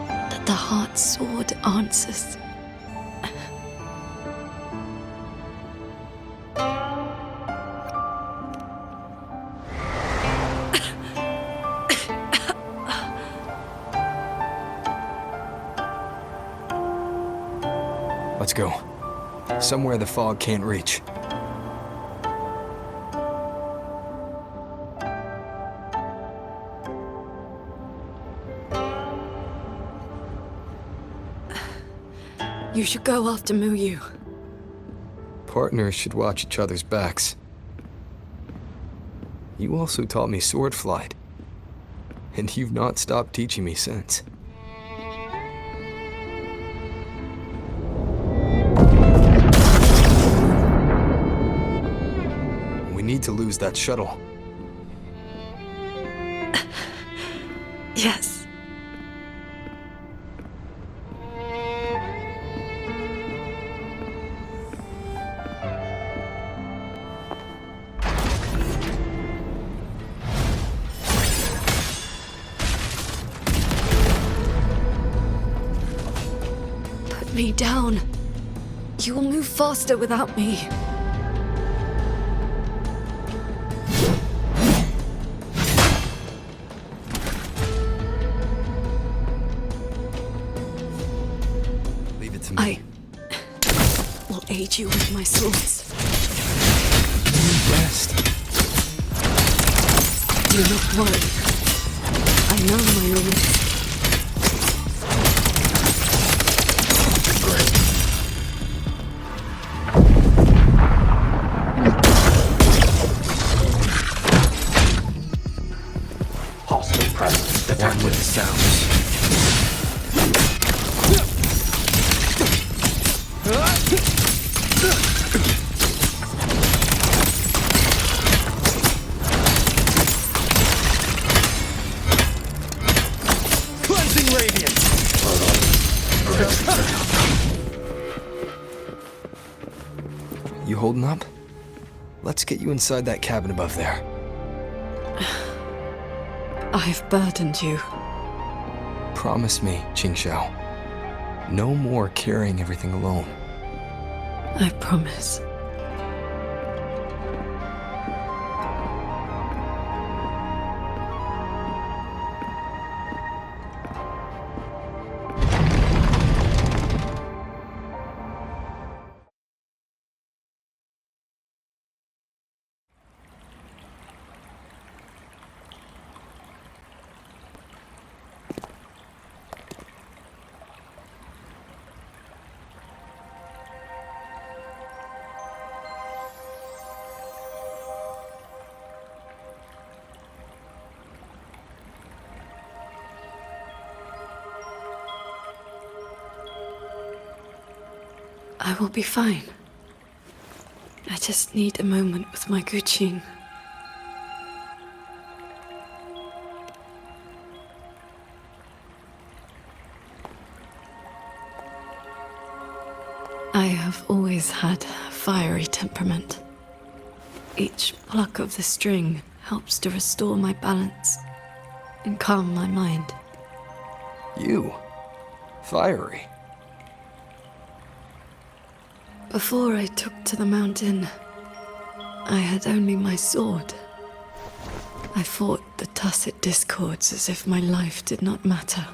that the heart sword answers. Let's go. Somewhere the fog can't reach. You should go after Muyu. Partners should watch each other's backs. You also taught me sword flight, and you've not stopped teaching me since. We need to lose that shuttle. Yes. Put me down. You will move faster without me. Leave it to me. I will aid you with my swords. Rest. Do not worry. I know my limits. Hostile presence One detected. with the sounds. Cleansing radiance. You holding up? Let's get you inside that cabin above there. I've burdened you. Promise me, qingxiao. No more carrying everything alone. I promise. I will be fine. I just need a moment with my Guqin. I have always had a fiery temperament. Each pluck of the string helps to restore my balance and calm my mind. You? Fiery? Before I took to the mountain, I had only my sword. I fought the tacit discords as if my life did not matter.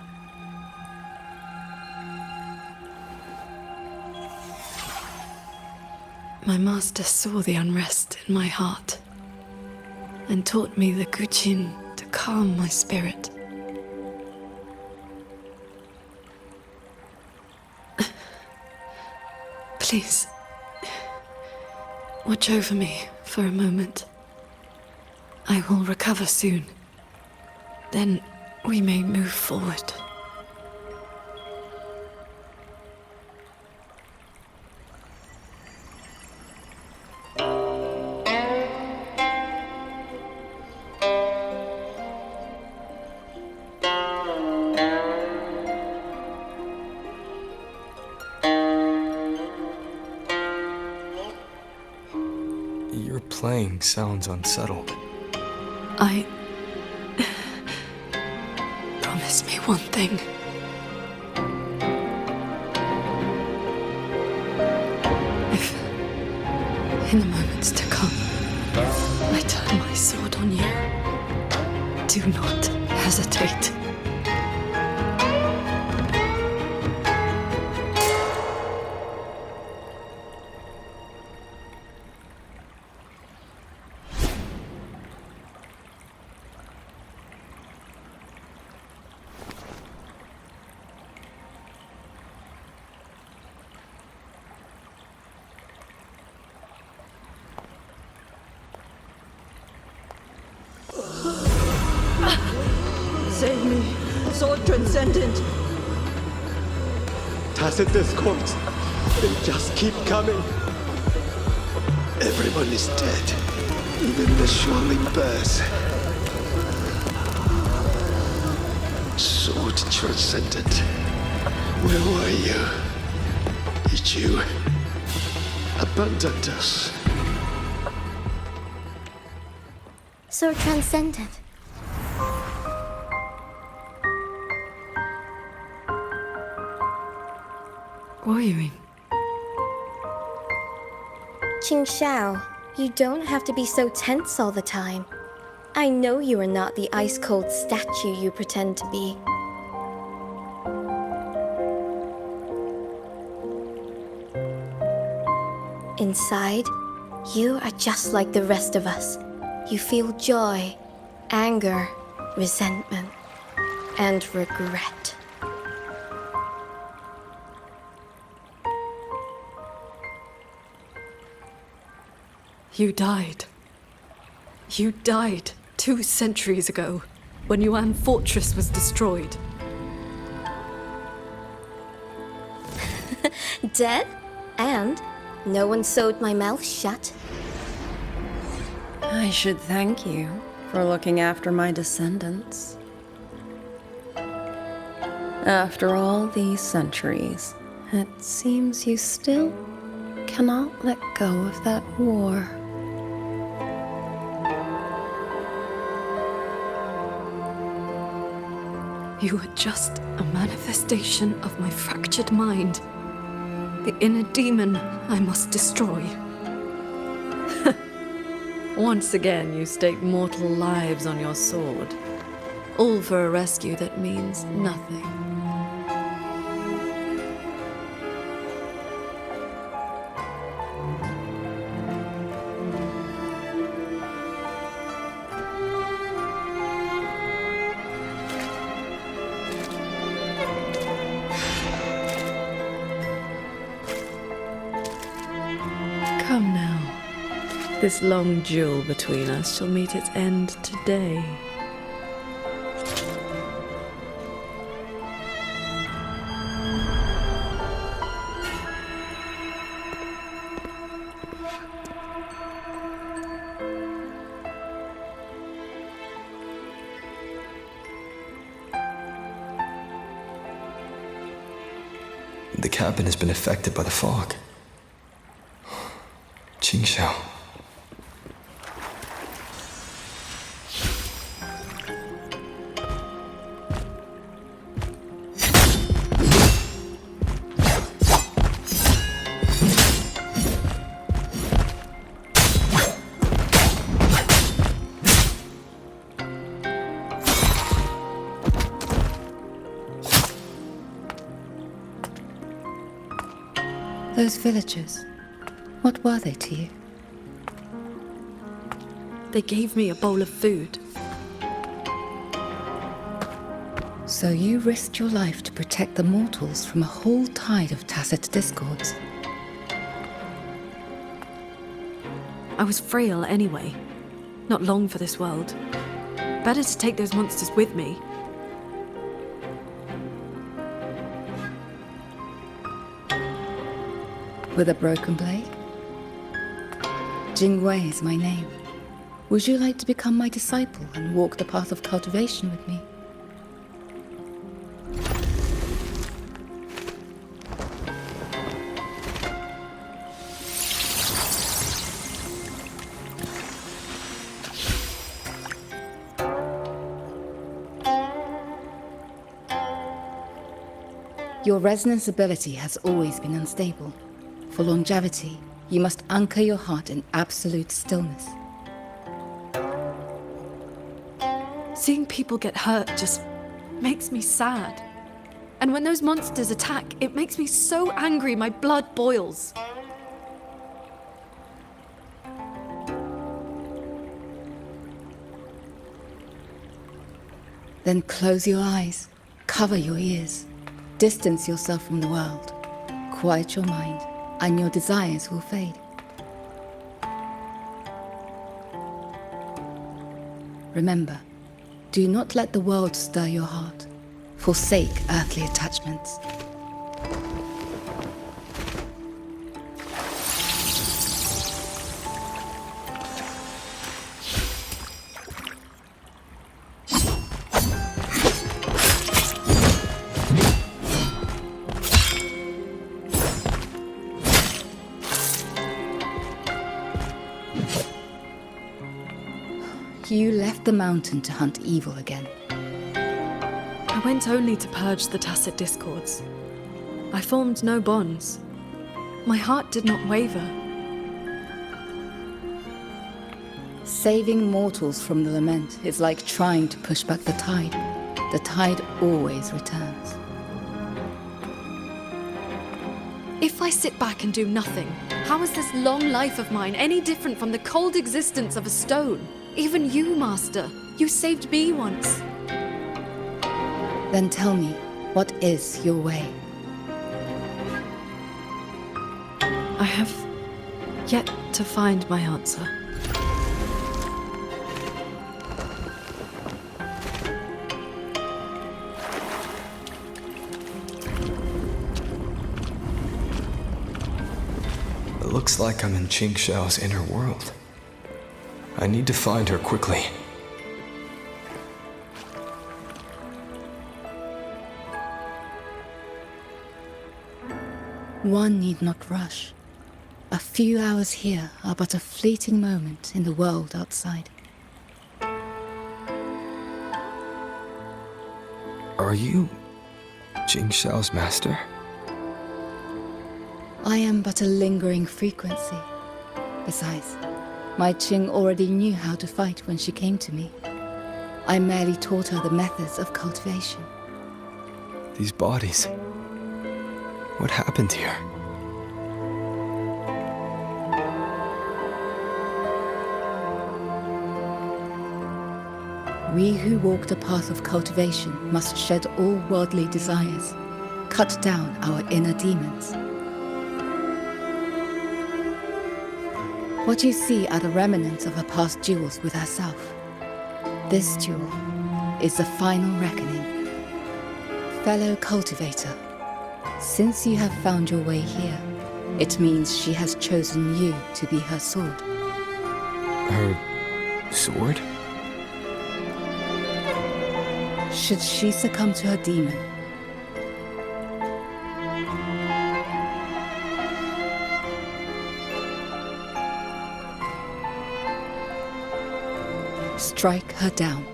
My master saw the unrest in my heart and taught me the Guqin to calm my spirit. Please, watch over me for a moment. I will recover soon. Then we may move forward. Your playing sounds unsettled. Promise me one thing. If, in the moments to come, I turn my sword on you, do not hesitate. Save me, Sword Transcendent! Tacit discords. They just keep coming. Everyone is dead. Even the Xuanling bears. Sword Transcendent. Where were you? Did you abandon us? So transcendent. Worrying. Qingxiao, you don't have to be so tense all the time. I know you are not the ice-cold statue you pretend to be. Inside, you are just like the rest of us. You feel joy, anger, resentment, and regret. You died. You died 2 centuries ago, when Yuan Fortress was destroyed. Dead? And no one sewed my mouth shut. I should thank you for looking after my descendants. After all these centuries, it seems you still cannot let go of that war. You were just a manifestation of my fractured mind. The inner demon I must destroy. Once again, you stake mortal lives on your sword. All for a rescue that means nothing. Come now. This long duel between us shall meet its end today. The cabin has been affected by the fog. qingxiao. Those villagers, what were they to you? They gave me a bowl of food. So you risked your life to protect the mortals from a whole tide of tacit discords. I was frail anyway. Not long for this world. Better to take those monsters with me. With a broken blade? Jingwei is my name. Would you like to become my disciple and walk the path of cultivation with me? Your resonance ability has always been unstable. For longevity, you must anchor your heart in absolute stillness. Seeing people get hurt just makes me sad. And when those monsters attack, it makes me so angry my blood boils. Then close your eyes, cover your ears, distance yourself from the world, quiet your mind, and your desires will fade. Remember, Do not let the world stir your heart. Forsake earthly attachments. You left the mountain to hunt evil again. I went only to purge the tacit discords. I formed no bonds. My heart did not waver. Saving mortals from the lament is like trying to push back the tide. The tide always returns. If I sit back and do nothing, how is this long life of mine any different from the cold existence of a stone? Even you, Master. You saved me once. Then tell me, what is your way? I have yet to find my answer. It looks like I'm in Qingxiao's inner world. I need to find her quickly. One need not rush. A few hours here are but a fleeting moment in the world outside. Are you Qingxiao's master? I am but a lingering frequency. Besides, my Qing already knew how to fight when she came to me. I merely taught her the methods of cultivation. These bodies. What happened here? We who walk the path of cultivation must shed all worldly desires, cut down our inner demons. What you see are the remnants of her past duels with herself. This duel is the final reckoning. Fellow cultivator, since you have found your way here, it means she has chosen you to be her sword. Her sword? Should she succumb to her demon, strike her down.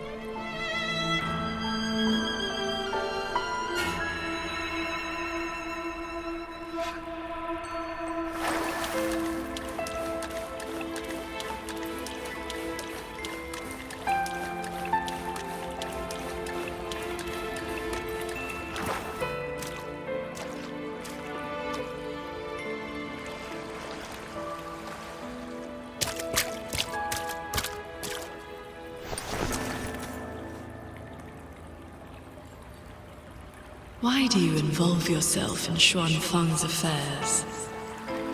Why do you involve yourself in Xuanfang's affairs?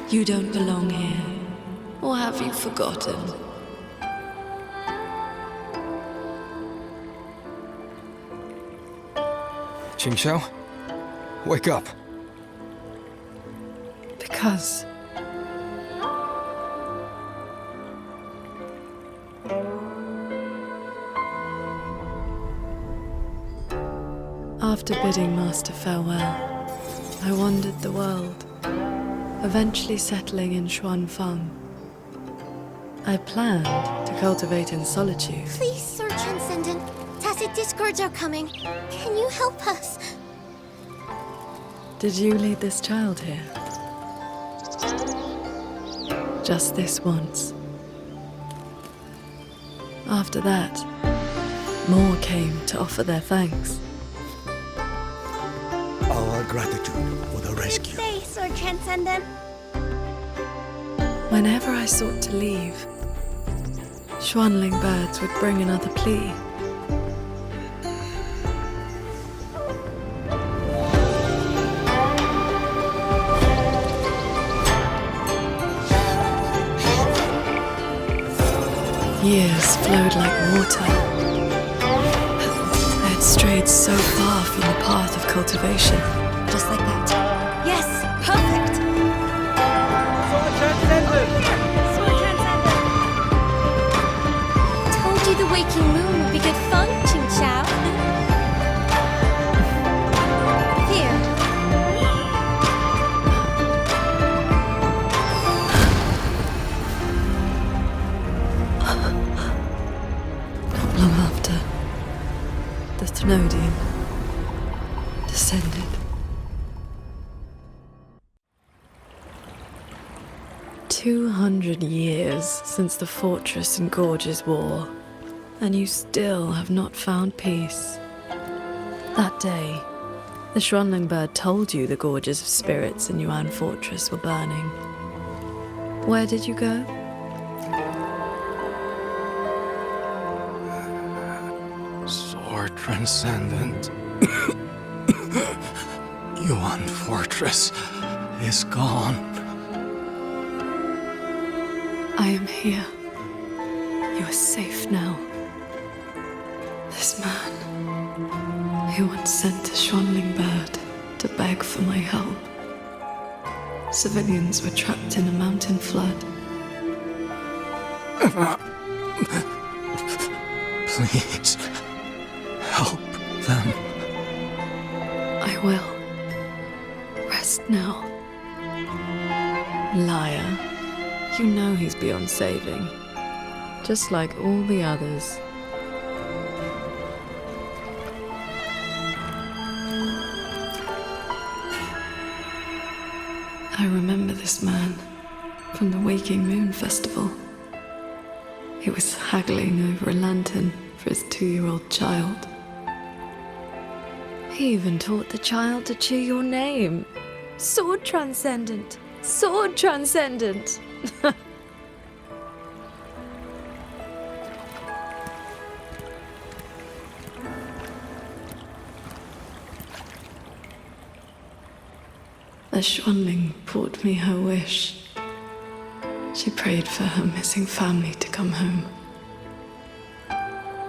You don't belong here. Or have you forgotten? Qingxiao? Wake up! Because... After bidding Master farewell, I wandered the world, eventually settling in Xuanfang. I planned to cultivate in solitude. Please, Sir Transcendent. Tacit discords are coming. Can you help us? Did you lead this child here? Just this once. After that, more came to offer their thanks. Our gratitude for the rescue. Stay, Sir Transcendent. Whenever I sought to leave, Xuanling birds would bring another plea. Years flowed like water. strayed so far from the path of cultivation. Just like that. Yes, perfect! Sword transcendent! Told you the waking moon would be good fun, qingxiao. Here. Not long after, the Thenodian descended. 200 years since the Fortress and Gorges War, and you still have not found peace. That day, the Xuanling bird told you the Gorges of Spirits in Yuan Fortress were burning. Where did you go? Sword transcendent. Yuan Fortress is gone. I am here. You are safe now. This man, he once sent a Xuanling bird to beg for my help. Civilians were trapped in a mountain flood. Please, help them. I will. Rest now. Liar. You know he's beyond saving. Just like all the others. I remember this man from the Waking Moon Festival. He was haggling over a lantern for his 2-year-old child. He even taught the child to cheer your name. Sword Transcendent! Sword Transcendent! A Xuanling brought me her wish. She prayed for her missing family to come home.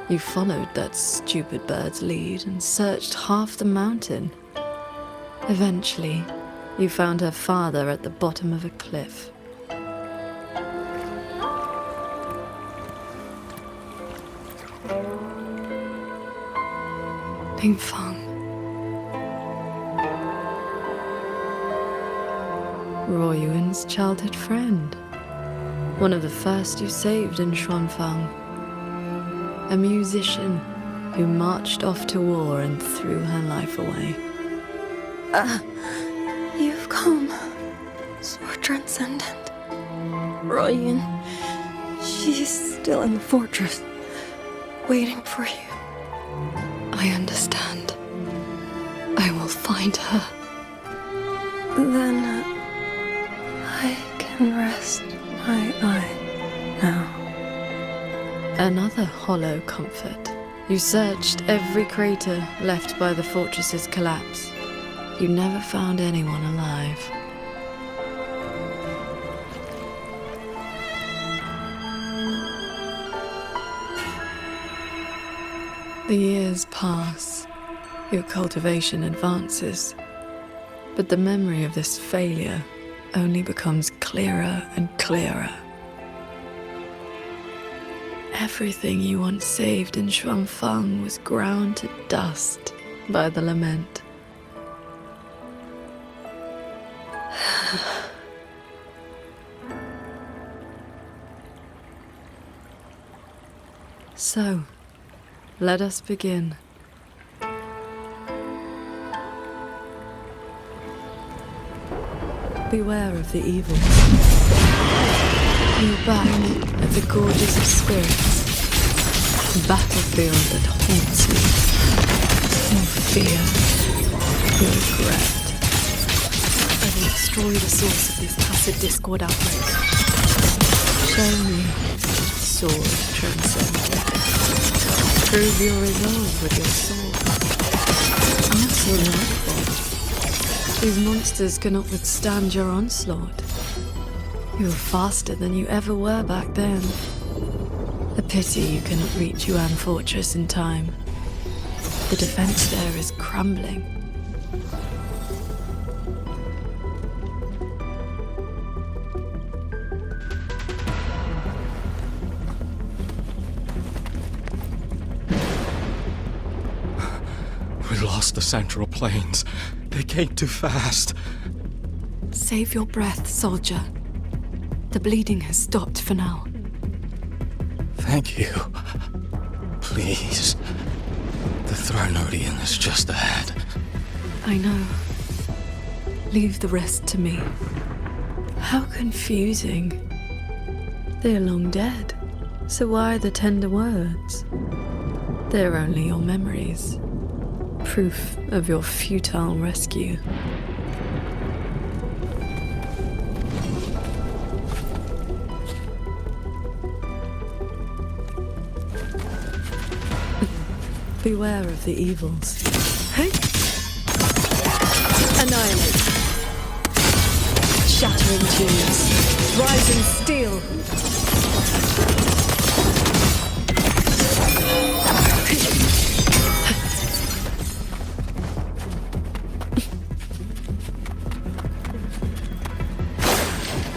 You followed that stupid bird's lead and searched half the mountain. Eventually, you found her father at the bottom of a cliff. Pingfang. Ruo Yuan's childhood friend. One of the first you saved in Xuanfang. A musician who marched off to war and threw her life away. You've come. Sword Transcendent. Ruo Yuan. She's still in the fortress, waiting for you. I understand. I will find her. Then I can rest my eye now. Another hollow comfort. You searched every crater left by the fortress's collapse. You never found anyone alive. The years pass. Your cultivation advances. But the memory of this failure only becomes clearer and clearer. Everything you once saved in Xuanfang was ground to dust by the lament. So, let us begin. Beware of the evils. You're back at the Gorges of Spirits, a battlefield that haunts you. Your fear, your regret. I will destroy the source of this tacit discord outbreak. Show me, sword transcendent. Prove your resolve with your sword. Answer lightbot. These monsters cannot withstand your onslaught. You are faster than you ever were back then. A pity you cannot reach Yuan Fortress in time. The defense there is crumbling. We lost the central plains. They came too fast. Save your breath, soldier. The bleeding has stopped for now. Thank you. Please. The Thronodian is just ahead. I know. Leave the rest to me. How confusing. They're long dead. So why the tender words? They're only your memories. Proof of your futile rescue. Beware of the evils. Hey! Annihilate. Shattering tubes. Rising steel.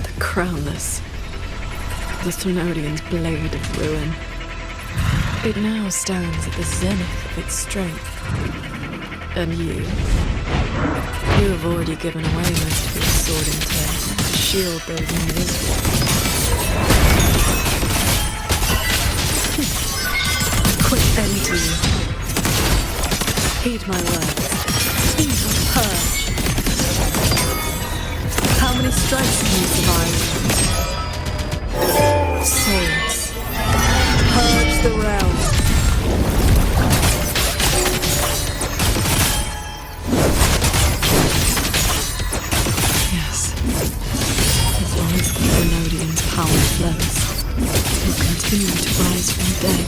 The crownless. The Thronodian's blade of ruin. It now stands at the zenith of its strength. And you have already given away most of your sword and tail to shield those invisible. Quick end to you. Heed my words. Evil purge. How many strikes can you survive? Swords. Purge the realm. Yes. As long as the Thronodian's power flows, it will continue to rise from the dead.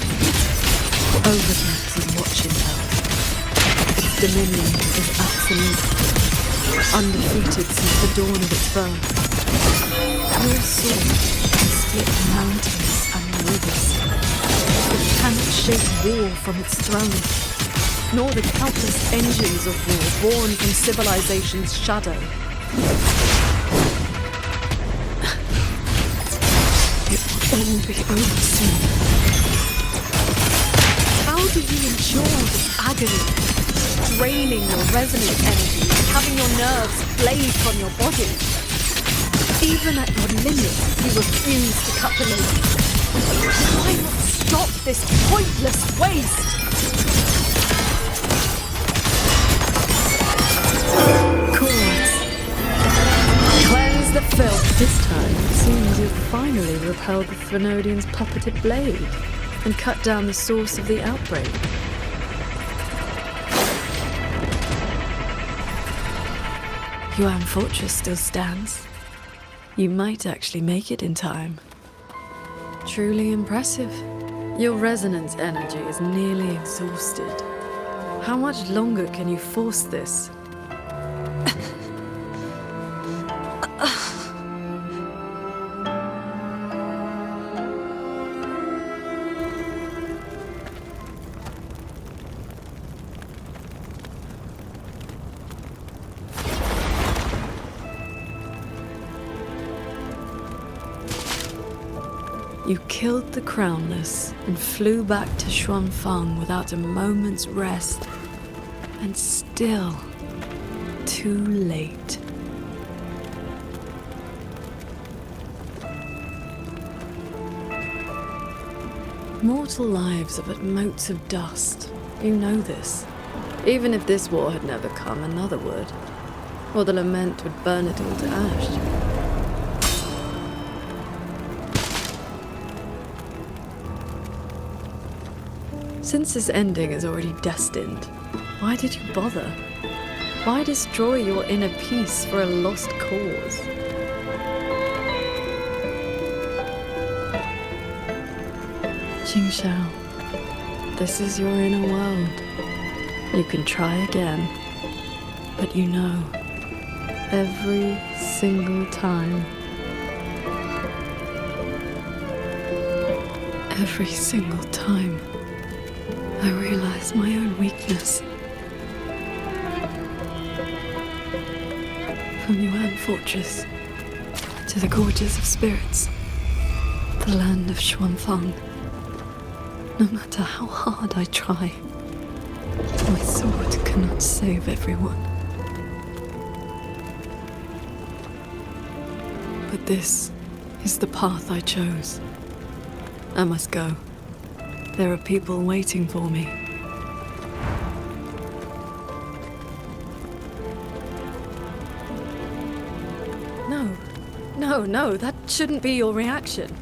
Overthreat is watching her. Its dominion is absolute, undefeated since the dawn of its birth. Your sword can split mountains and rivers. It cannot shake war from its throne, nor the countless engines of war born from civilization's shadow. It will all be over soon. How do you endure this agony? Draining your resonant energy, having your nerves flayed from your body. Even at your limit, you refuse to cut the link. Why not stop this pointless waste? Cords. Cleanse the filth. This time, it seems you've finally repelled the Thronodian's puppeted blade and cut down the source of the outbreak. Yuan Fortress still stands. You might actually make it in time. Truly impressive. Your resonance energy is nearly exhausted. How much longer can you force this? You killed the Crownless and flew back to Xuanfang without a moment's rest. And still, too late. Mortal lives are but motes of dust. You know this. Even if this war had never come, another would. Or the lament would burn it all to ash. Since this ending is already destined, why did you bother? Why destroy your inner peace for a lost cause? Qingxiao, this is your inner world. You can try again, but you know, every single time, I realize my own weakness. From Yuan Fortress to the Gorges of Spirits, the land of Xuanfang. No matter how hard I try, my sword cannot save everyone. But this is the path I chose. I must go. There are people waiting for me. No, that shouldn't be your reaction.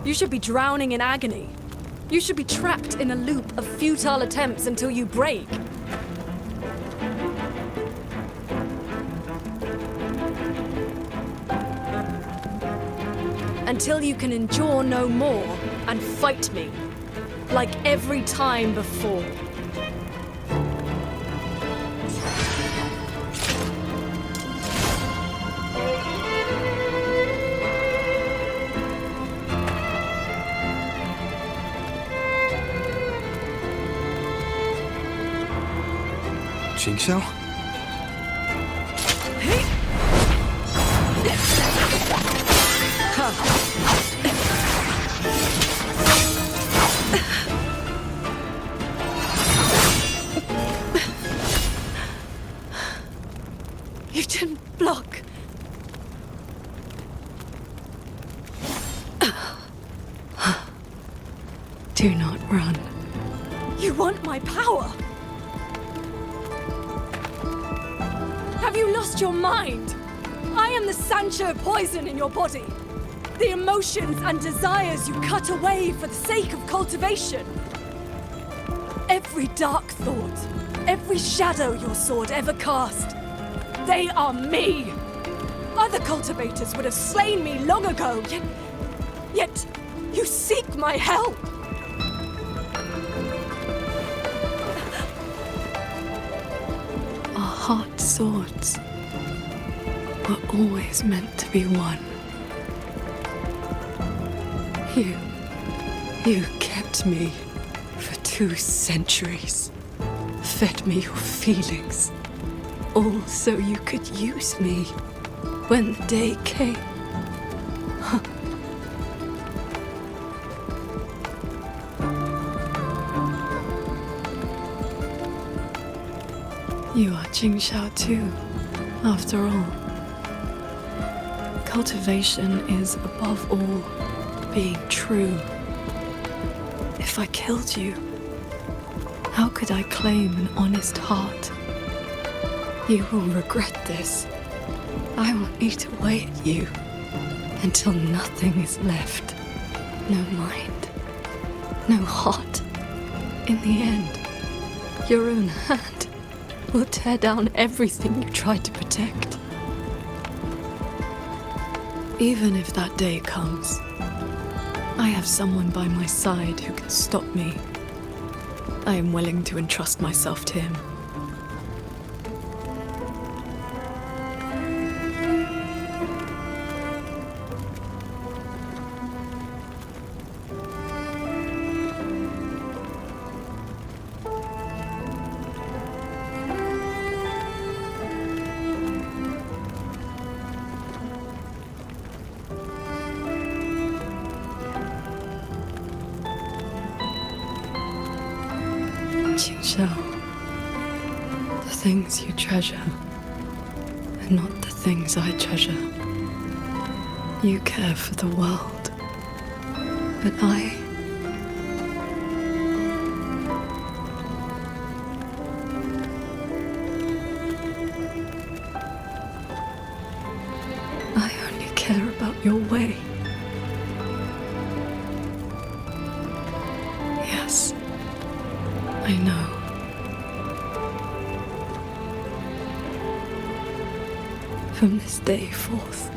You should be drowning in agony. You should be trapped in a loop of futile attempts until you break. Until you can endure no more and fight me, like every time before. Qingxiao? You didn't block. Do not run. You want my power? Have you lost your mind? I am the Sancho poison in your body. The emotions and desires you cut away for the sake of cultivation. Every dark thought, every shadow your sword ever cast, they are me. Other cultivators would have slain me long ago, yet you seek my help. Our heart swords were always meant to be one. You kept me for 2 centuries, fed me your feelings, all so you could use me when the day came. You are qingxiao too, after all. Cultivation is, above all, being true. If I killed you, how could I claim an honest heart? You will regret this. I will eat away at you until nothing is left. No mind, no heart. In the end, your own hand will tear down everything you tried to protect. Even if that day comes, I have someone by my side who can stop me. I am willing to entrust myself to him. qingxiao, the things you treasure are not the things I treasure. You care for the world, but I only care about your way. Yes, I know. From this day forth,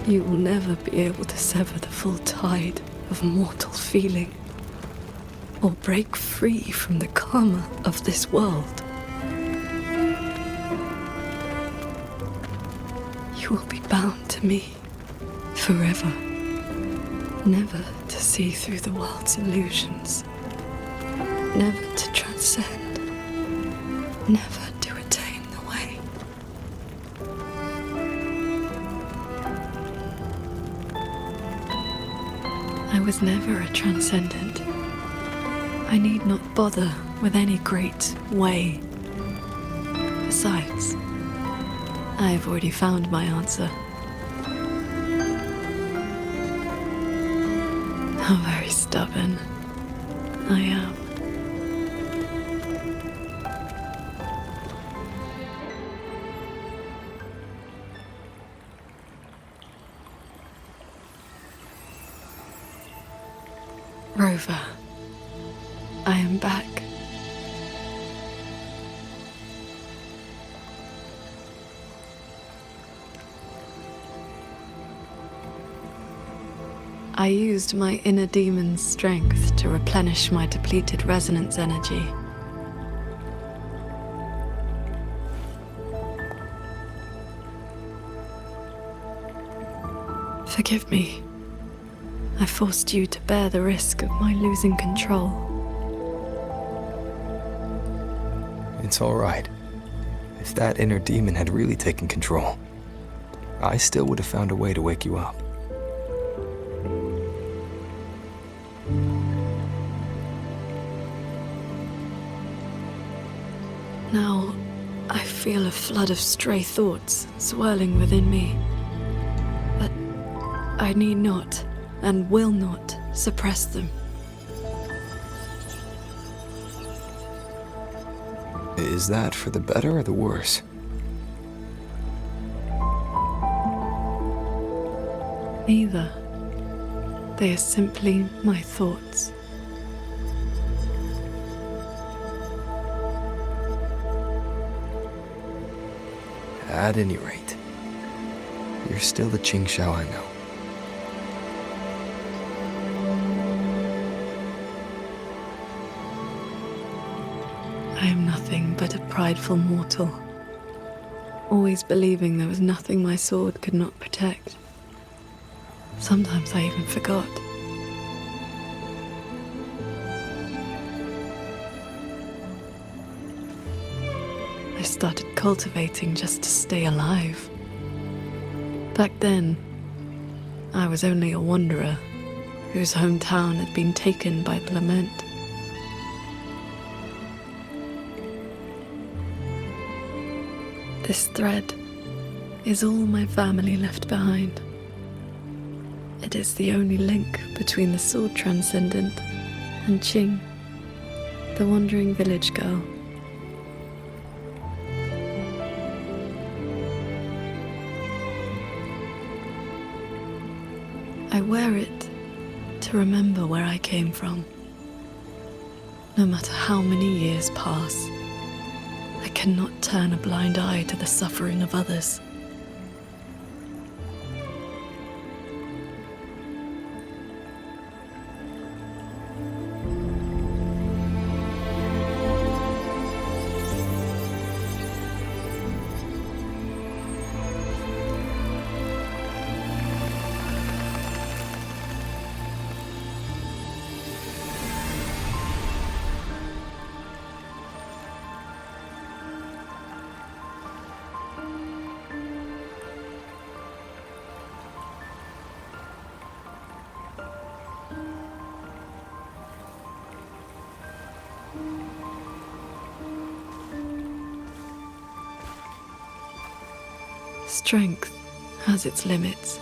you will never be able to sever the full tide of mortal feeling, or break free from the karma of this world. You will be bound to me forever. Never to see through the world's illusions. Never to transcend. Never to attain the way. I was never a transcendent. I need not bother with any great way. Besides, I have already found my answer. How very stubborn I am. Rover, I am back. I used my inner demon's strength to replenish my depleted resonance energy. Forgive me. I forced you to bear the risk of my losing control. It's all right. If that inner demon had really taken control, I still would have found a way to wake you up. Now, I feel a flood of stray thoughts swirling within me. But I need not, and will not, suppress them. Is that for the better or the worse? Neither. They are simply my thoughts. At any rate, you're still the qingxiao I know. I am nothing but a prideful mortal, always believing there was nothing my sword could not protect. Sometimes I even forgot. I started cultivating just to stay alive. Back then, I was only a wanderer whose hometown had been taken by the lament. This thread is all my family left behind. It is the only link between the sword transcendent and Qing, the wandering village girl. I wear it to remember where I came from. No matter how many years pass, I cannot turn a blind eye to the suffering of others. Strength has its limits,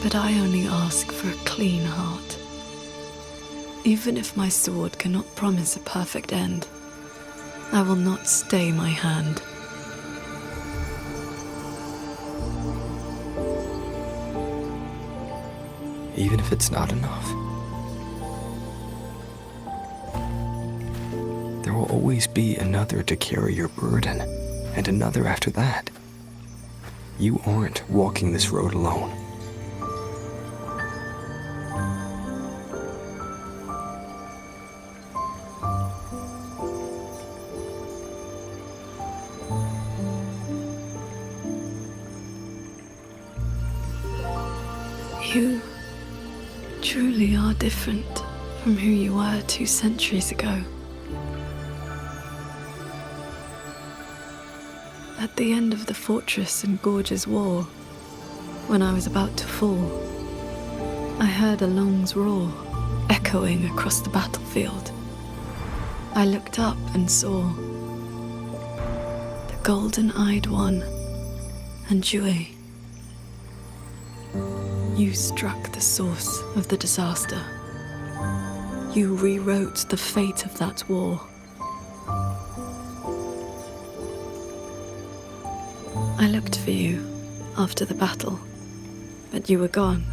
but I only ask for a clean heart. Even if my sword cannot promise a perfect end, I will not stay my hand. Even if it's not enough. There will always be another to carry your burden, and another after that. You aren't walking this road alone. You truly are different from who you were 2 centuries ago. At the end of the Fortress and Gorges War, when I was about to fall, I heard Along's roar echoing across the battlefield. I looked up and saw the golden-eyed one and Jue. You struck the source of the disaster. You rewrote the fate of that war. I looked for you after the battle, but you were gone.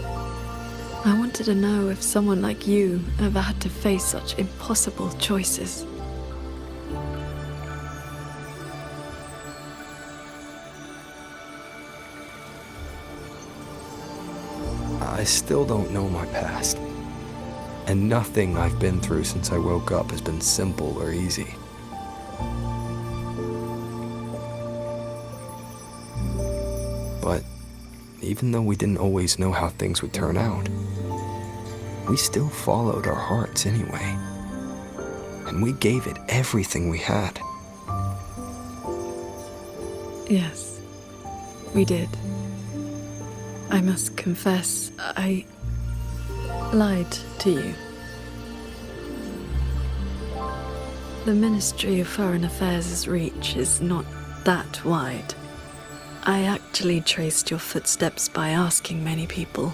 I wanted to know if someone like you ever had to face such impossible choices. I still don't know my past. And nothing I've been through since I woke up has been simple or easy. But even though we didn't always know how things would turn out, we still followed our hearts anyway. And we gave it everything we had. Yes, we did. I must confess, I lied to you. The Ministry of Foreign Affairs' reach is not that wide. I actually traced your footsteps by asking many people.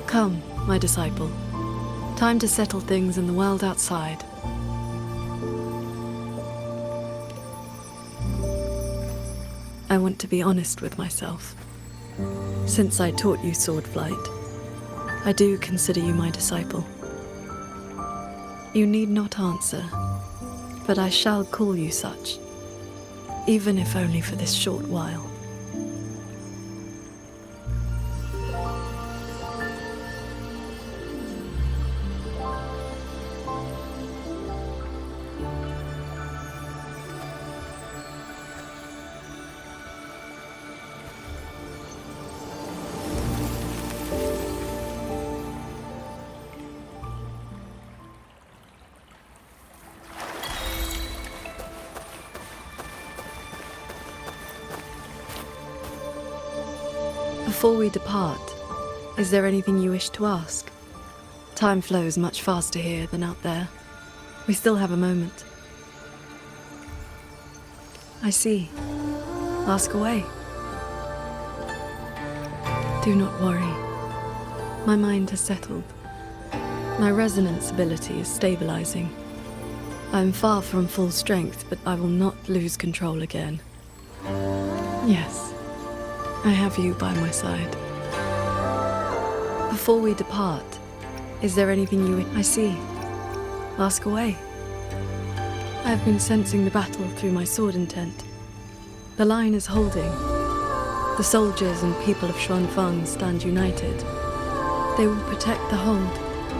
Come, my disciple. Time to settle things in the world outside. I want to be honest with myself. Since I taught you sword flight, I do consider you my disciple. You need not answer, but I shall call you such, even if only for this short while. Before we depart, is there anything you wish to ask? Time flows much faster here than out there. We still have a moment. I see. Ask away. Do not worry. My mind has settled. My resonance ability is stabilizing. I am far from full strength, but I will not lose control again. Yes. I have you by my side. Before we depart, is there anything you... I see. Ask away. I have been sensing the battle through my sword intent. The line is holding. The soldiers and people of Xuanfeng stand united. They will protect the hold,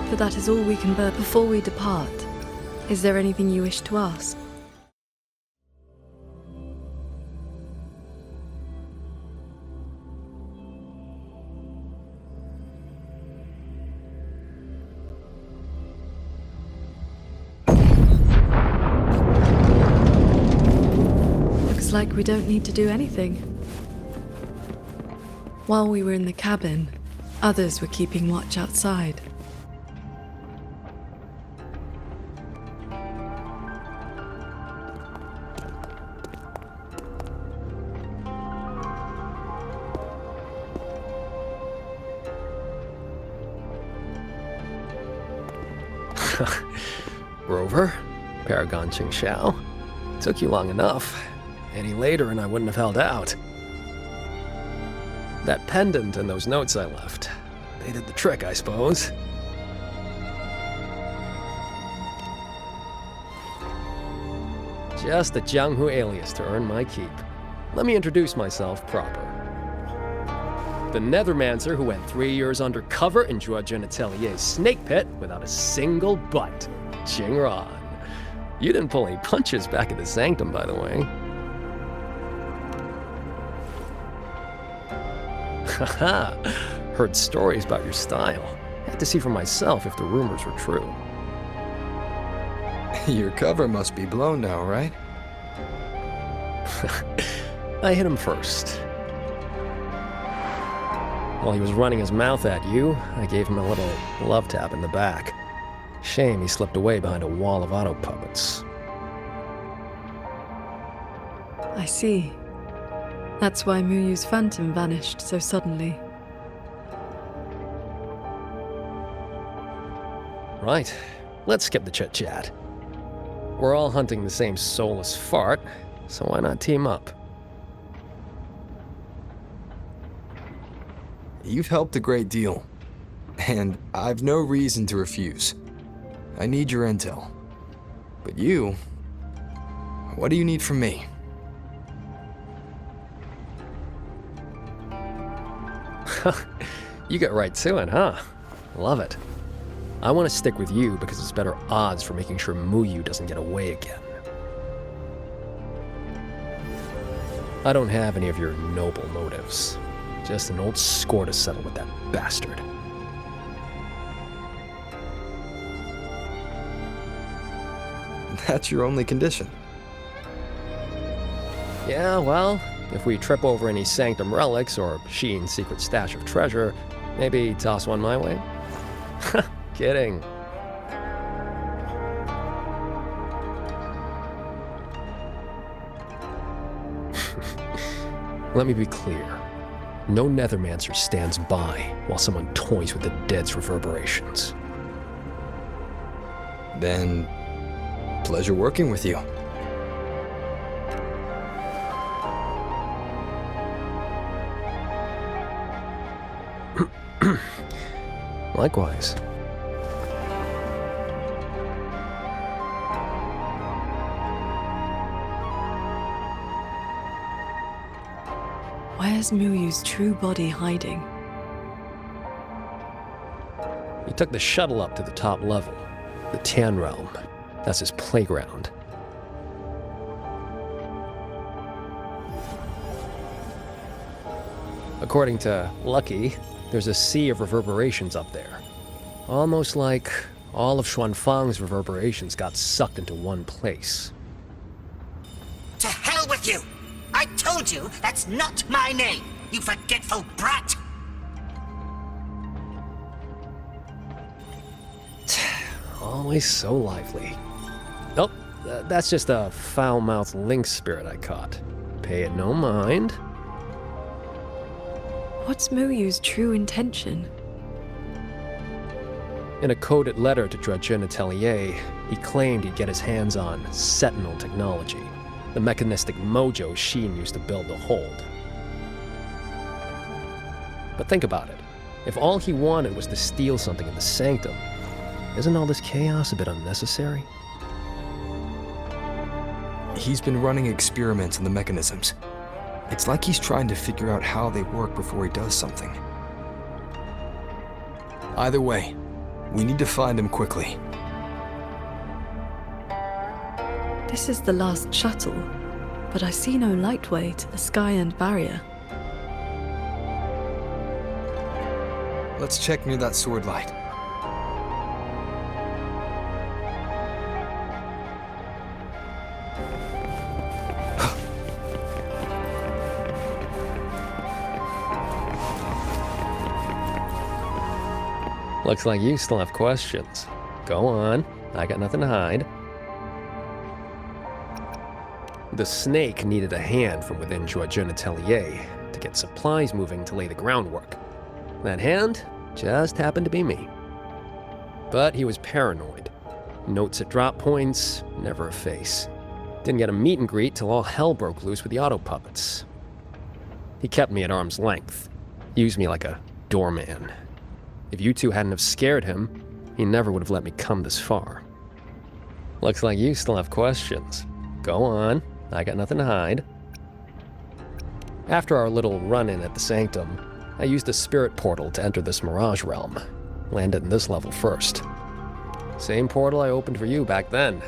for that is all we can bear. Before we depart, is there anything you wish to ask? Like we don't need to do anything. While we were in the cabin, others were keeping watch outside. Rover, Paragon qingxiao. Took you long enough. Any later and I wouldn't have held out. That pendant and those notes I left, they did the trick, I suppose. Just a Jianghu alias to earn my keep. Let me introduce myself proper. The Nethermancer who went 3 years undercover in Zhuojun Atelier's snake pit without a single bite. Qingran. You didn't pull any punches back at the Sanctum, by the way. Haha, heard stories about your style. Had to see for myself if the rumors were true. Your cover must be blown now, right? I hit him first. While he was running his mouth at you, I gave him a little love tap in the back. Shame he slipped away behind a wall of auto puppets. I see. That's why Muyu's phantom vanished so suddenly. Right, let's skip the chit-chat. We're all hunting the same soulless fart, so why not team up? You've helped a great deal, and I've no reason to refuse. I need your intel. But you, what do you need from me? You get right to it, huh? Love it. I want to stick with you because it's better odds for making sure Muyu doesn't get away again. I don't have any of your noble motives. Just an old score to settle with that bastard. That's your only condition. Yeah, well, if we trip over any Sanctum relics or Sheen's secret stash of treasure, maybe toss one my way? Kidding. Let me be clear. No Nethermancer stands by while someone toys with the dead's reverberations. Then, pleasure working with you. Likewise. Where's Muyu's true body hiding? He took the shuttle up to the top level, the Tian Realm. That's his playground. According to Lucky, there's a sea of reverberations up there. Almost like all of Xuanfang's reverberations got sucked into one place. To hell with you! I told you that's not my name, you forgetful brat! Always so lively. Oh, that's just a foul-mouthed lynx spirit I caught. Pay it no mind. What's Muyu's true intention? In a coded letter to Drudgen Atelier, he claimed he'd get his hands on Sentinel technology, the mechanistic mojo Sheen used to build the Hold. But think about it. If all he wanted was to steal something in the Sanctum, isn't all this chaos a bit unnecessary? He's been running experiments on the mechanisms. It's like he's trying to figure out how they work before he does something. Either way, we need to find him quickly. This is the last shuttle, but I see no lightway to the sky and barrier. Let's check near that sword light. Looks like you still have questions. Go on, I got nothing to hide. The snake needed a hand from within Drudgen Atelier to get supplies moving to lay the groundwork. That hand just happened to be me. But he was paranoid. Notes at drop points, never a face. Didn't get a meet and greet till all hell broke loose with the auto puppets. He kept me at arm's length, used me like a doorman. If you two hadn't have scared him, he never would have let me come this far. Looks like you still have questions. Go on, I got nothing to hide. After our little run-in at the Sanctum, I used a spirit portal to enter this Mirage realm. Landed in this level first. Same portal I opened for you back then.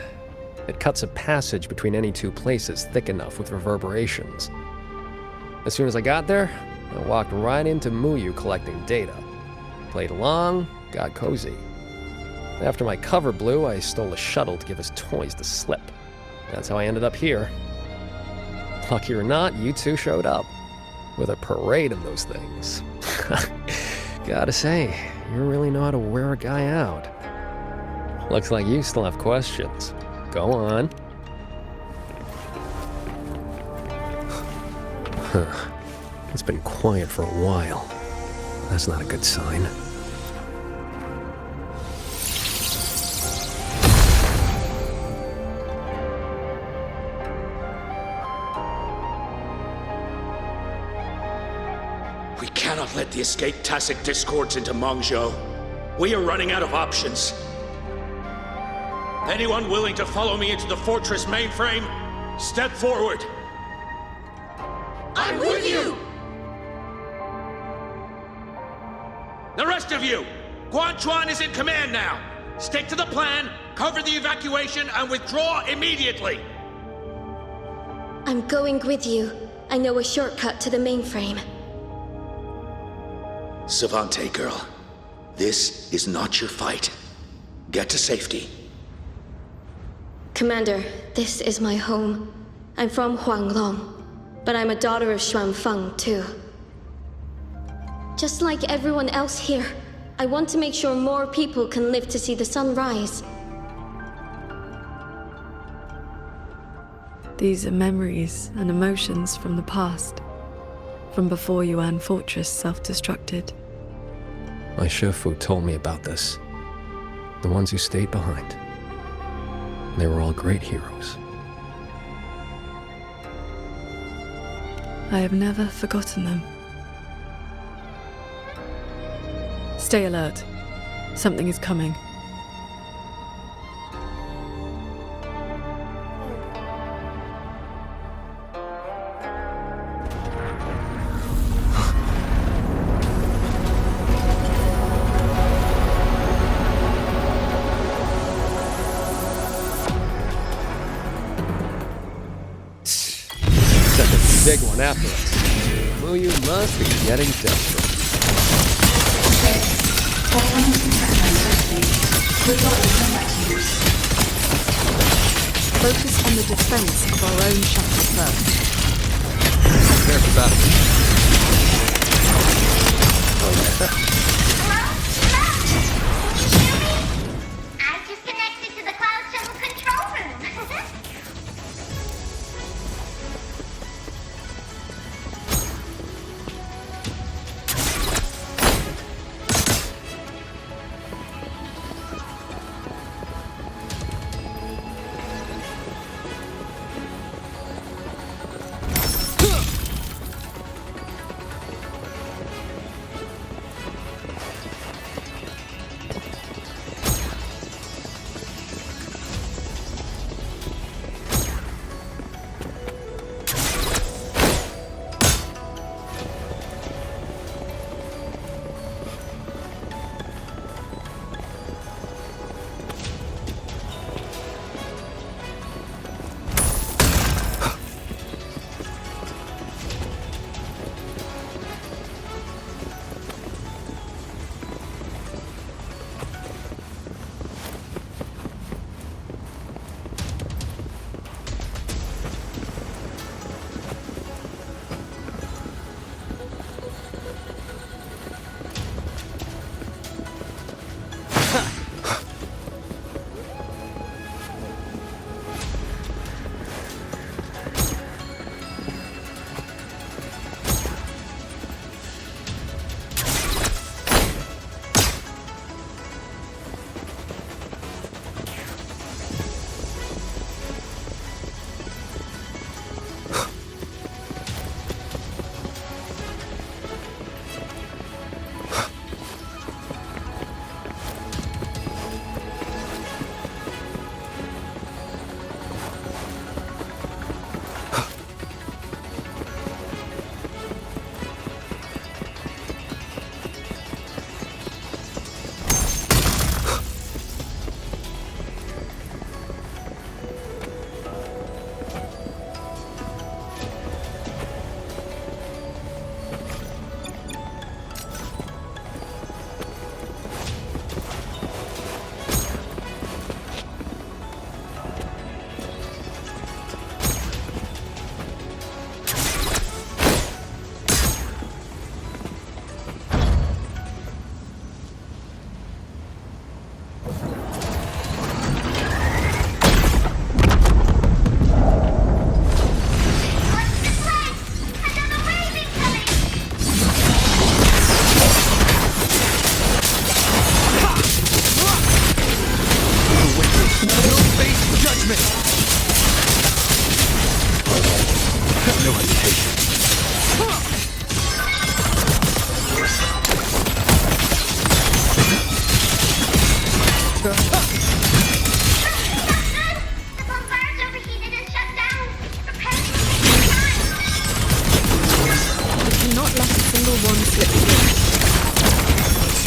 It cuts a passage between any two places thick enough with reverberations. As soon as I got there, I walked right into Muyu collecting data. Played along, got cozy. After my cover blew, I stole a shuttle to give us toys to slip. That's how I ended up here. Lucky or not, you two showed up. With a parade of those things. Gotta say, you really know how to wear a guy out. Looks like you still have questions. Go on. Huh. It's been quiet for a while. That's not a good sign. We cannot let the escaped tacit discords into Mongzhou. We are running out of options. Anyone willing to follow me into the fortress mainframe, step forward. I'm with you! The rest of you, Guanchuan is in command now. Stick to the plan, cover the evacuation, and withdraw immediately. I'm going with you. I know a shortcut to the mainframe. Savante girl, this is not your fight. Get to safety. Commander, this is my home. I'm from Huanglong, but I'm a daughter of Xuanfeng, too. Just like everyone else here, I want to make sure more people can live to see the sun rise. These are memories and emotions from the past. From before Yuan Fortress self-destructed. My Shifu told me about this. The ones who stayed behind. They were all great heroes. I have never forgotten them. Stay alert. Something is coming. Big one after us. Muyu must be getting desperate. Focus on the defense of our own shuttle first. Prepare for battle. I've just connected to the Cloud Shuttle control room.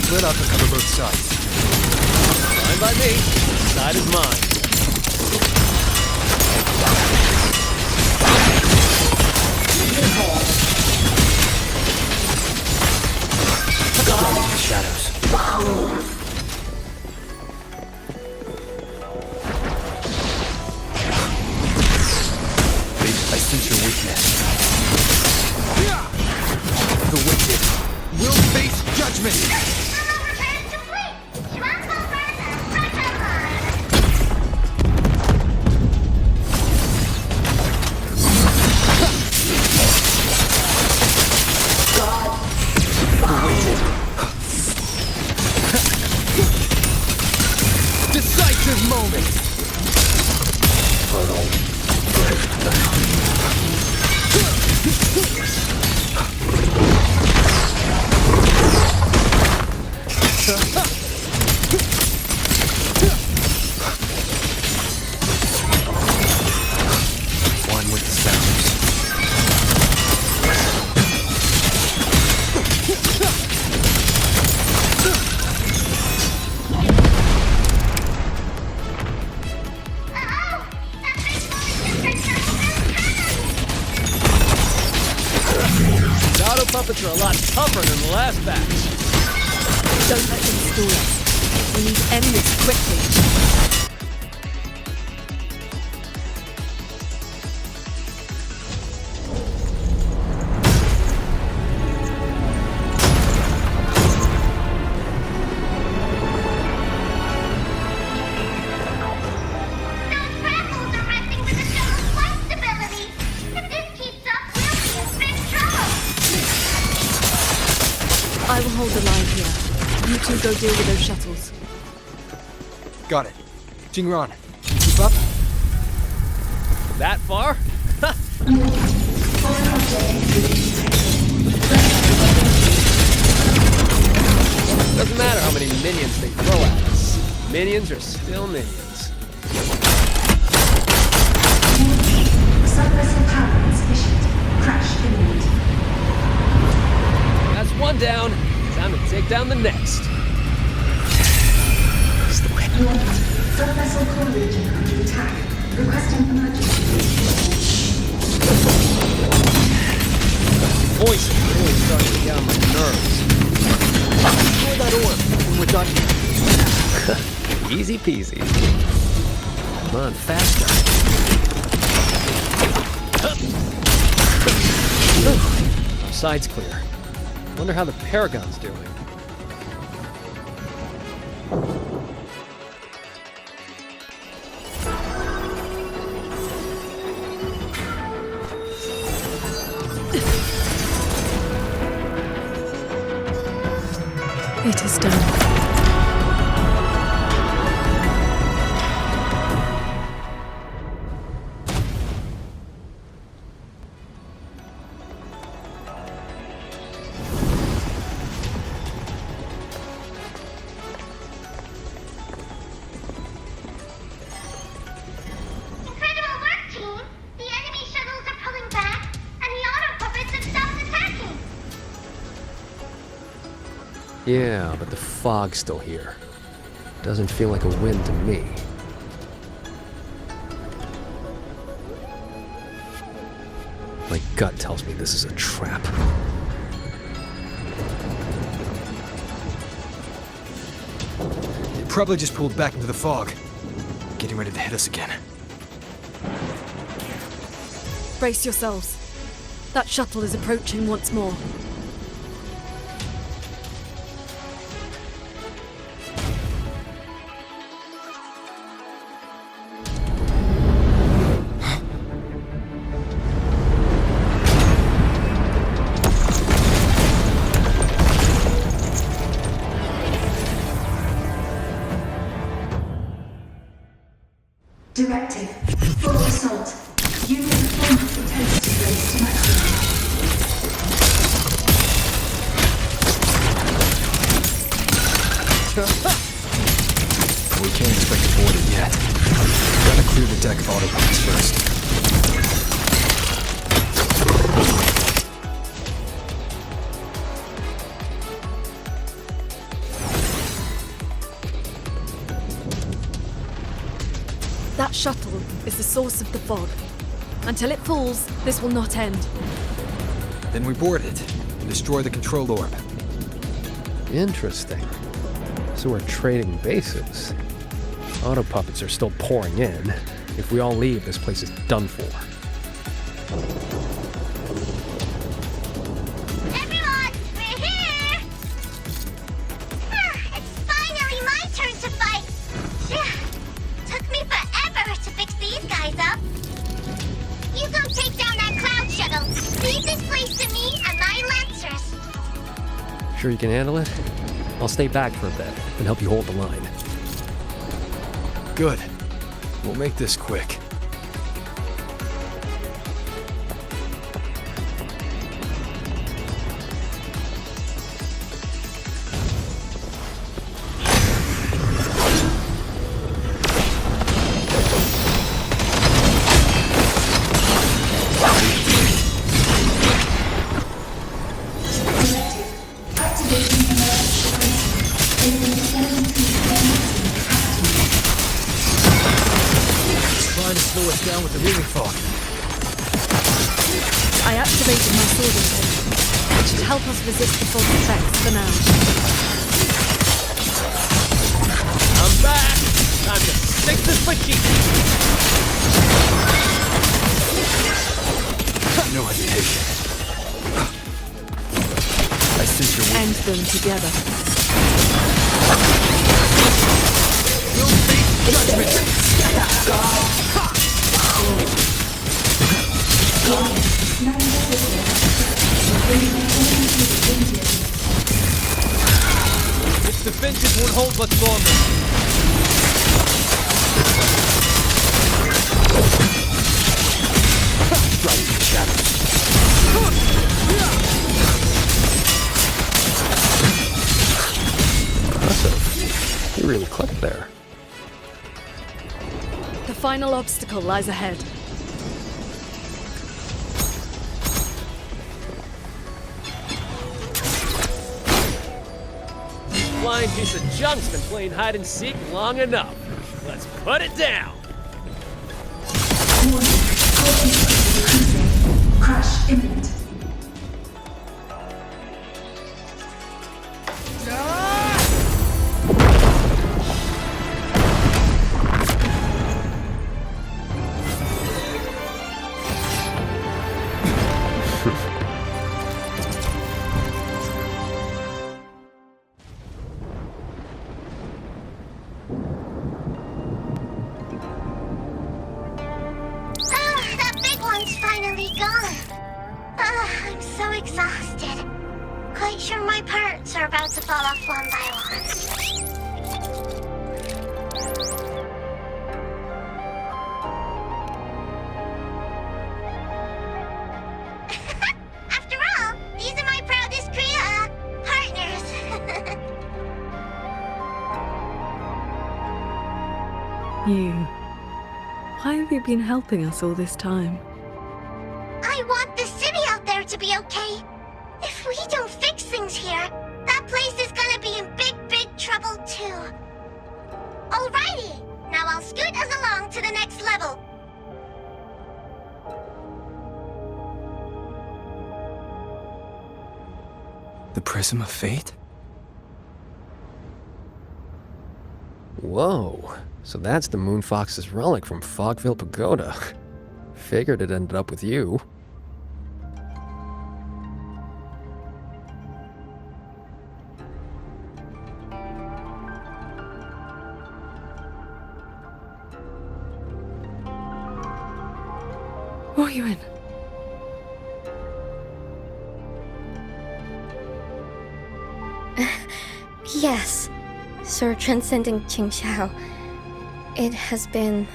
Split up and cover both sides. Fine by me. Side is mine. Shadows. I sense your weakness. The wicked will face judgment! Decisive moment! One with the sounds. The auto puppets are a lot tougher than the last batch. Don't let them stall us. We need to end this quickly. I will hold the line here. You two go deal with those shuttles. Got it. Jingran, keep up? That far? Doesn't matter how many minions they throw at us. Minions are still minions. Sub-vessel power insufficient. Crash imminent. That's one down. Time to take down the next. Warning. Sub-vessel core region under attack. Requesting emergency. Voice is really starting to get on my nerves. Destroy that orb when we're done here. Easy peasy. Come on, faster. Our side's clear. Wonder how the Paragon's doing. It is done. Yeah, but the fog's still here. Doesn't feel like a win to me. My gut tells me this is a trap. It probably just pulled back into the fog. Getting ready to hit us again. Brace yourselves. That shuttle is approaching once more. Directive. Full assault. Unit performance intensity raised to maximum. We can't expect to board it yet. Gotta clear the deck of autobots first. shuttle is the source of the fog. Until it falls, this will not end. Then we board it and destroy the control orb. Interesting. So we're trading bases. Auto puppets are still pouring in. If we all leave, this place is done for. Everyone, we're here! It's finally my turn to fight! Took me forever to fix these guys up. You go take down that cloud shuttle. Leave this place to me and my lancers. Sure you can handle it? I'll stay back for a bit and help you hold the line. Good. We'll make this quick. Down with the healing fog. I activated my sword intake. It should help us resist the fog effects for now. I'm back! Time to stick this Vegeta! No hesitation. I sense your End them together. You'll face judgment! Its defenses won't hold much longer. Rising shadows. Impressive. You really clicked there. The final obstacle lies ahead. Flying piece of junk's been playing hide and seek long enough. Let's put it down. Crash imminent. I'm so exhausted. Quite sure my parts are about to fall off one by one. After all, these are my proudest partners. You. Why have you been helping us all this time? I want the city out there to be okay. If we don't fix things here, that place is gonna be in big trouble too. Alrighty, now I'll scoot us along to the next level. The Prism of Fate? Whoa. So that's the Moonfox's relic from Fogville Pagoda. Figured it ended up with you. What are you in? Yes, Sir Transcending qingxiao. It has been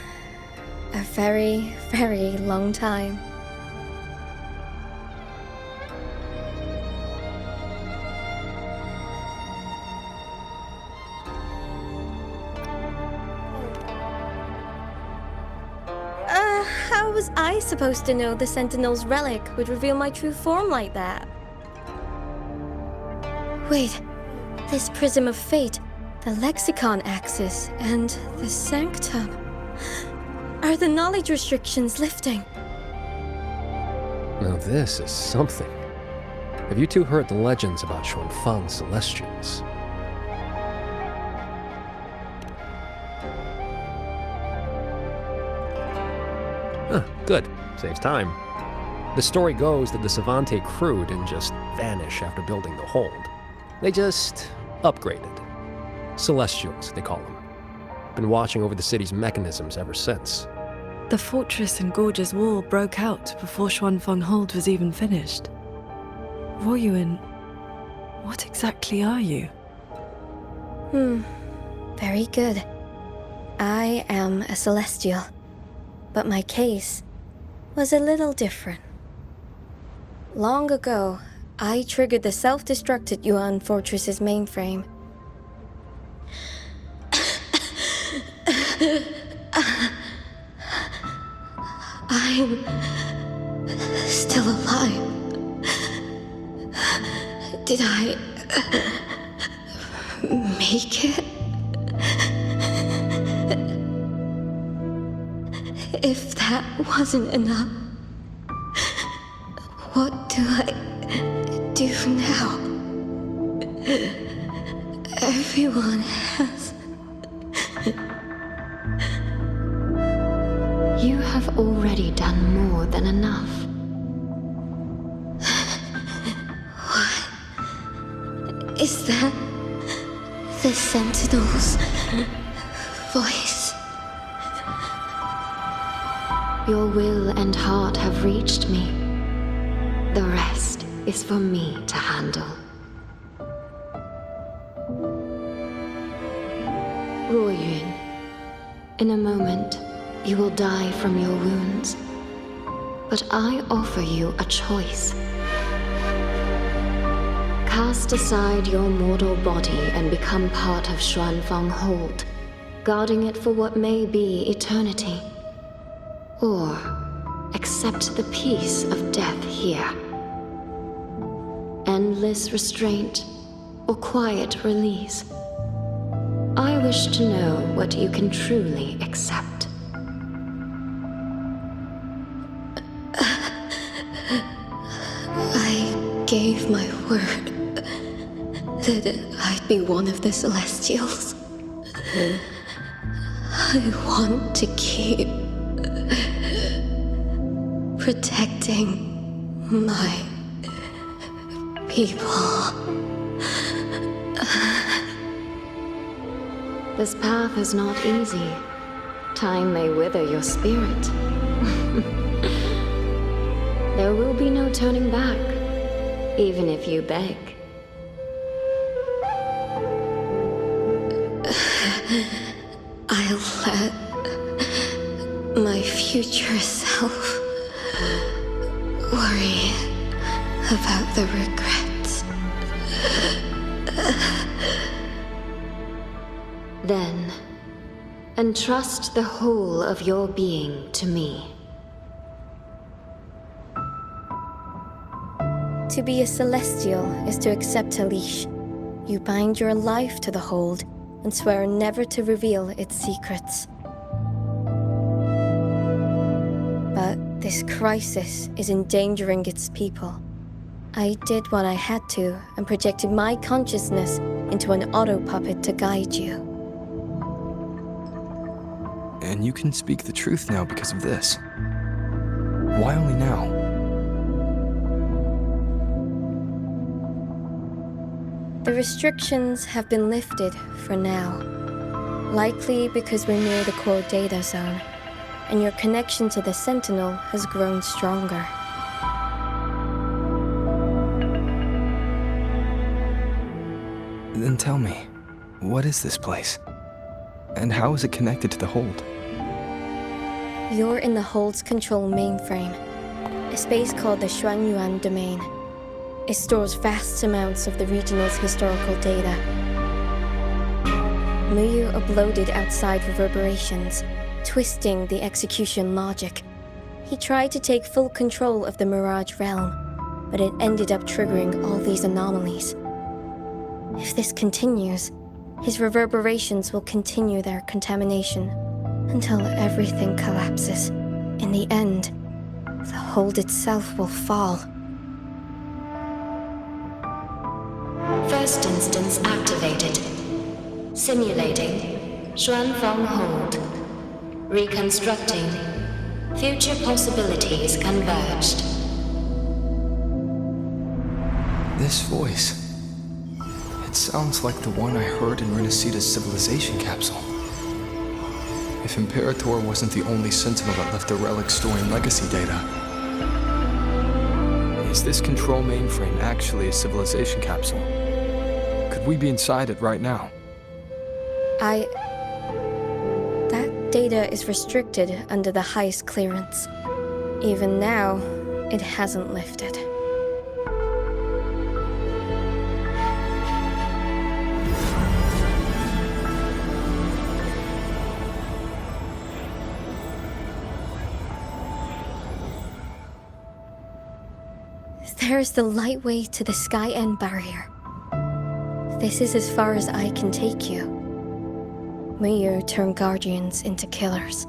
a very long time. How was I supposed to know the Sentinel's relic would reveal my true form like that? Wait, this Prism of Fate, the Lexicon Axis, and the Sanctum. Are the knowledge restrictions lifting? Now this is something. Have you two heard the legends about Xuanfang Celestials? Good. Saves time. The story goes that the Savante crew didn't just vanish after building the hold. They just upgraded. Celestials, they call them. Been watching over the city's mechanisms ever since. The fortress in Gorge's Wall broke out before Xuanfang Hold was even finished. Ruoyuan, what exactly are you? Very good. I am a Celestial. But my case was a little different. Long ago, I triggered the self-destructed Yuan Fortress's mainframe. I'm still alive. Did I make it? If that wasn't enough, what do I do now? Everyone has... You have already done more than enough. What is that? The Sentinel's voice? Your will and heart have reached me. The rest is for me to handle. Ruoyuan, in a moment, you will die from your wounds. But I offer you a choice. Cast aside your mortal body and become part of Xuanfang Hold, guarding it for what may be eternity. Or accept the peace of death here. Endless restraint or quiet release. I wish to know what you can truly accept. I gave my word that I'd be one of the Celestials. I want to keep protecting my people. This path is not easy. Time may wither your spirit. There will be no turning back, even if you beg. I'll let my future self worry about the regrets. Then, entrust the whole of your being to me. To be a Celestial is to accept a leash. You bind your life to the hold and swear never to reveal its secrets. But this crisis is endangering its people. I did what I had to and projected my consciousness into an auto-puppet to guide you. And you can speak the truth now because of this. Why only now? The restrictions have been lifted for now. Likely because we're near the core data zone, and your connection to the Sentinel has grown stronger. Then tell me, what is this place? And how is it connected to the hold? You're in the Hold's control mainframe, a space called the Xuanyuan Domain. It stores vast amounts of the regional's historical data. Muyu uploaded outside reverberations, twisting the execution logic. He tried to take full control of the Mirage realm, but it ended up triggering all these anomalies. If this continues, his reverberations will continue their contamination. until everything collapses. In the end, the hold itself will fall. First instance activated. Simulating Xuanfeng Hold. Reconstructing. Future possibilities converged. This voice. It sounds like the one I heard in Renacita's civilization capsule. If Imperator wasn't the only sentinel that left a relic storing legacy data, is this control mainframe actually a civilization capsule? Could we be inside it right now? That data is restricted under the heist clearance. Even now, it hasn't lifted. There's the lightway to the Sky End barrier. This is as far as I can take you. May you turn guardians into killers,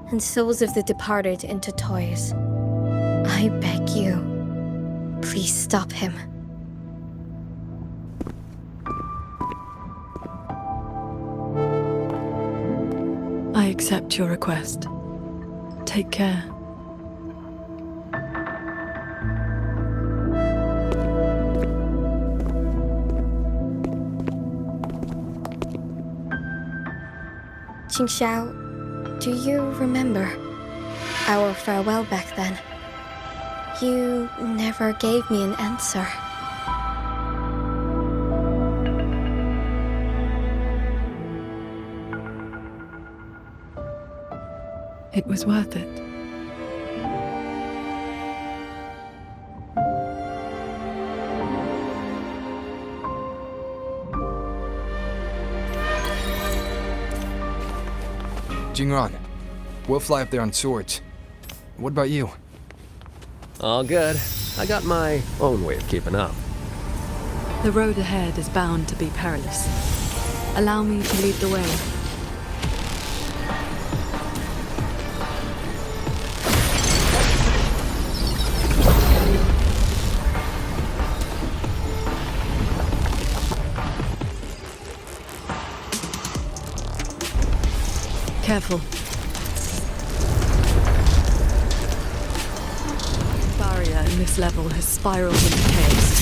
and souls of the departed into toys. I beg you, please stop him. I accept your request. Take care. Qingxiao, do you remember our farewell back then? You never gave me an answer. It was worth it. Jingran, we'll fly up there on swords. What about you? All good. I got my own way of keeping up. The road ahead is bound to be perilous. Allow me to lead the way. Careful. The barrier in this level has spiraled into chaos.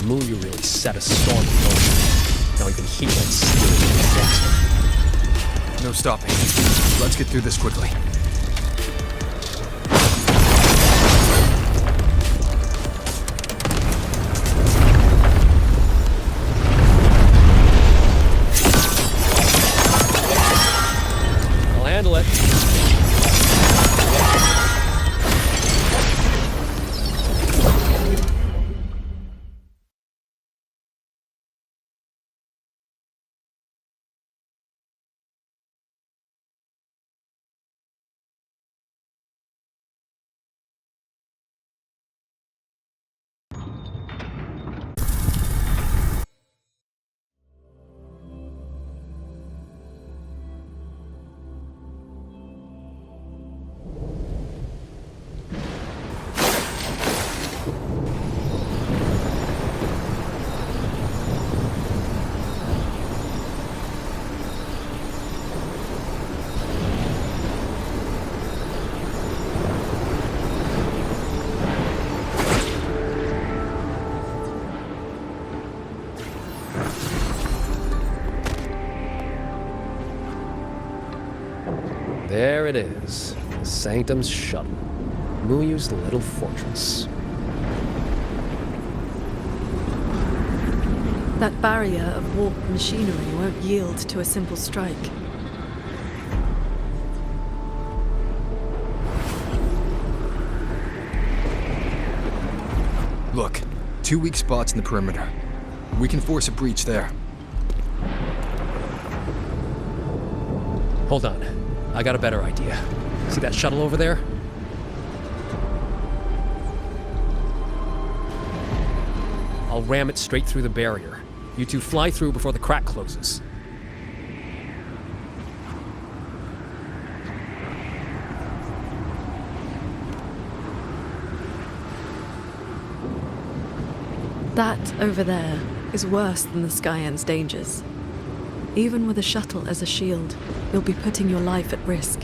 Muyu really set a storm in motion. Now even he won't steal the No stopping. Let's get through this quickly. Handle it. There it is. Sanctum's shuttle. Muyu's little fortress. That barrier of warped machinery won't yield to a simple strike. Look, 2 weak spots in the perimeter. We can force a breach there. Hold on. I got a better idea. See that shuttle over there? I'll ram it straight through the barrier. You two fly through before the crack closes. That over there is worse than the Skyend's dangers. Even with a shuttle as a shield, you'll be putting your life at risk.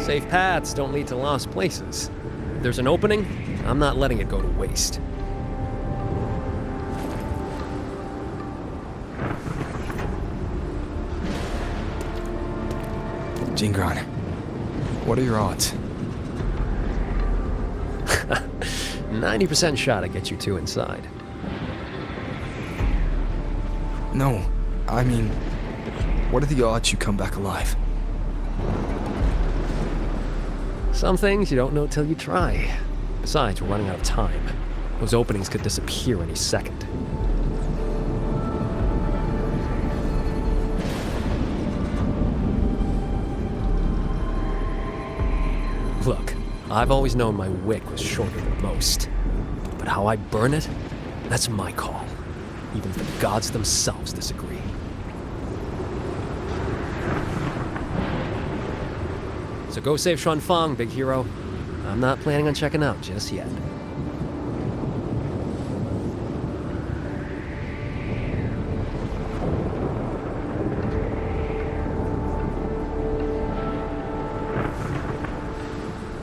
Safe paths don't lead to lost places. If there's an opening, I'm not letting it go to waste. Jingran, what are your odds? 90% shot to get you two inside. No, I mean, what are the odds you come back alive? Some things you don't know till you try. Besides, we're running out of time. Those openings could disappear any second. Look, I've always known my wick was shorter than most. But how I burn it, that's my call. Even if the gods themselves disagree. So go save Xuanfang, big hero. I'm not planning on checking out just yet.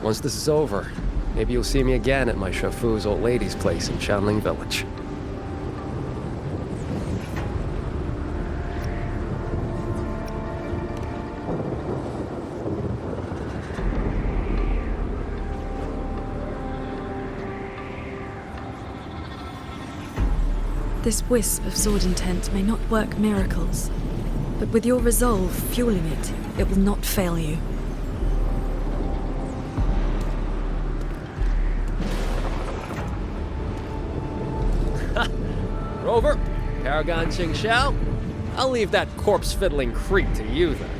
Once this is over, maybe you'll see me again at my Shafu's old lady's place in Qiangling Village. This wisp of sword intent may not work miracles, but with your resolve fueling it, it will not fail you. Rover, Paragon qingxiao, I'll leave that corpse-fiddling creep to you then.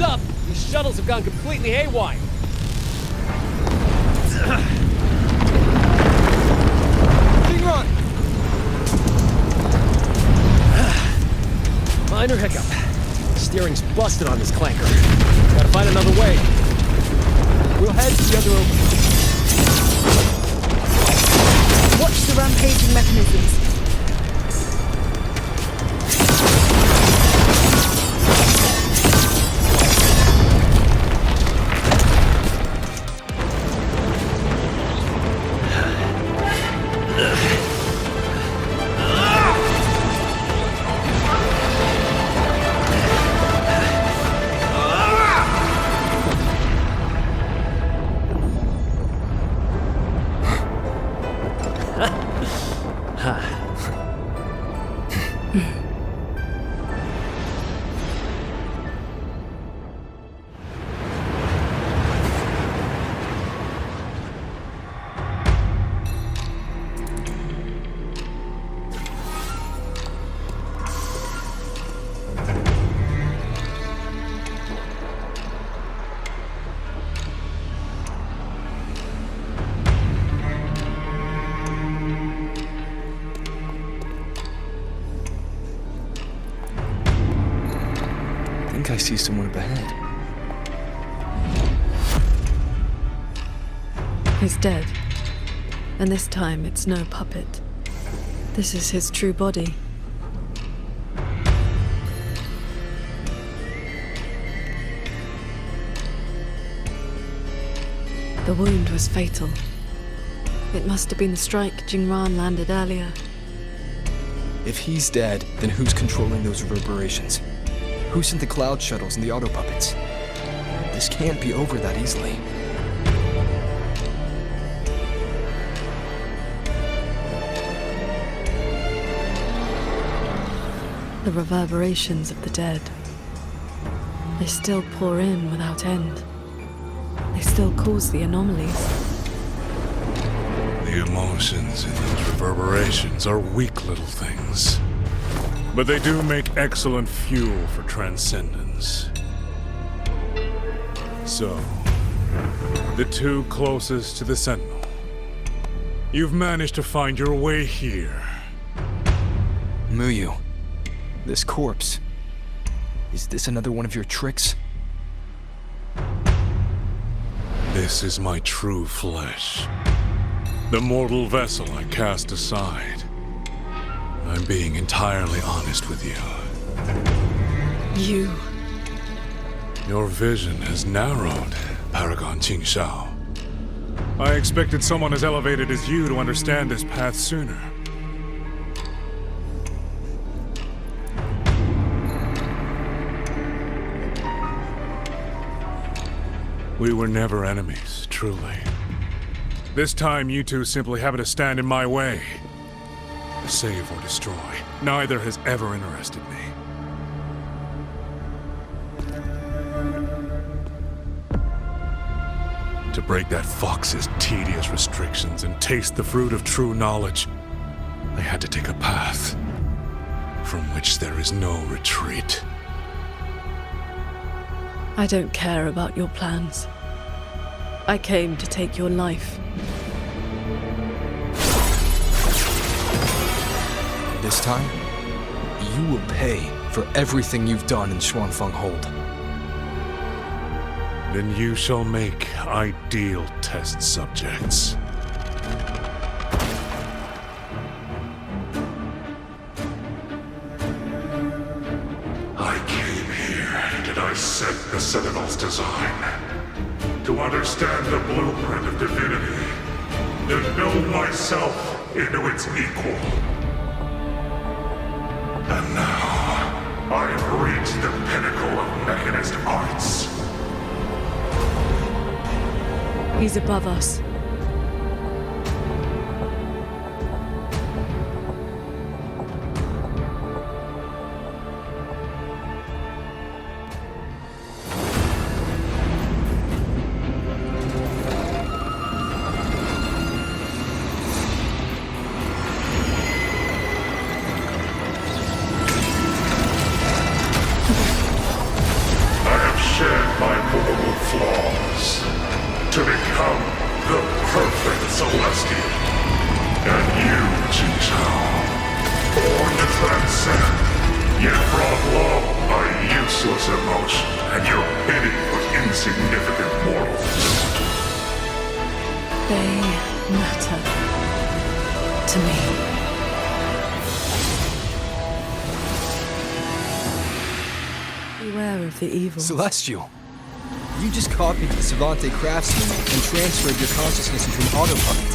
Up! These shuttles have gone completely haywire. Jingran! Minor hiccup. Steering's busted on this clanker. Gotta find another way. We'll head to the other opening. Watch the rampaging mechanisms. I see someone up ahead. He's dead. And this time it's no puppet. This is his true body. The wound was fatal. It must have been the strike Jingran landed earlier. If he's dead, then who's controlling those reverberations? Who sent the cloud shuttles and the auto puppets? This can't be over that easily. The reverberations of the dead. They still pour in without end. They still cause the anomalies. The emotions in those reverberations are weak little things. But they do make excellent fuel for transcendence. So, the two closest to the Sentinel. You've managed to find your way here. Muyu, this corpse. Is this another one of your tricks? This is my true flesh. The mortal vessel I cast aside. I'm being entirely honest with you. You. Your vision has narrowed, Paragon Qingxiao. I expected someone as elevated as you to understand this path sooner. We were never enemies, truly. This time, you two simply happen to stand in my way. Save or destroy, neither has ever interested me. To break that fox's tedious restrictions and taste the fruit of true knowledge, I had to take a path from which there is no retreat. I don't care about your plans. I came to take your life. This time, you will pay for everything you've done in Xuanfeng Hold. Then you shall make ideal test subjects. I came here to dissect the Sentinel's design, to understand the blueprint of divinity, to know myself into its equal. And now, I have reached the pinnacle of mechanist arts. He's above us. Celestial, you just copied the Savante craftsman and transferred your consciousness into an autopilot.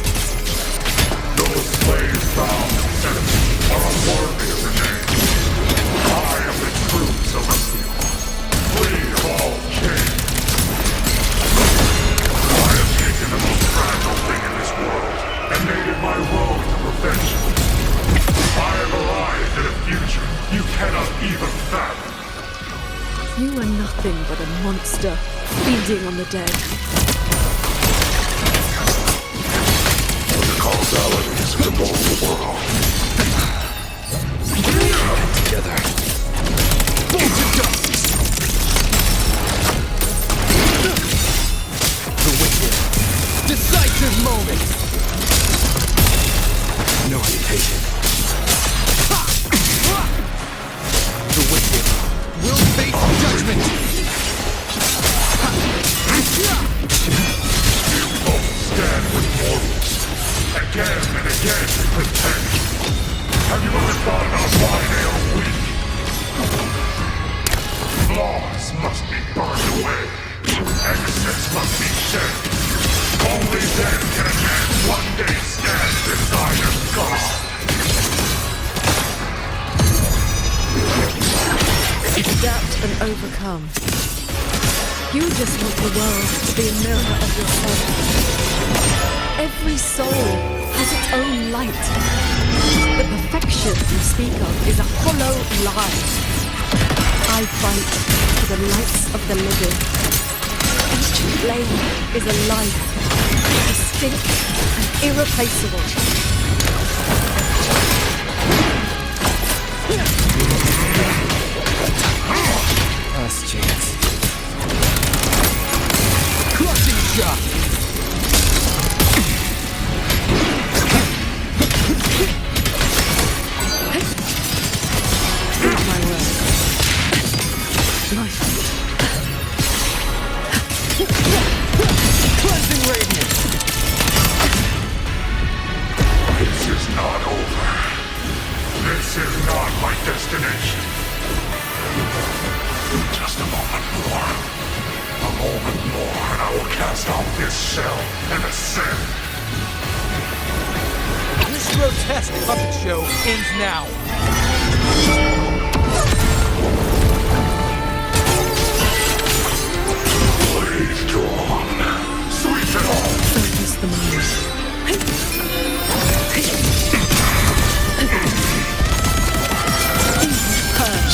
Those slaves found are unworthy of the name. I am the true Celestial, free of all chains. I have taken the most fragile thing in this world and made it my road to perfection. I have arrived at a future you cannot even fathom. You are nothing but a monster, feeding on the dead. The causalities of the mortal world. Come together. Into dust! The wicked. Decisive moment! No hesitation. The wicked will face judgment! You both stand with mortals. Again and again you pretend. Have you ever thought about why they are weak? Flaws must be burned away. Innocence must be shed. Only then can a man one day stand beside a god. Adapt and overcome. You just want the world to be a mirror of yourself. Every soul has its own light. The perfection you speak of is a hollow lie. I fight for the lights of the living. Each flame is a life, distinct and irreplaceable. Last chance. Crushing shot! Here's my word. Life. Cleansing radiance! This is not over. This is not my destination. Just a moment more. A moment more, and I will cast off this shell and ascend. This grotesque puppet show ends now. Please go on. Sweep it all. Focus the mind.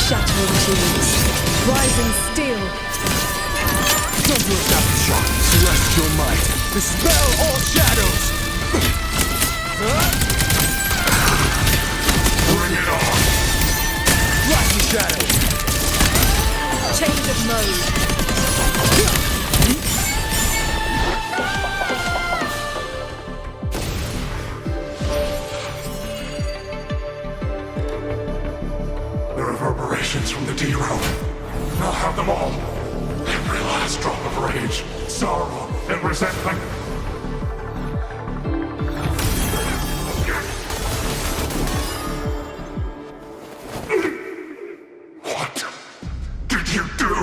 Shattering tunes, rising steel. Don't look at the shock, celestial might. Dispel all shadows! Bring it on! Flashing shadow! Change of mode. Reverberations from the D-Room. I'll have them all. Every last drop of rage, sorrow, and resentment. What did you do?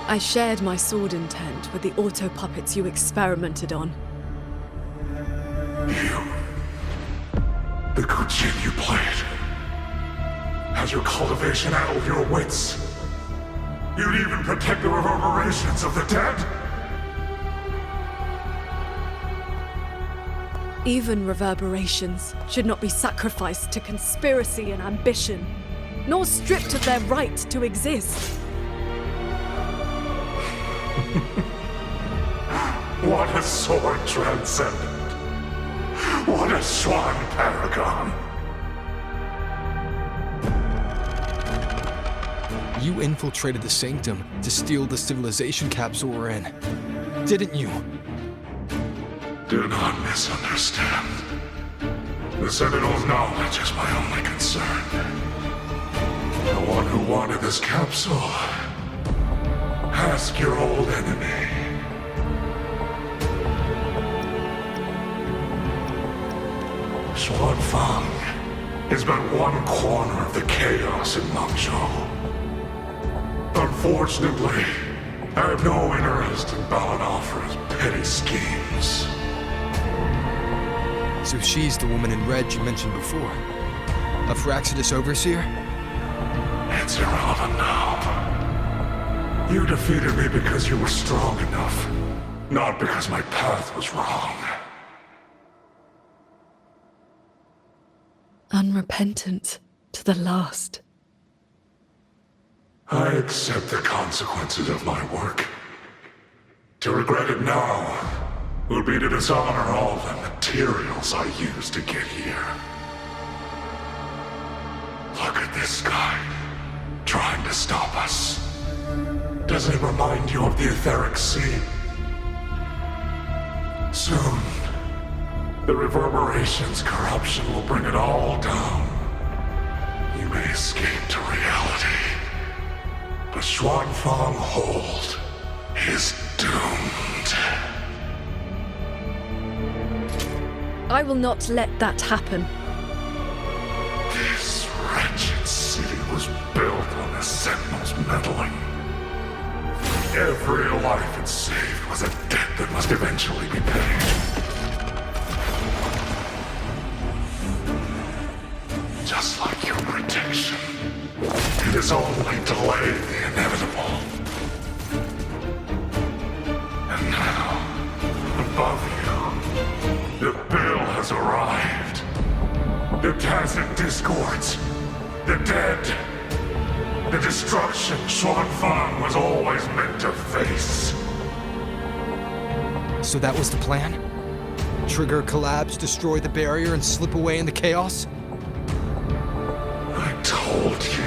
I shared my sword intent with the auto-puppets you experimented on. The good jig you played. Has your cultivation addled your wits? You'd even protect the reverberations of the dead? Even reverberations should not be sacrificed to conspiracy and ambition, nor stripped of their right to exist. What a sword transcendent. What a swan paragon. You infiltrated the Sanctum to steal the civilization capsule we're in, didn't you? Do not misunderstand. The Sentinel's knowledge is my only concern. The one who wanted this capsule. Ask your old enemy. Xuanfang is but one corner of the chaos in Mangzhou. Unfortunately, I have no interest in Balanofra's petty schemes. So she's the woman in red you mentioned before. A Phraxidus overseer? It's irrelevant now. You defeated me because you were strong enough, not because my path was wrong. Unrepentant to the last. I accept the consequences of my work. To regret it now would be to dishonor all the materials I used to get here. Look at this guy, trying to stop us. Doesn't it remind you of the etheric sea? Soon, the reverberation's corruption will bring it all down. You may escape to reality, but Xuanfang Hold is doomed. I will not let that happen. This wretched city was built on the Sentinel's meddling. Every life it saved was a debt that must eventually be paid. Just like your protection, it has only delayed the inevitable. And now, above you, the The tacit discords. The dead. The destruction Xuanfang was always meant to face. So that was the plan? Trigger collapse, destroy the barrier, and slip away in the chaos? I told you.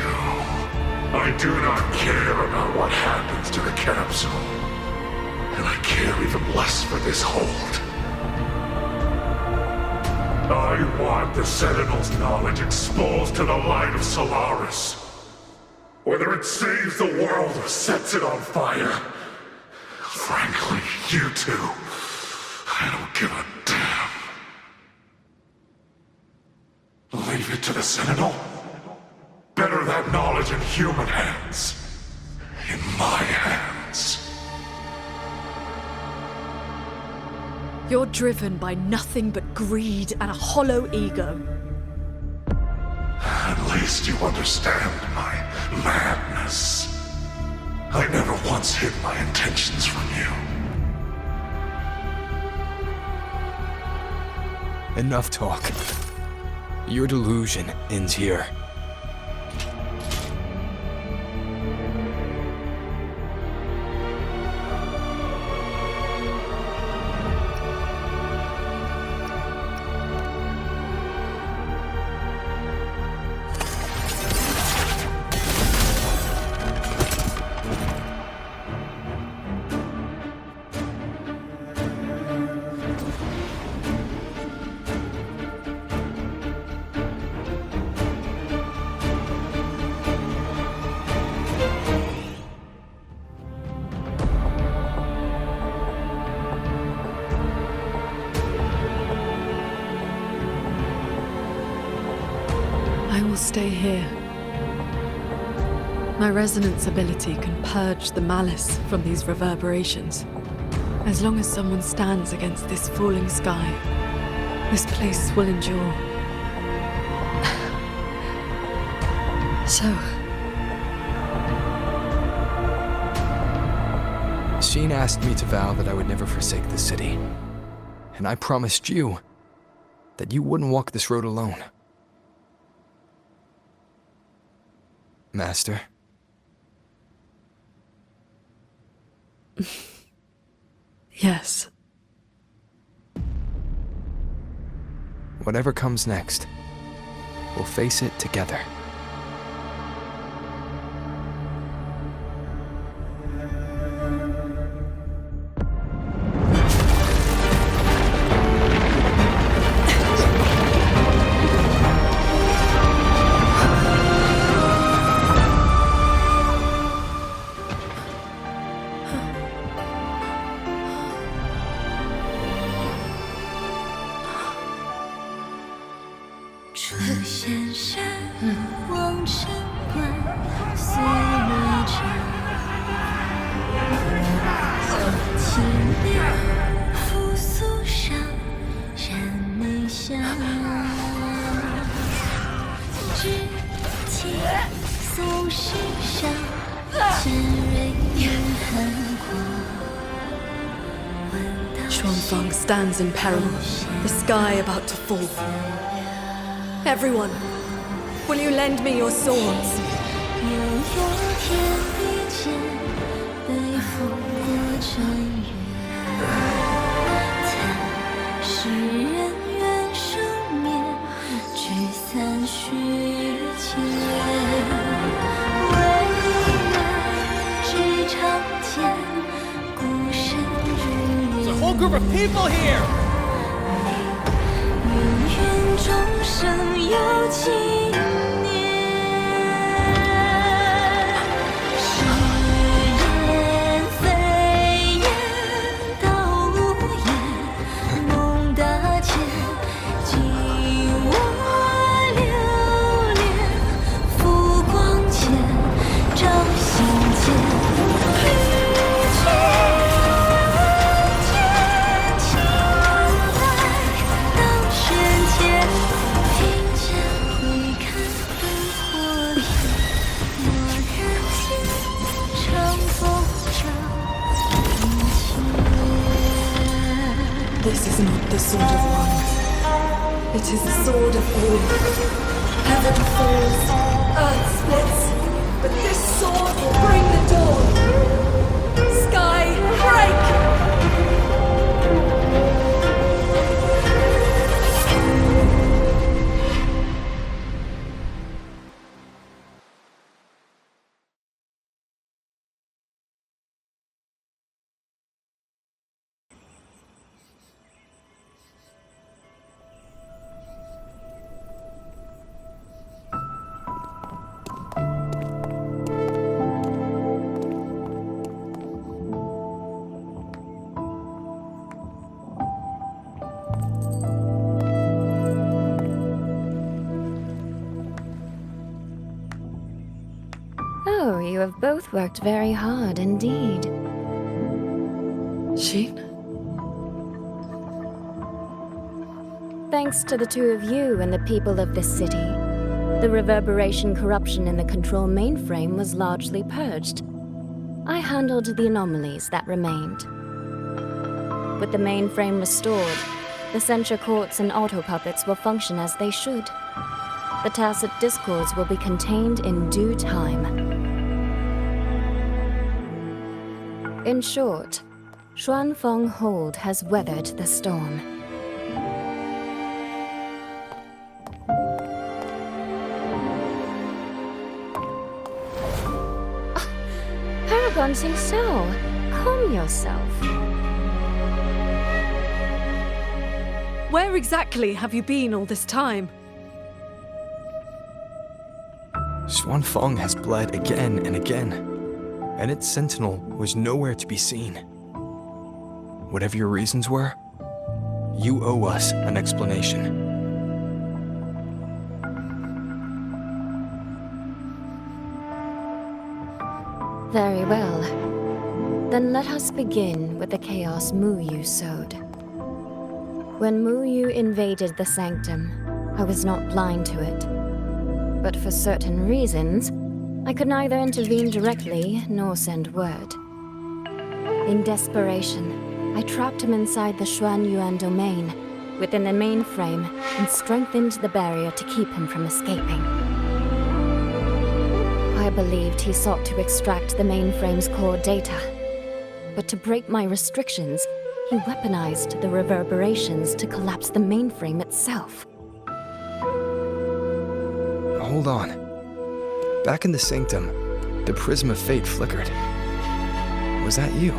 I do not care about what happens to the capsule. And I care even less for this hold. I want the Sentinel's knowledge exposed to the light of Solaris. Whether it saves the world or sets it on fire. Frankly, you two, I don't give a damn. Leave it to the Sentinel? Better that knowledge in human hands. In my hands. You're driven by nothing but greed and a hollow ego. At least you understand my madness. I never once hid my intentions from you. Enough talk. Your delusion ends here. I will stay here. My resonance ability can purge the malice from these reverberations. As long as someone stands against this falling sky, this place will endure. So... Sheen asked me to vow that I would never forsake the city. And I promised you that you wouldn't walk this road alone. Master. Yes. Whatever comes next, we'll face it together. Xuanfang stands in peril, the sky about to fall. Everyone, will you lend me your swords? There's a whole group of people here! It is the sword of all. Heaven falls, earth splits, but this sword will bring the dawn. Sky, break! Oh, you have both worked very hard indeed. Sheen? Thanks to the two of you and the people of this city, the reverberation corruption in the control mainframe was largely purged. I handled the anomalies that remained. With the mainframe restored, the censure courts and auto-puppets will function as they should. The tacit discords will be contained in due time. In short, Xuanfeng Hold has weathered the storm. Paragon qingxiao, calm yourself. Where exactly have you been all this time? Xuanfeng has bled again and again, and its sentinel was nowhere to be seen. Whatever your reasons were, you owe us an explanation. Very well. Then let us begin with the chaos Mu Yu sowed. When Mu Yu invaded the sanctum, I was not blind to it. But for certain reasons, I could neither intervene directly nor send word. In desperation, I trapped him inside the Xuanyuan domain, within the mainframe, and strengthened the barrier to keep him from escaping. I believed he sought to extract the mainframe's core data. But to break my restrictions, he weaponized the reverberations to collapse the mainframe itself. Hold on. Back in the sanctum, the prism of fate flickered. Was that you?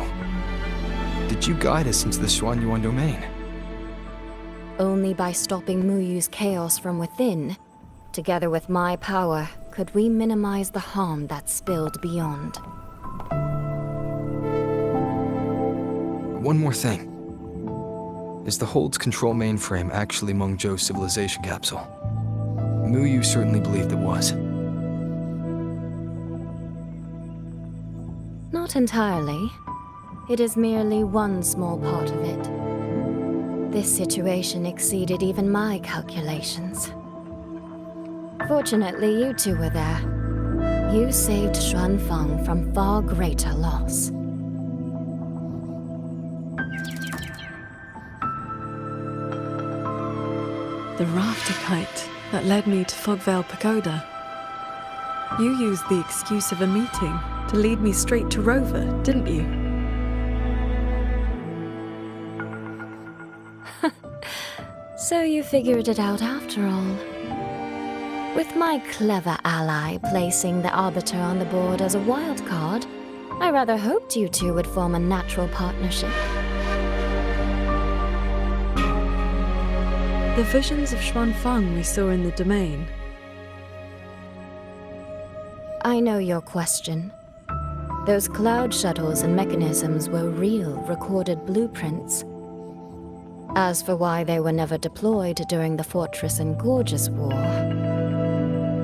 Did you guide us into the Xuanyuan domain? Only by stopping Mu Yu's chaos from within, together with my power, could we minimize the harm that spilled beyond. One more thing. Is the Hold's control mainframe actually Meng Zhou's civilization capsule? Mu Yu certainly believed it was. Not entirely. It is merely one small part of it. This situation exceeded even my calculations. Fortunately, you two were there. You saved Xuanfeng from far greater loss. The rafter kite that led me to Fogvale Pagoda. You used the excuse of a meeting to lead me straight to Rover, didn't you? So you figured it out after all. With my clever ally placing the Arbiter on the board as a wild card, I rather hoped you two would form a natural partnership. The visions of Xuanfeng we saw in the domain. I know your question. Those cloud shuttles and mechanisms were real, recorded blueprints. As for why they were never deployed during the Fortress and Gorges War,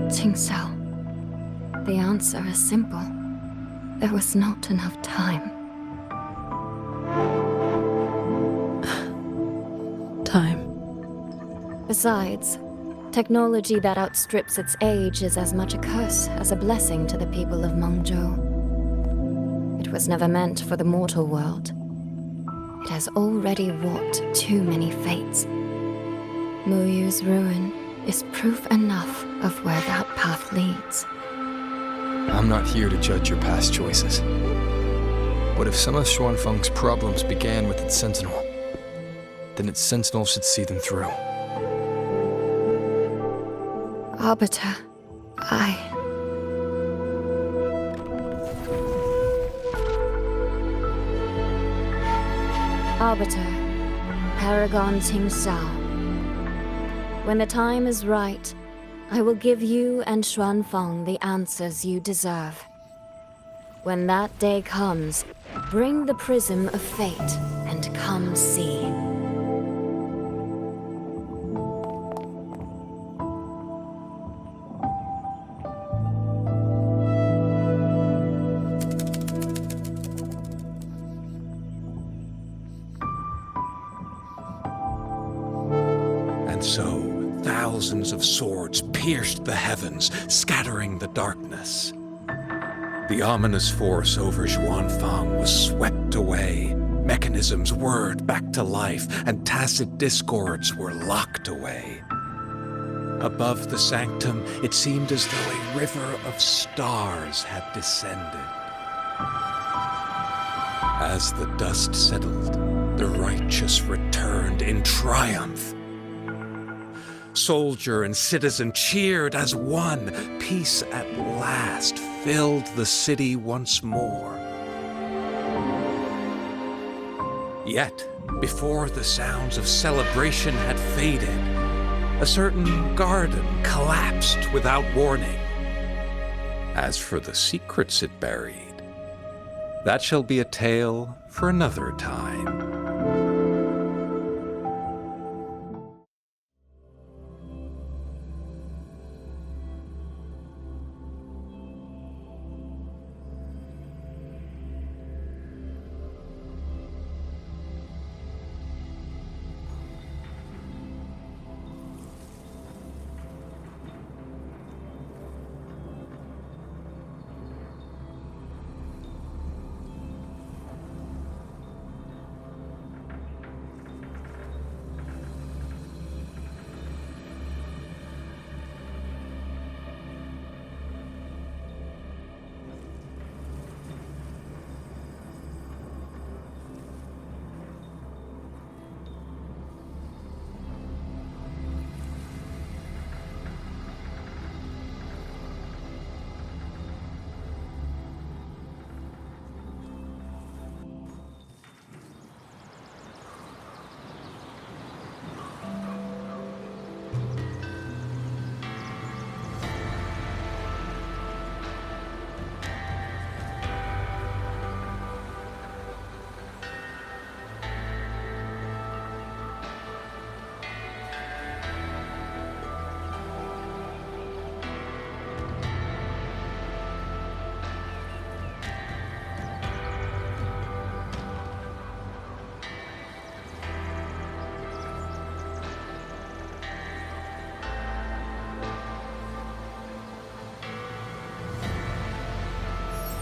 qingxiao, the answer is simple. There was not enough time. Time. Besides, technology that outstrips its age is as much a curse as a blessing to the people of Meng Zhou. It was never meant for the mortal world. It has already wrought too many fates. Muyu's ruin is proof enough of where that path leads. I'm not here to judge your past choices. But if some of Xuanfeng's problems began with its sentinel, then its sentinel should see them through. Arbiter, Arbiter, Paragon qingxiao. When the time is right, I will give you and Xuanfeng the answers you deserve. When that day comes, bring the prism of fate and come see. And so, thousands of swords pierced the heavens, scattering the darkness. The ominous force over Xuanfeng was swept away. Mechanisms whirred back to life, and tacit discords were locked away. Above the sanctum, it seemed as though a river of stars had descended. As the dust settled, the righteous returned in triumph. Soldier and citizen cheered as one. Peace at last filled the city once more. Yet, before the sounds of celebration had faded, a certain garden collapsed without warning. As for the secrets it buried, that shall be a tale for another time.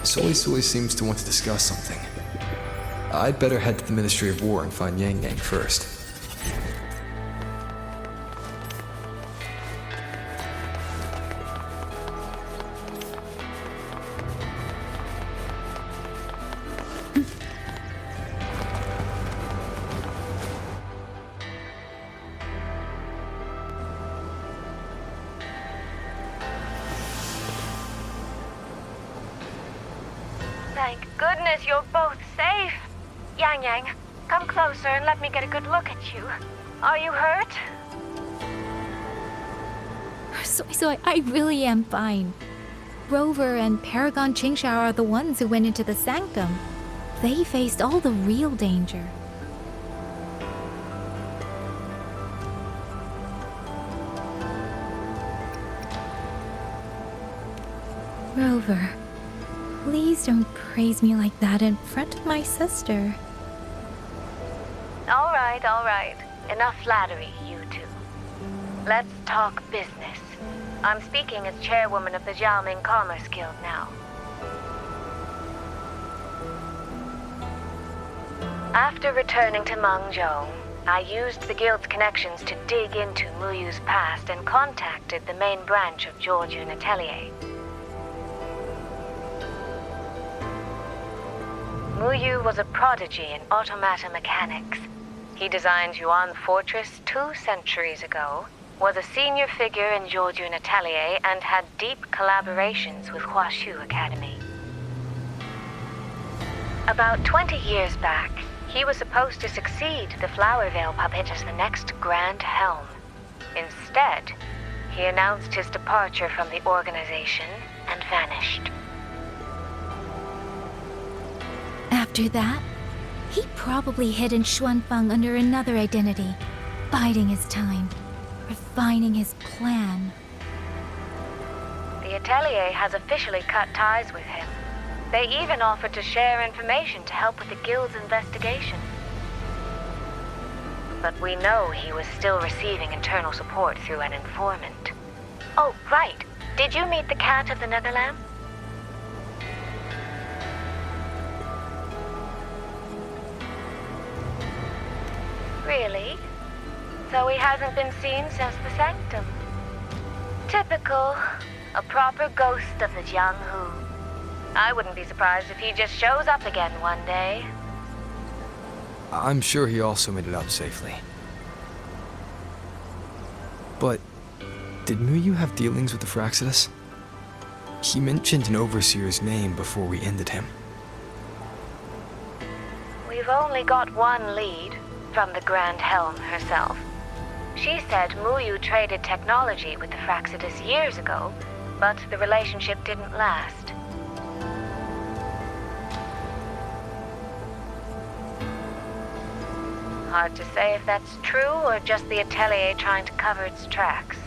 Sui seems to want to discuss something. I'd better head to the Ministry of War and find Yang Yang first. Thank goodness you're both safe. Yang Yang, come closer and let me get a good look at you. Are you hurt? So I really am fine. Rover and Paragon qingxiao are the ones who went into the sanctum. They faced all the real danger. Rover, please don't praise me like that in front of my sister. All right. Enough flattery, you two. Let's talk business. I'm speaking as chairwoman of the Jiaoming Commerce Guild now. After returning to Mengzhou, I used the Guild's connections to dig into Muyu's past and contacted the main branch of Georgian Atelier. Muyu was a prodigy in automata mechanics. He designed Yuan Fortress 2 centuries ago, was a senior figure in Georgian Atelier, and had deep collaborations with Huashu Academy. About 20 years back, he was supposed to succeed the Flower Veil puppet as the next Grand Helm. Instead, he announced his departure from the organization and vanished. After that, he probably hid in Xuanfang under another identity, biding his time, refining his plan. The Atelier has officially cut ties with him. They even offered to share information to help with the Guild's investigation. But we know he was still receiving internal support through an informant. Oh, right. Did you meet the Cat of the Netherland? Really? So he hasn't been seen since the Sanctum. Typical. A proper ghost of the Jianghu. I wouldn't be surprised if he just shows up again one day. I'm sure he also made it out safely. But did Muyu have dealings with the Fraxidus? He mentioned an overseer's name before we ended him. We've only got one lead, from the Grand Helm herself. She said Muyu traded technology with the Fraxidus years ago, but the relationship didn't last. Hard to say if that's true or just the Atelier trying to cover its tracks.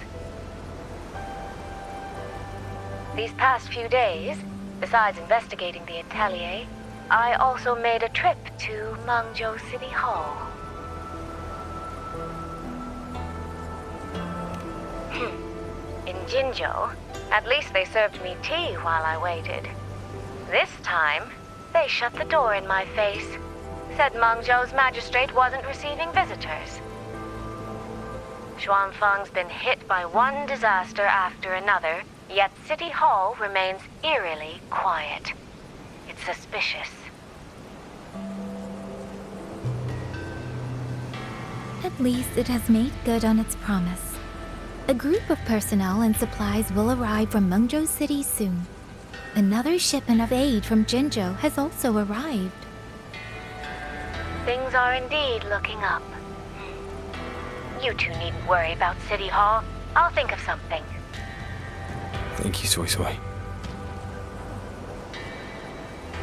These past few days, besides investigating the Atelier, I also made a trip to Mangzhou City Hall. In Jinzhou, at least they served me tea while I waited. This time, they shut the door in my face. Said Mangzhou's magistrate wasn't receiving visitors. Xuanfang's been hit by one disaster after another, yet City Hall remains eerily quiet. It's suspicious. At least it has made good on its promise. A group of personnel and supplies will arrive from Mengzhou City soon. Another shipment of aid from Jinzhou has also arrived. Things are indeed looking up. You two needn't worry about City Hall. I'll think of something. Thank you, Soy Soy.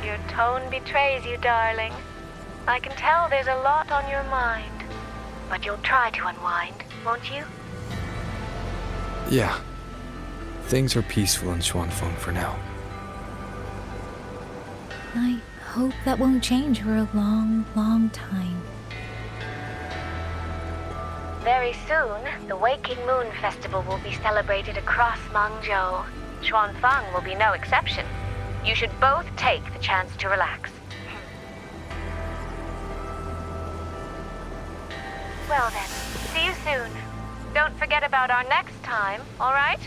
Your tone betrays you, darling. I can tell there's a lot on your mind. But you'll try to unwind, won't you? Yeah. Things are peaceful in Xuanfeng for now. I hope that won't change for a long, long time. Very soon, the Waking Moon Festival will be celebrated across Mangzhou. Xuanfang will be no exception. You should both take the chance to relax. Well then, see you soon. Don't forget about our next time, all right?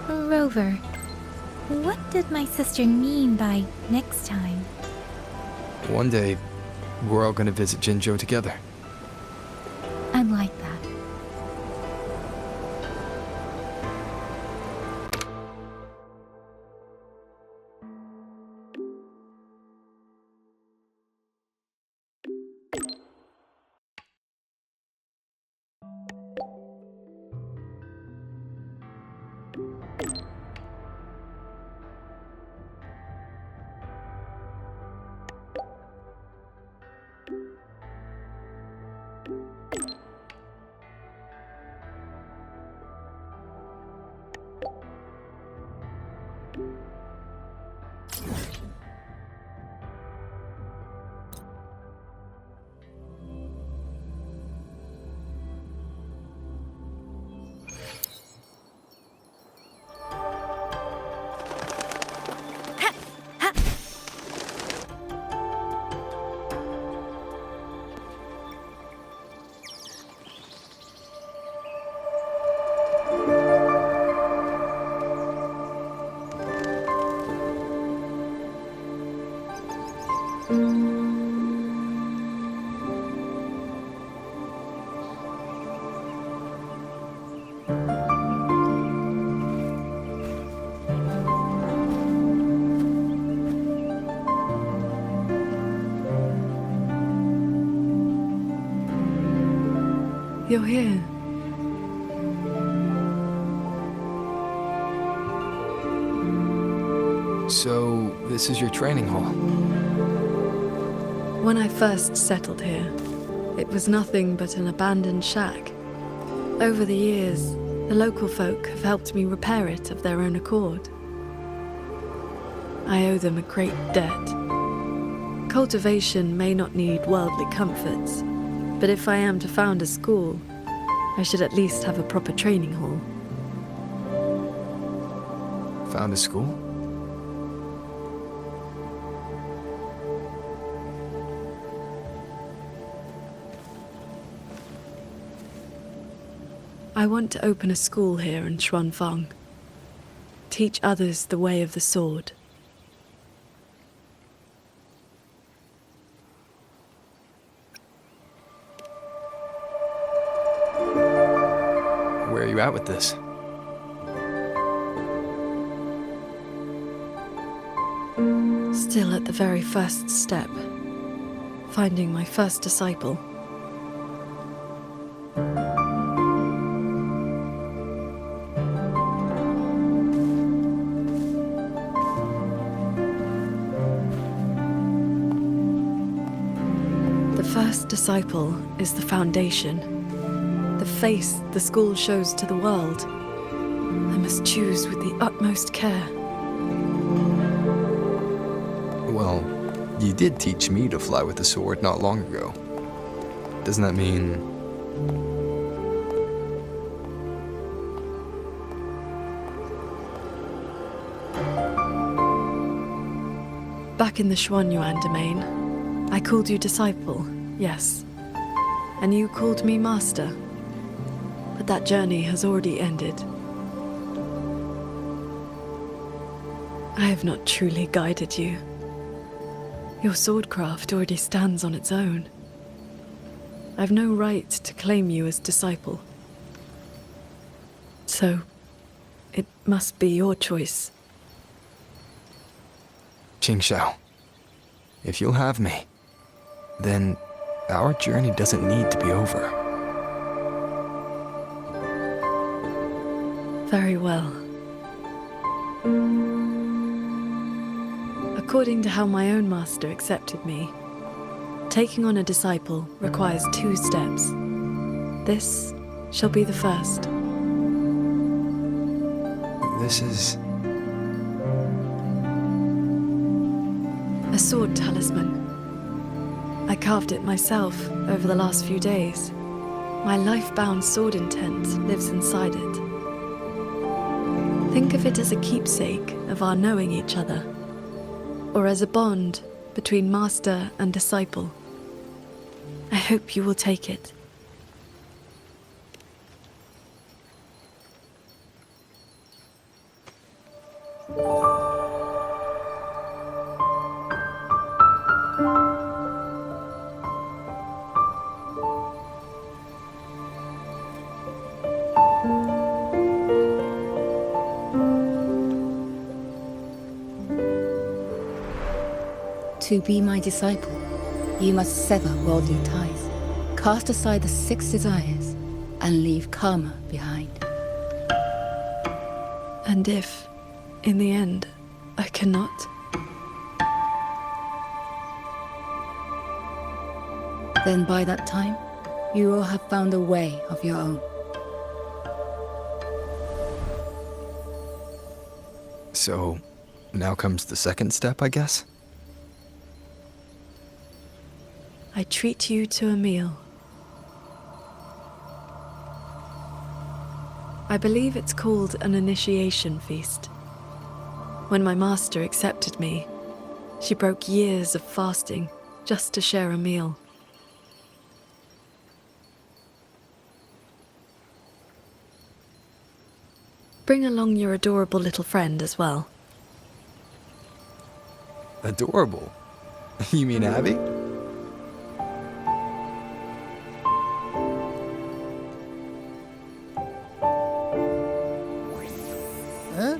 Rover, what did my sister mean by next time? One day, we're all gonna visit Jinzhou together. I'd like that. You're here. So, this is your training hall? When I first settled here, it was nothing but an abandoned shack. Over the years, the local folk have helped me repair it of their own accord. I owe them a great debt. Cultivation may not need worldly comforts, but if I am to found a school, I should at least have a proper training hall. Found a school? I want to open a school here in Xuanfang. Teach others the way of the sword. Where are you at with this? Still at the very first step. Finding my first disciple. The first disciple is the foundation. The face the school shows to the world. I must choose with the utmost care. Well, you did teach me to fly with the sword not long ago. Doesn't that mean... Back in the Xuanyuan domain, I called you disciple, yes. And you called me master. But that journey has already ended. I have not truly guided you. Your swordcraft already stands on its own. I've no right to claim you as disciple. So, it must be your choice. Qingxiao, if you'll have me, then our journey doesn't need to be over. Very well. According to how my own master accepted me, taking on a disciple requires 2 steps. This shall be the first. This is... a sword talisman. I carved it myself over the last few days. My life-bound sword intent lives inside it. Think of it as a keepsake of our knowing each other, or as a bond between master and disciple. I hope you will take it. To be my disciple, you must sever worldly ties, cast aside the 6 desires, and leave karma behind. And if, in the end, I cannot? Then by that time, you will have found a way of your own. So, now comes the second step, I guess? I treat you to a meal. I believe it's called an initiation feast. When my master accepted me, she broke years of fasting just to share a meal. Bring along your adorable little friend as well. Adorable? You mean Abby? Huh?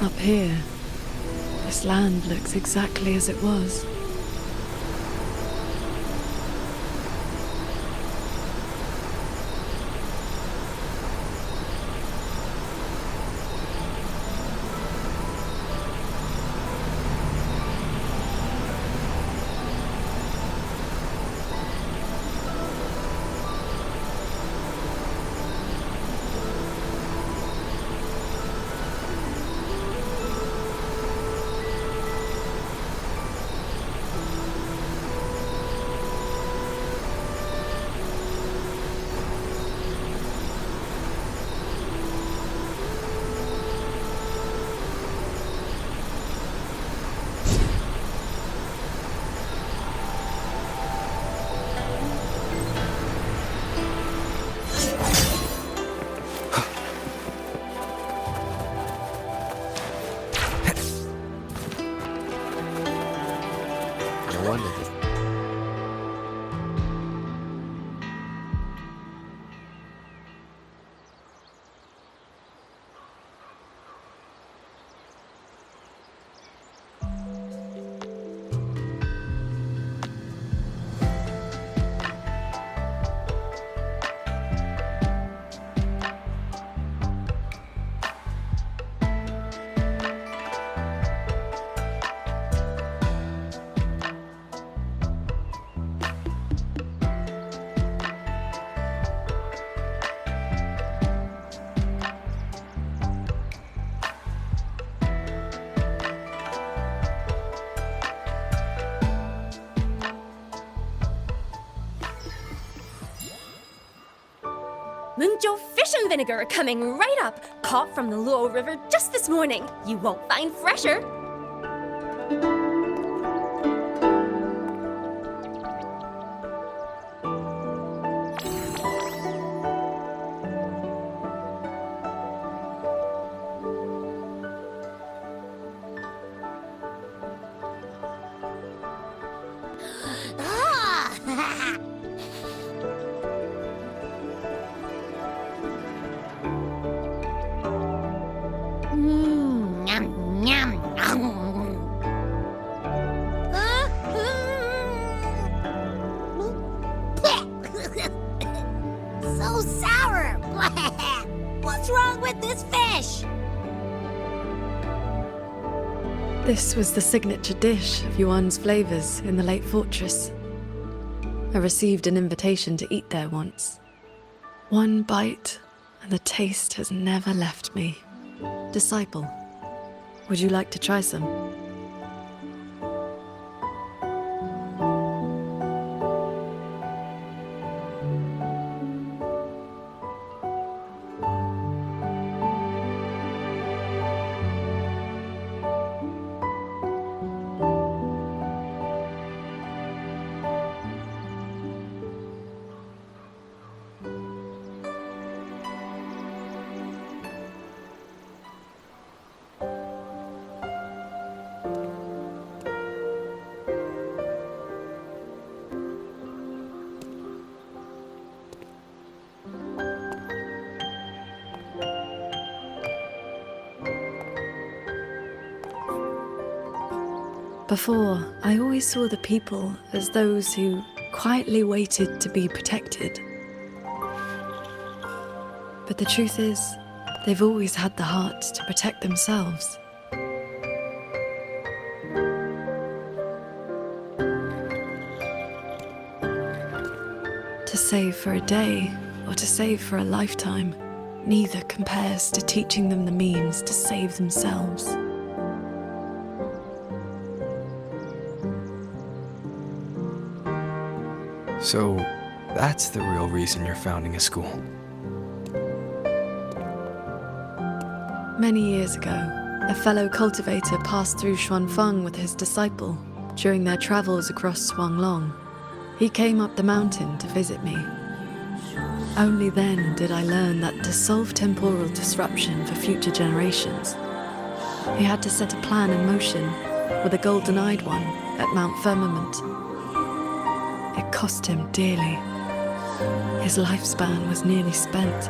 Up here, this land looks exactly as it was. No wonder this. Mungzhou fish and vinegar coming right up, caught from the Luo River just this morning. You won't find fresher. Yum, yum. So sour. What's wrong with this fish? This was the signature dish of Yuan's flavors in the late fortress. I received an invitation to eat there once. One bite, and the taste has never left me. Disciple, would you like to try some? Before, I always saw the people as those who quietly waited to be protected. But the truth is, they've always had the heart to protect themselves. To save for a day or to save for a lifetime, neither compares to teaching them the means to save themselves. So, that's the real reason you're founding a school. Many years ago, a fellow cultivator passed through Xuanfeng with his disciple during their travels across Shuanglong. He came up the mountain to visit me. Only then did I learn that to solve temporal disruption for future generations, he had to set a plan in motion with a golden-eyed one at Mount Firmament. It cost him dearly. His lifespan was nearly spent.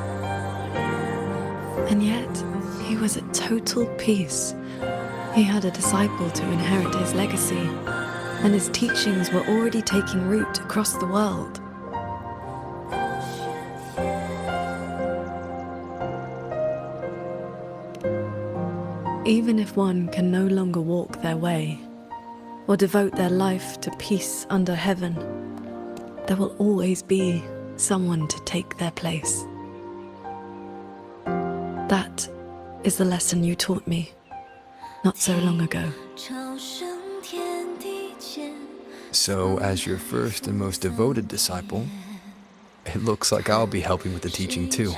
And yet, he was at total peace. He had a disciple to inherit his legacy, and his teachings were already taking root across the world. Even if one can no longer walk their way, or devote their life to peace under heaven, there will always be someone to take their place. That is the lesson you taught me not so long ago. So, as your first and most devoted disciple, it looks like I'll be helping with the teaching too.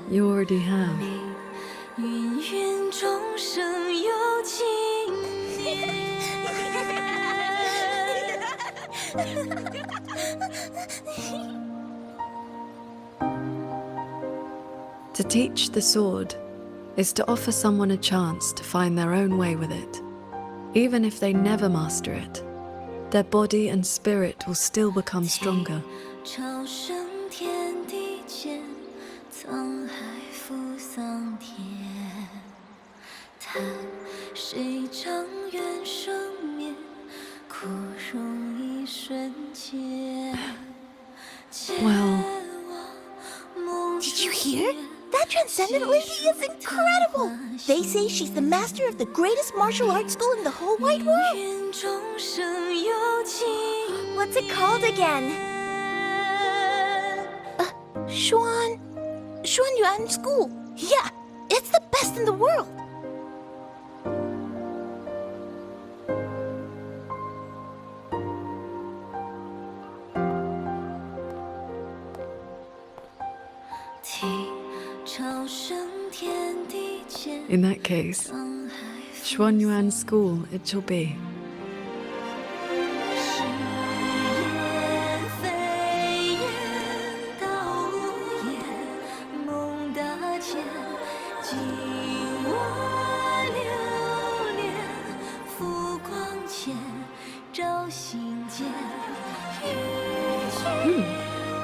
You already have. To teach the sword is to offer someone a chance to find their own way with it. Even if they never master it, their body and spirit will still become stronger. Well, did you hear? That Transcendent Lady is incredible! They say she's the master of the greatest martial arts school in the whole wide world. What's it called again? Xuan Yuan School. Yeah, it's the best in the world. In that case, Xuanyuan School it shall be.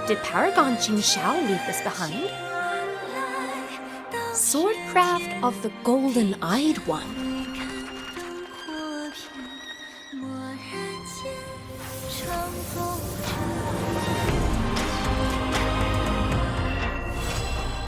Did Paragon Qingxiao leave this behind? Swordcraft of the Golden-Eyed One.